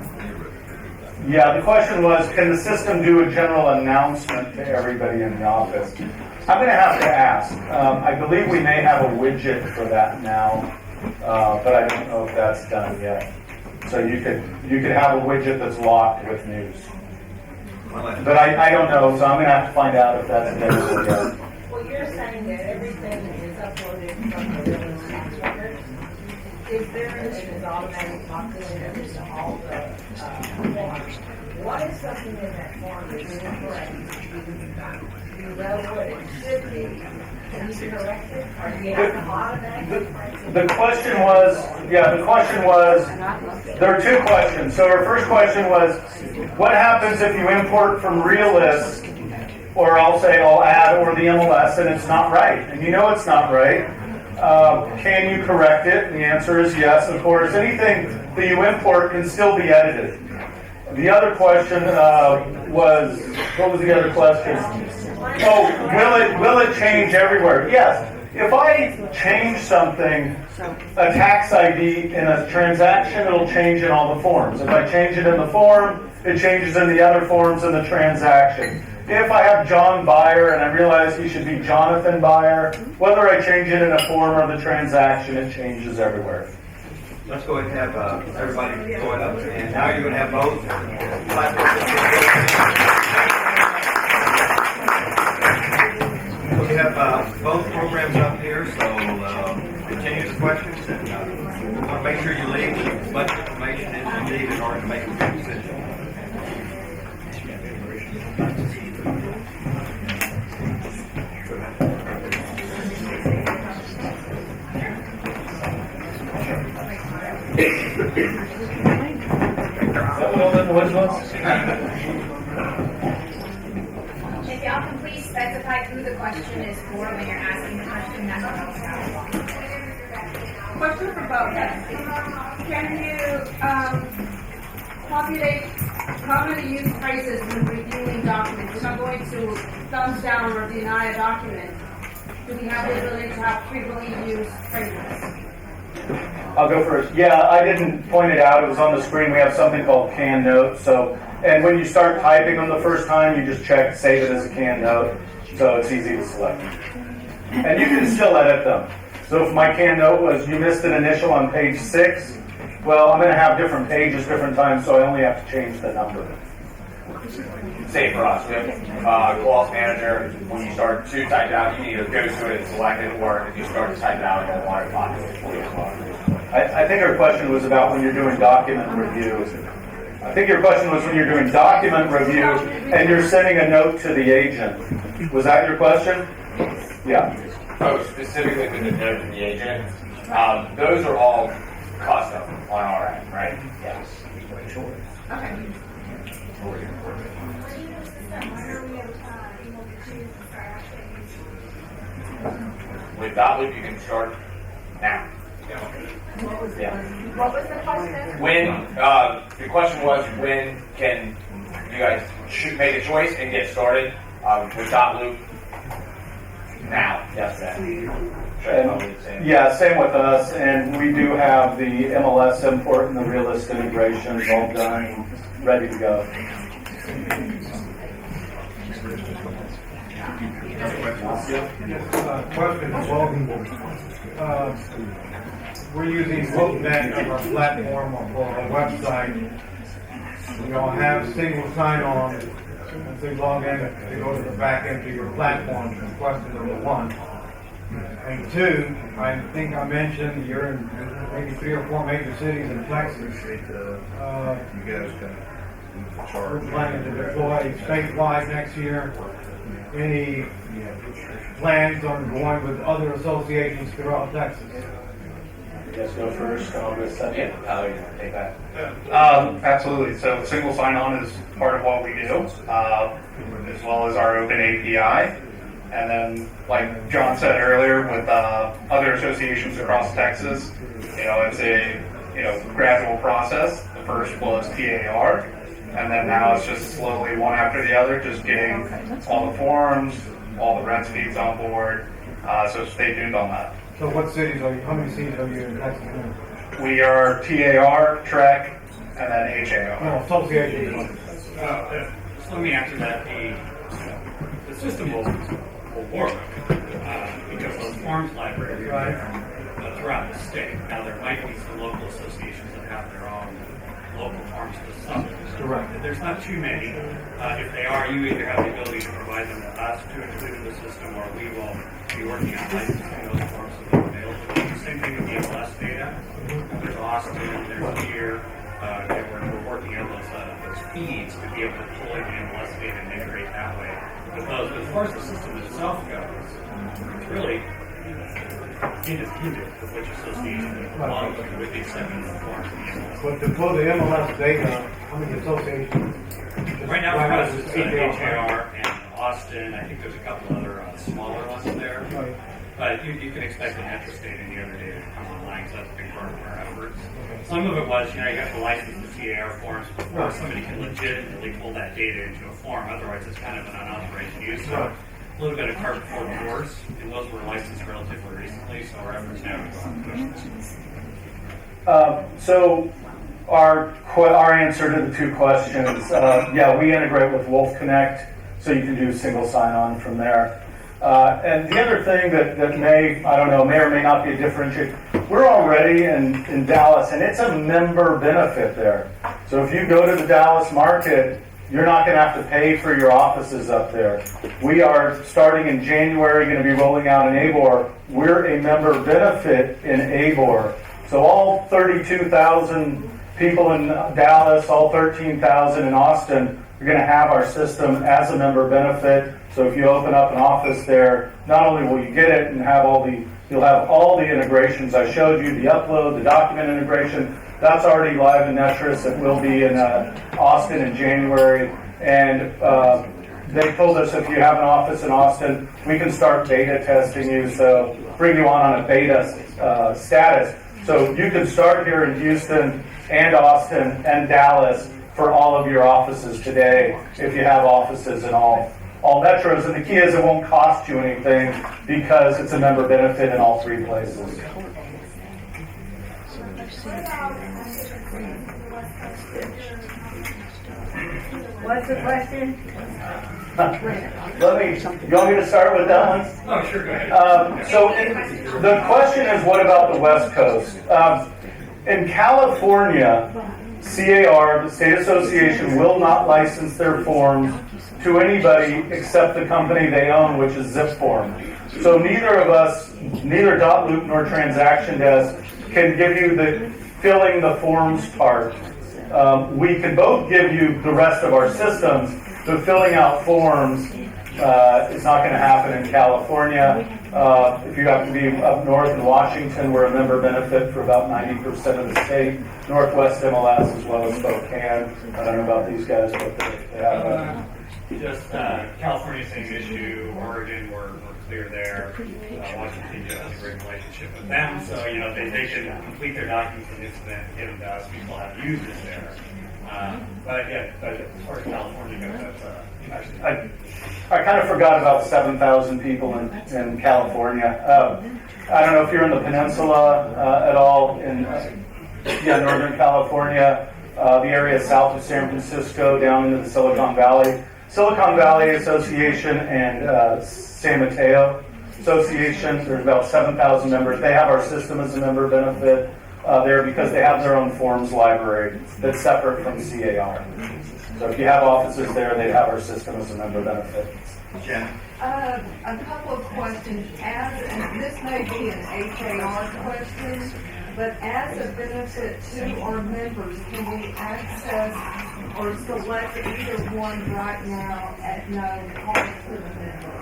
Yeah, the question was, can the system do a general announcement to everybody in the office? I'm going to have to ask. I believe we may have a widget for that now, but I don't know if that's done yet. So you could have a widget that's locked with news. But I don't know, so I'm going to have to find out if that's available yet. Well, you're saying that everything is uploaded from the real tax records. Is there an automatic population to all the forms? What is something in that form that is incorrect? You know what it should be. Can you correct it? Or do you have to automatically correct it? The question was, there are two questions. So our first question was, what happens if you import from Realist, or I'll add, or the MLS, and it's not right? And you know it's not right. Can you correct it? And the answer is yes, of course. Anything that you import can still be edited. The other question was, what was the other question? Oh, will it change everywhere? Yes. If I change something, a tax ID in a transaction, it'll change in all the forms. If I change it in the form, it changes in the other forms in the transaction. If I have John Buyer and I realize he should be Jonathan Buyer, whether I change it in a form or the transaction, it changes everywhere. Let's go ahead and have everybody going up, and now you're going to have both. We have both programs up here, so continue the questions, and we want to make sure you leave with as much information as you need in order to make a good decision. If y'all can please specify who the question is for when you're asking the question, that's what helps out. Question for both. Can you populate commonly used phrases when reviewing documents? If I'm going to thumbs down or deny a document, do we have the ability to have frequently used phrases? I'll go first. Yeah, I didn't point it out. It was on the screen. We have something called canned notes. And when you start typing them the first time, you just check, save it as a canned note, so it's easy to select. And you can still edit them. So if my canned note was you missed an initial on page 6, well, I'm going to have different pages, different times, so I only have to change the number. Say for us, we have Gloss Manager. When you start to type out, you can either go to it and select it, or if you start to type it out, it will automatically populate for you. I think our question was about when you're doing document review. I think your question was when you're doing document review and you're sending a note to the agent. Was that your question? Yeah. Oh, specifically with the note to the agent, those are all custom on our end, right? Yes. Okay. With dotloop, you can start now. What was the question? When the question was, when can you guys make a choice and get started with dotloop? Now, yes, Yeah, same with us, and we do have the MLS import and the realist integrations all done, ready to go. Question, we're using LoopNet as our platform or our website. We don't have single sign-on. Once they log in, they go to the back end to your platform. That's question number 1. And 2, I think I mentioned you're in maybe 3 or 4 major cities in Texas. We're planning to deploy statewide next year. Any plans on going with other associations throughout Texas? You guys go first, I'll go second. Take that. Absolutely. So single sign-on is part of what we do, as well as our open API. And then, like John said earlier, with other associations across Texas, it's a gradual process. The first was PAR, and then now it's just slowly one after the other, just getting all the forms, all the rent speeds on board. So stay tuned on that. So what cities are you, how many cities are you in Texas now? We are TAR, TREC, and then HAR. No, associations. Let me answer that. The system will work because those forms libraries are there throughout the state. Now, there might be some local associations that have their own local forms to some. Correct. There's not too many. If they are, you either have the ability to provide them to us to include in the system, or we will be working on licensing those forms so they're available. Same thing with the MLS data. There's Austin, there's here. We're working on those feeds to be able to pull in the MLS data and integrate that way. But as far as the system itself goes, it's really independent of which association it belongs to, with the exception of the forms of the MLS. But to pull the MLS data, how many associations? Right now, for us, it's HAR and Austin. I think there's a couple other smaller ones there. Right. But you can expect the Metro State and the other data to come online, so that's a big part of our efforts. Some of it was, you have to license the TAR forms before somebody can legitimately pull that data into a form. Otherwise, it's kind of an unauthorized use. So a little bit of cart before the horse, and those were licensed relatively recently, so our efforts now to go out and push this. So our answer to the 2 questions, we integrate with Wolf Connect, so you can do single sign-on from there. And the other thing that may or may not be a differentiator, we're already in Dallas, and it's a member benefit there. So if you go to the Dallas market, you're not going to have to pay for your offices up there. We are, starting in January, going to be rolling out in ABOR. We're a member benefit in ABOR. So all 32,000 people in Dallas, all 13,000 in Austin, are going to have our system as a member benefit. So if you open up an office there, not only will you get it and you'll have all the integrations I showed you, the upload, the document integration. That's already live in Netris. It will be in Austin in January. And they told us if you have an office in Austin, we can start beta testing you, so bring you on a beta status. So you can start here in Houston and Austin and Dallas for all of your offices today if you have offices in all metros. And the key is it won't cost you anything because it's a member benefit in all 3 places. West Coast that What's the question? You want me to start with that one? Oh, sure, go ahead. The question is, what about the West Coast? In California, CAR, the state association, will not license their forms to anybody except the company they own, which is ZipForm. So neither of us, neither dotloop nor transaction desk, can give you the filling the forms part. We can both give you the rest of our systems, but filling out forms is not going to happen in California. If you happen to be up north in Washington, we're a member benefit for about 90% of the state. Northwest MLS as well as Spokane. I don't know about these guys, but they have Just California, same issue. Oregon, we're clear there. Washington just has a great relationship with them, so they can complete their documents and Instanet, give them to us. We still have users there. But again, as far as California goes, that's actually. I kind of forgot about 7,000 people in California. I don't know if you're in the peninsula at all in Northern California, the area south of San Francisco down into the Silicon Valley. Silicon Valley Association and San Mateo Association, there's about 7,000 members. They have our system as a member benefit there because they have their own forms library that's separate from CAR. So if you have offices there, they'd have our system as a member benefit. Jen? A couple of questions. And this may be an HAR question, but as a benefit to our members, can we access or select either one right now at no cost to the member?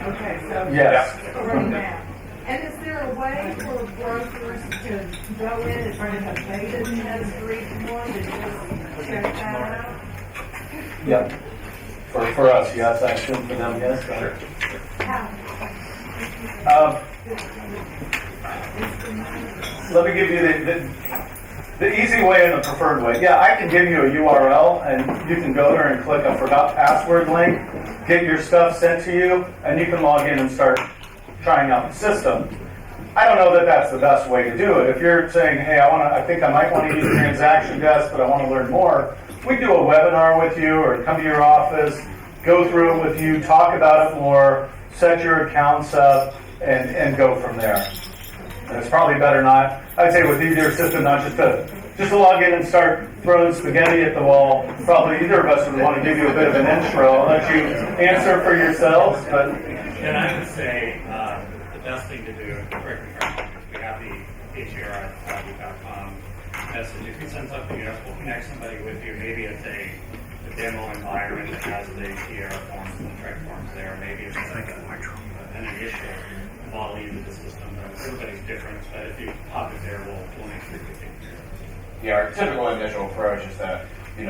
Okay, so Yes. right now. And is there a way for brokers to go in and run a beta test for each one to just check that out? Yep. For us, yes. I assume for them, yes. Sure. Let me give you the easy way and the preferred way. Yeah, I can give you a URL, and you can go there and click a forgot password link, get your stuff sent to you, and you can log in and start trying out the system. I don't know that that's the best way to do it. If you're saying, hey, I think I might want to use transaction desk, but I want to learn more, we do a webinar with you or come to your office, go through it with you, talk about it more, set your accounts up, and go from there. And it's probably better not, I'd say with easier system, not just to log in and start throwing spaghetti at the wall. Probably either of us would want to give you a bit of an intro. I'll let you answer for yourselves. But And I would say the best thing to do, correct me if I'm wrong, is we have the HAR@dotloop.com message. If you send something to us, we'll connect somebody with you. Maybe it's a demo environment that has the HAR forms and the track forms there. Maybe it's like an initial model into the system. Everybody's different, but if you pop it there, we'll make sure we take care of it. Yeah, our typical initial approach is to,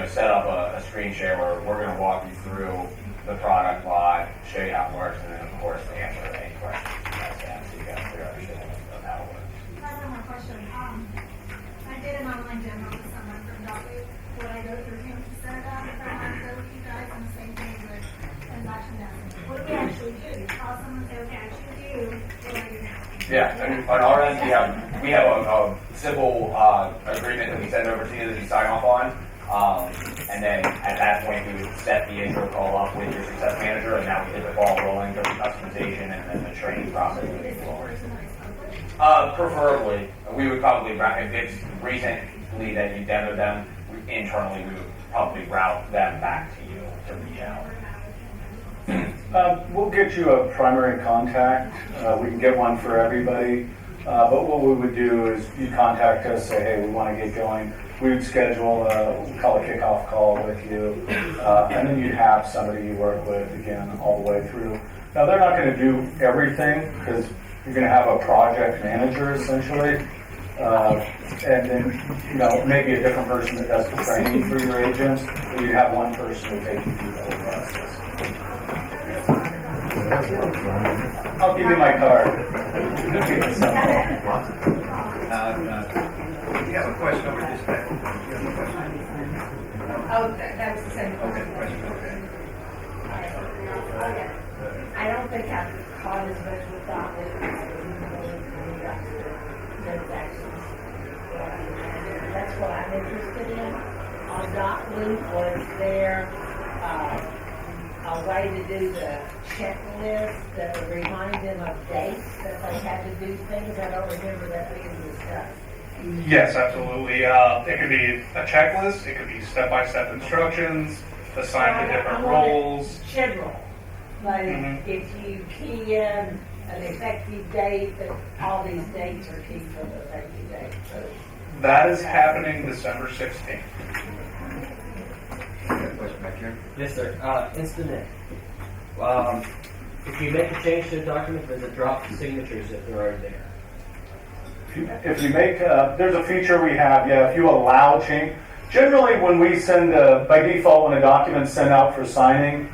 set up a screen share where we're going to walk you through the product live, show you how it works, and then of course answer any questions you guys have so you got a clear understanding of how it works. I have one more question. I did an online demo with someone from dotloop. Would I go through him to set it up if I want to go with you guys on the same thing with transaction desk? What do we actually do? Call someone and say, okay, I choose you. What do I do now? Yeah, and on our end, we have a simple agreement that we send over to you that you sign off on. And then at that point, we would set the intro call up with your success manager, and now we get the ball rolling for the customization and then the training process moving forward. Preferably, we would probably, if it's recently that you demoed them, internally, we would probably route them back to you to reach out. we'll get you a primary contact. We can get one for everybody. But what we would do is you contact us, say, hey, we want to get going. We would schedule we call a kickoff call with you. And then you'd have somebody you work with, again, all the way through. Now, they're not going to do everything because you're going to have a project manager, essentially. And then, maybe a different person that does the training for your agents. But you have one person to take you through the whole process. I'll give you my card. You have a question over this back. You have a question? Oh, that was the same. Okay, question, okay. I don't think I've caught as much with that transactions. That's what I'm interested in. On dotloop, was there a way to do the checklist that would remind them of dates that they had to do things? I don't remember that being discussed. Yes, absolutely. It could be a checklist. It could be step-by-step instructions, assigned to different roles. General, like if you key in an effective date, that all these dates are key for the effective date. So That is happening December 16th. Question back here. Yes, sir. Instanet. If you make a change to a document, does it drop the signatures if they're already there? If you make, there's a feature we have, if you allow change. Generally, when we send, by default, when a document's sent out for signing,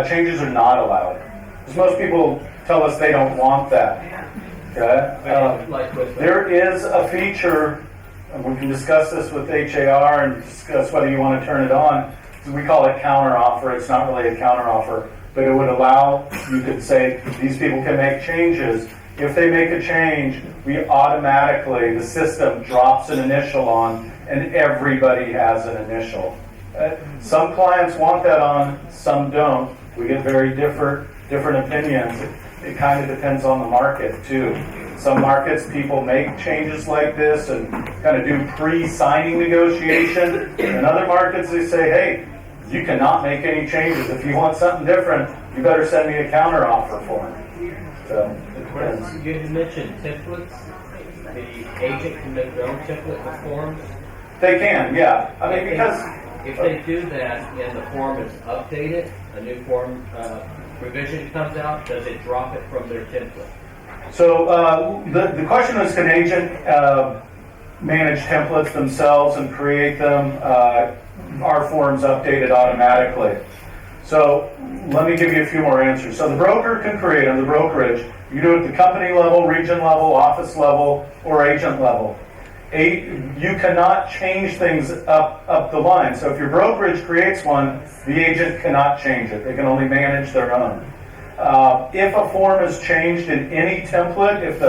changes are not allowed. Because most people tell us they don't want that. Okay? There is a feature, and we can discuss this with HAR and discuss whether you want to turn it on. We call it counteroffer. It's not really a counteroffer, but it would allow, you could say, these people can make changes. If they make a change, we automatically, the system drops an initial on, and everybody has an initial. Some clients want that on, some don't. We get very different opinions. It kind of depends on the market, too. Some markets, people make changes like this and kind of do pre-signing negotiation. In other markets, they say, hey, you cannot make any changes. If you want something different, you better send me a counteroffer for it. So, it depends. You had mentioned templates. The agent can make their own template with forms. They can, yeah. I mean, because if they do that and the form is updated, a new form revision comes out, does it drop it from their template? So the question is, can agent manage templates themselves and create them? Our forms updated automatically. So let me give you a few more answers. So the broker can create on the brokerage. You do it at the company level, region level, office level, or agent level. You cannot change things up the line. So if your brokerage creates one, the agent cannot change it. They can only manage their own. If a form is changed in any template, if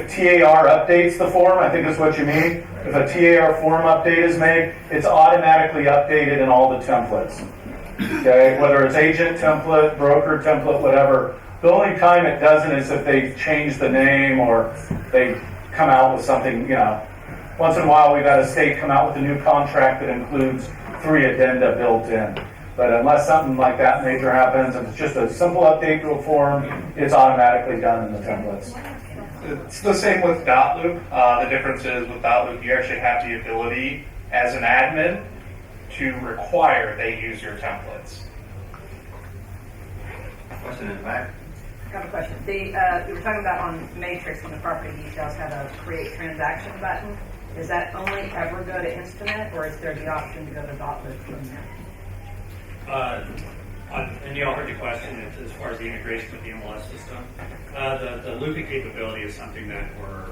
TAR updates the form, I think is what you mean. If a TAR form update is made, it's automatically updated in all the templates. Okay, whether it's agent template, broker template, whatever. The only time it doesn't is if they change the name or they come out with something, Once in a while, we've had a state come out with a new contract that includes 3 addenda built in. But unless something like that major happens, if it's just a simple update to a form, it's automatically done in the templates. It's the same with dotloop. The difference is with dotloop, you actually have the ability as an admin to require they use your templates. Question in the back. I have a question. We were talking about on Matrix when the property details have a create transaction button. Does that only ever go to Instanet, or is there the option to go to dotloop from there? And you all heard the question as far as the integration with the MLS system. The looping capability is something that we're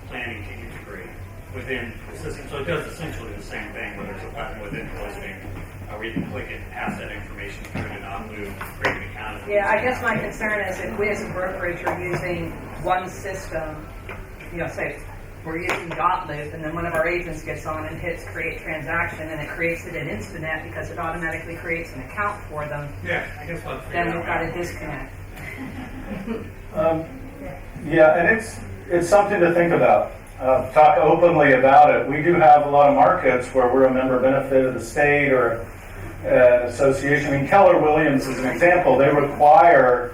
planning to integrate within the system. So it does essentially the same thing, whether it's a platform within listing, where you can click it and pass that information through to dotloop, create an account. Yeah, I guess my concern is if we as a brokerage are using one system, say we're using dotloop, and then one of our agents gets on and hits create transaction, and it creates it in Instanet because it automatically creates an account for them. Yeah, I guess we'll then we've got a disconnect. And it's something to think about. Talk openly about it. We do have a lot of markets where we're a member benefit of the state or an association. I mean, Keller Williams is an example. They require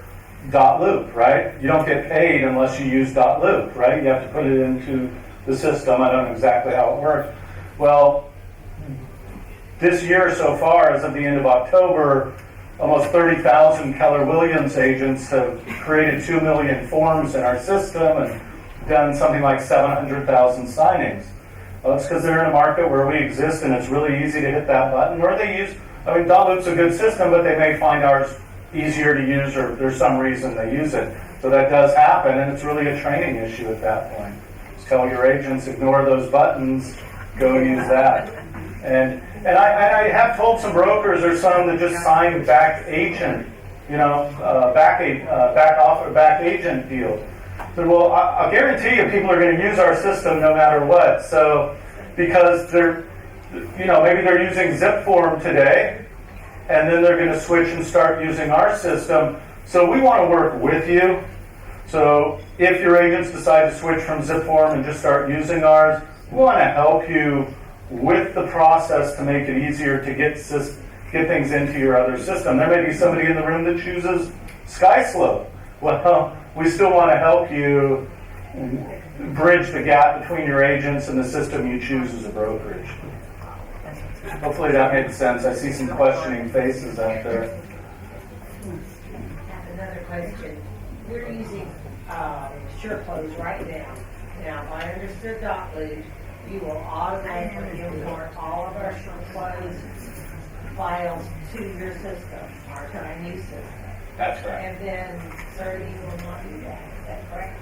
dotloop, right? You don't get paid unless you use dotloop, right? You have to put it into the system. I don't know exactly how it works. Well, this year so far, as of the end of October, almost 30,000 Keller Williams agents have created 2 million forms in our system and done something like 700,000 signings. Well, it's because they're in a market where we exist and it's really easy to hit that button. Or they use, dotloop's a good system, but they may find ours easier to use or there's some reason they use it. So that does happen, and it's really a training issue at that point. Just tell your agents, ignore those buttons, go and use that. And I have told some brokers there's some that just sign back agent, back agent deals. I said, well, I'll guarantee you people are going to use our system no matter what. So, because they're, maybe they're using zip form today, and then they're going to switch and start using our system. So we want to work with you. So if your agents decide to switch from zip form and just start using ours, we want to help you with the process to make it easier to get things into your other system. There may be somebody in the room that chooses SkySlope. Well, we still want to help you bridge the gap between your agents and the system you choose as a brokerage. Hopefully that made sense. I see some questioning faces out there. Another question. We're using SureClose right now. Now, if I understood dotloop, you will automatically import all of our SureClose files to your system, to our new system. That's correct. And then Surrey will not do that. Is that correct?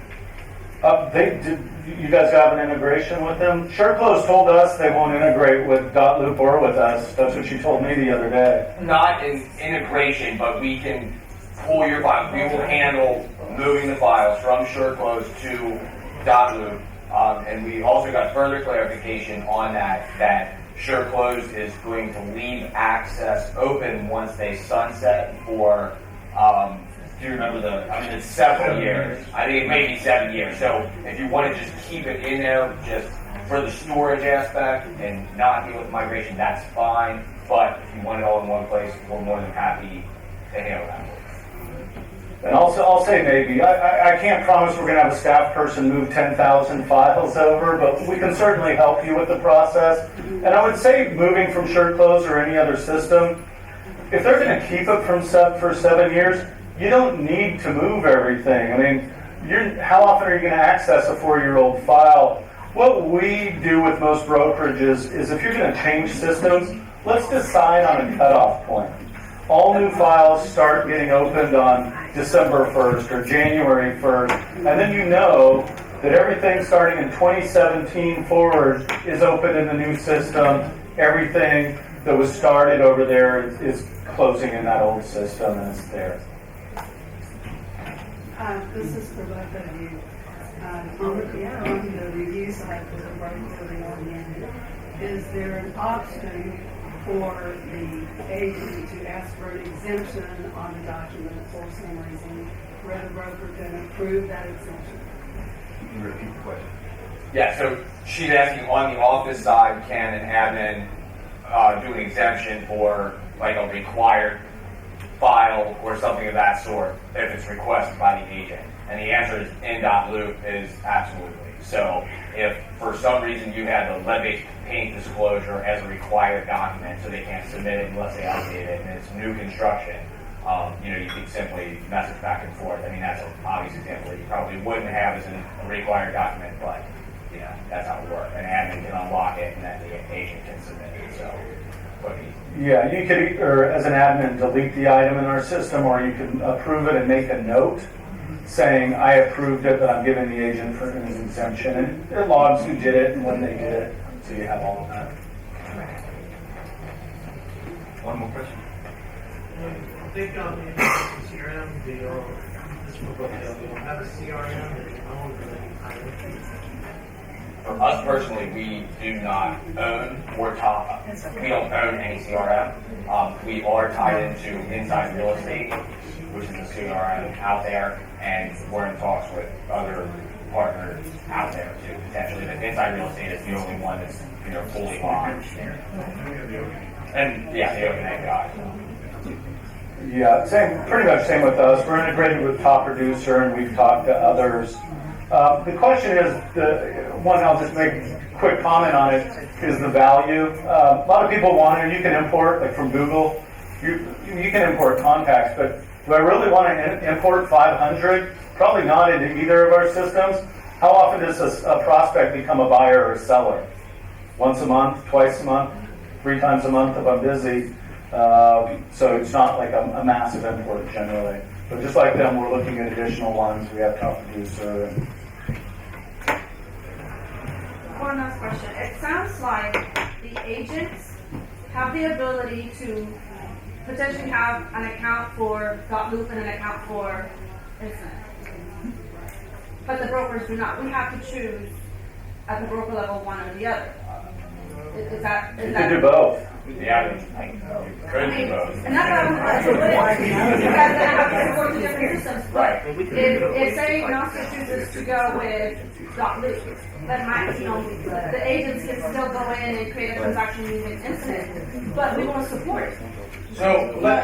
You guys have an integration with them? SureClose told us they won't integrate with dotloop or with us. That's what she told me the other day. Not an integration, but we can pull your files. We will handle moving the files from SureClose to dotloop. And we also got further clarification on that SureClose is going to leave access open once they sunset for, do you remember it's several years. I think it may be 7 years. So if you want to just keep it in there just for the storage aspect and not deal with migration, that's fine. But if you want it all in one place, we're more than happy to handle that. And I'll say maybe. I can't promise we're going to have a staff person move 10,000 files over, but we can certainly help you with the process. And I would say moving from SureClose or any other system, if they're going to keep it for 7 years, you don't need to move everything. I mean, how often are you going to access a 4-year-old file? What we do with most brokerages is if you're going to change systems, let's decide on a cutoff point. All new files start getting opened on December 1st or January 1st, and then you know that everything starting in 2017 forward is open in the new system. Everything that was started over there is closing in that old system, and it's there. This is for both of you. On the review site for the broker reoriented, is there an option for the agent to ask for an exemption on the document for some reason, where the broker can approve that exemption? Can you repeat the question? Yeah, so she's asking on the office side, can an admin do an exemption for like a required file or something of that sort if it's requested by the agent? And the answer is in dotloop is absolutely. So if for some reason you had the lead-based paint disclosure as a required document, so they can't submit it unless they update it, and it's new construction, you can simply message back and forth. I mean, that's an obvious example that you probably wouldn't have as a required document, but that's how it works. An admin can unlock it, and then the agent can submit it. So, yeah, you could either, as an admin, delete the item in our system, or you can approve it and make a note saying, I approved it, but I'm giving the agent for an exemption. And it logs who did it and when they did it, so you have all of that. One more question. I think on the CRM deal, this will have a CRM that you own for the for us personally, we do not own or we don't own any CRM. We are tied into Inside Real Estate, which is a CRM out there, and we're in talks with other partners out there too, potentially. But Inside Real Estate is the only one that's fully logged. And yeah, the open API. Yeah, pretty much same with us. We're integrated with Top Producer, and we've talked to others. The question is, I'll just make a quick comment on it, is the value. A lot of people want it. You can import, like from Google, you can import contacts, but do I really want to import 500? Probably not into either of our systems. How often does a prospect become a buyer or a seller? Once a month, twice a month, 3 times a month if I'm busy. So it's not like a massive import generally. But just like them, we're looking at additional ones. We have Top Producer. One last question. It sounds like the agents have the ability to potentially have an account for dotloop and an account for Instanet. but the brokers do not. We have to choose at the broker level one or the other. Is that? You could do both. Yeah, I could do both. And that's what I'm you guys gonna have to support the different systems. Right. If say Nostra chooses to go with dotloop, then the agents can still go in and create a transaction using Instanet, but we want to support it. So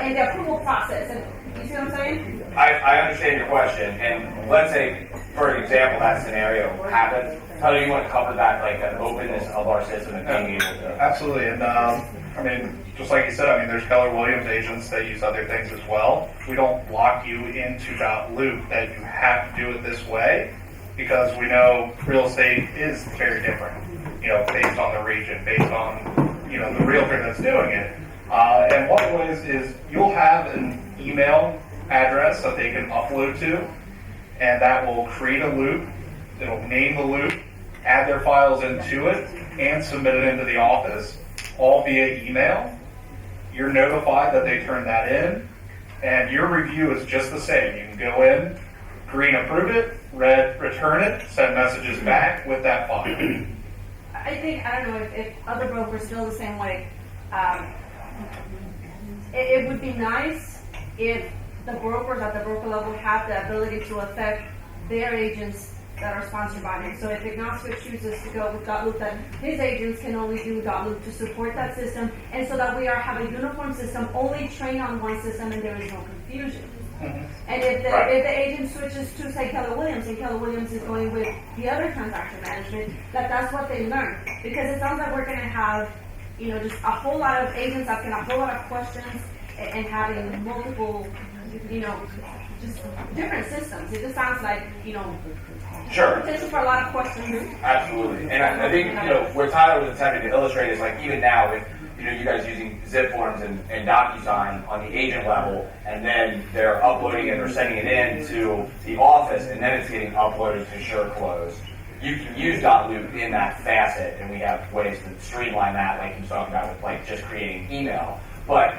In the approval process, and you see what I'm saying? I understand your question, and let's say, for example, that scenario happens. How do you want to cover that, like the openness of our system and being able to? Absolutely, and I mean, just like you said, I mean, there's Keller Williams agents that use other things as well. We don't lock you into dotloop that you have to do it this way, because we know real estate is very different, based on the region, based on, the realtor that's doing it. And one of the ways is you'll have an email address that they can upload to, and that will create a loop. It'll name the loop, add their files into it, and submit it into the office, all via email. You're notified that they turned that in, and your review is just the same. You can go in, green approve it, red return it, send messages back with that file. I don't know if other brokers feel the same way. It would be nice if the brokers at the broker level have the ability to affect their agents that are sponsored by them. So if Ignacio chooses to go with dotloop, then his agents can only do dotloop to support that system, and so that we have a uniform system, only train on one system, and there is no confusion. And if the agent switches to, say, Keller Williams, and Keller Williams is going with the other transaction management, that's what they learn. Because it sounds like we're going to have, just a whole lot of agents asking a whole lot of questions and having multiple, just different systems. It just sounds like, Sure. potential for a lot of questions. Absolutely. And I think, what Tyler was attempting to illustrate is like even now with, you guys using zip forms and DocuSign on the agent level, and then they're uploading it or sending it in to the office, and then it's getting uploaded to SureClose. You can use dotloop in that facet, and we have ways to streamline that, like you was talking about with like just creating email. But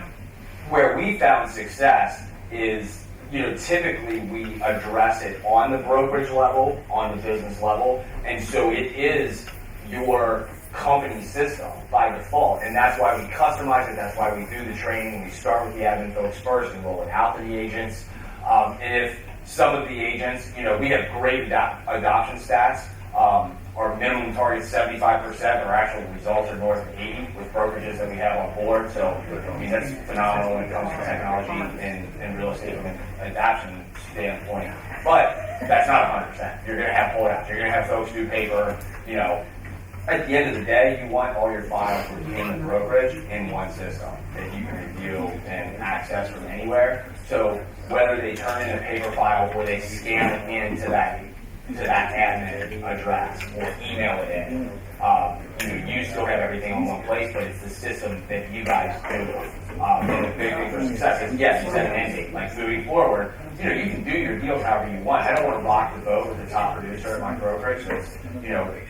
where we found success is, typically we address it on the brokerage level, on the business level, and so it is your company system by default, and that's why we customize it, that's why we do the training, we start with the admin folks first and roll it out to the agents. And if some of the agents, we have great adoption stats. Our minimum target is 75%, our actual results are north of 80 with brokerages that we have on board, so I mean that's phenomenal when it comes to technology and real estate from an adoption standpoint. But that's not 100%. You're going to have holdouts, you're going to have folks do paper, At the end of the day, you want all your files within the brokerage in one system that you can review and access from anywhere. So whether they turn in a paper file or they scan it into that admin address or email it in, you still have everything in one place, but it's the system that you guys do. And the big thing for success is, yes, you set an end date. Like moving forward, you can do your deals however you want. I don't want to rock the boat with the top producer at my brokerage that's,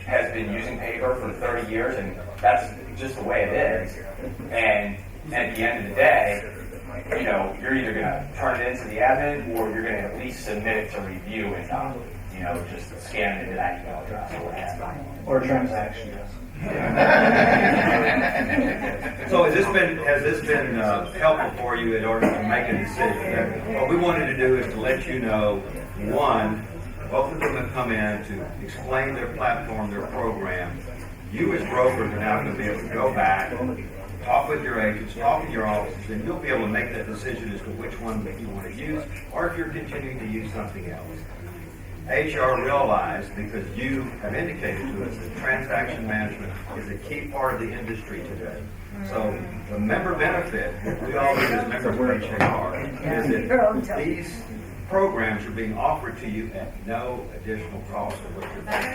has been using paper for 30 years, and that's just the way it is. And at the end of the day, you're either going to turn it into the admin or you're going to at least submit it to review and just scan it into that email address or whatever. Or a transaction, yes. So has this been helpful for you in order to make a decision? What we wanted to do is to let you know, one, both of them have come in to explain their platform, their program. You as brokers are now going to be able to go back, talk with your agents, talk in your offices, and you'll be able to make that decision as to which one that you want to use, or if you're continuing to use something else. HR realized, because you have indicated to us that transaction management is a key part of the industry today. So the member benefit that we all do as members of HR is that these programs are being offered to you at no additional cost of what you're paying.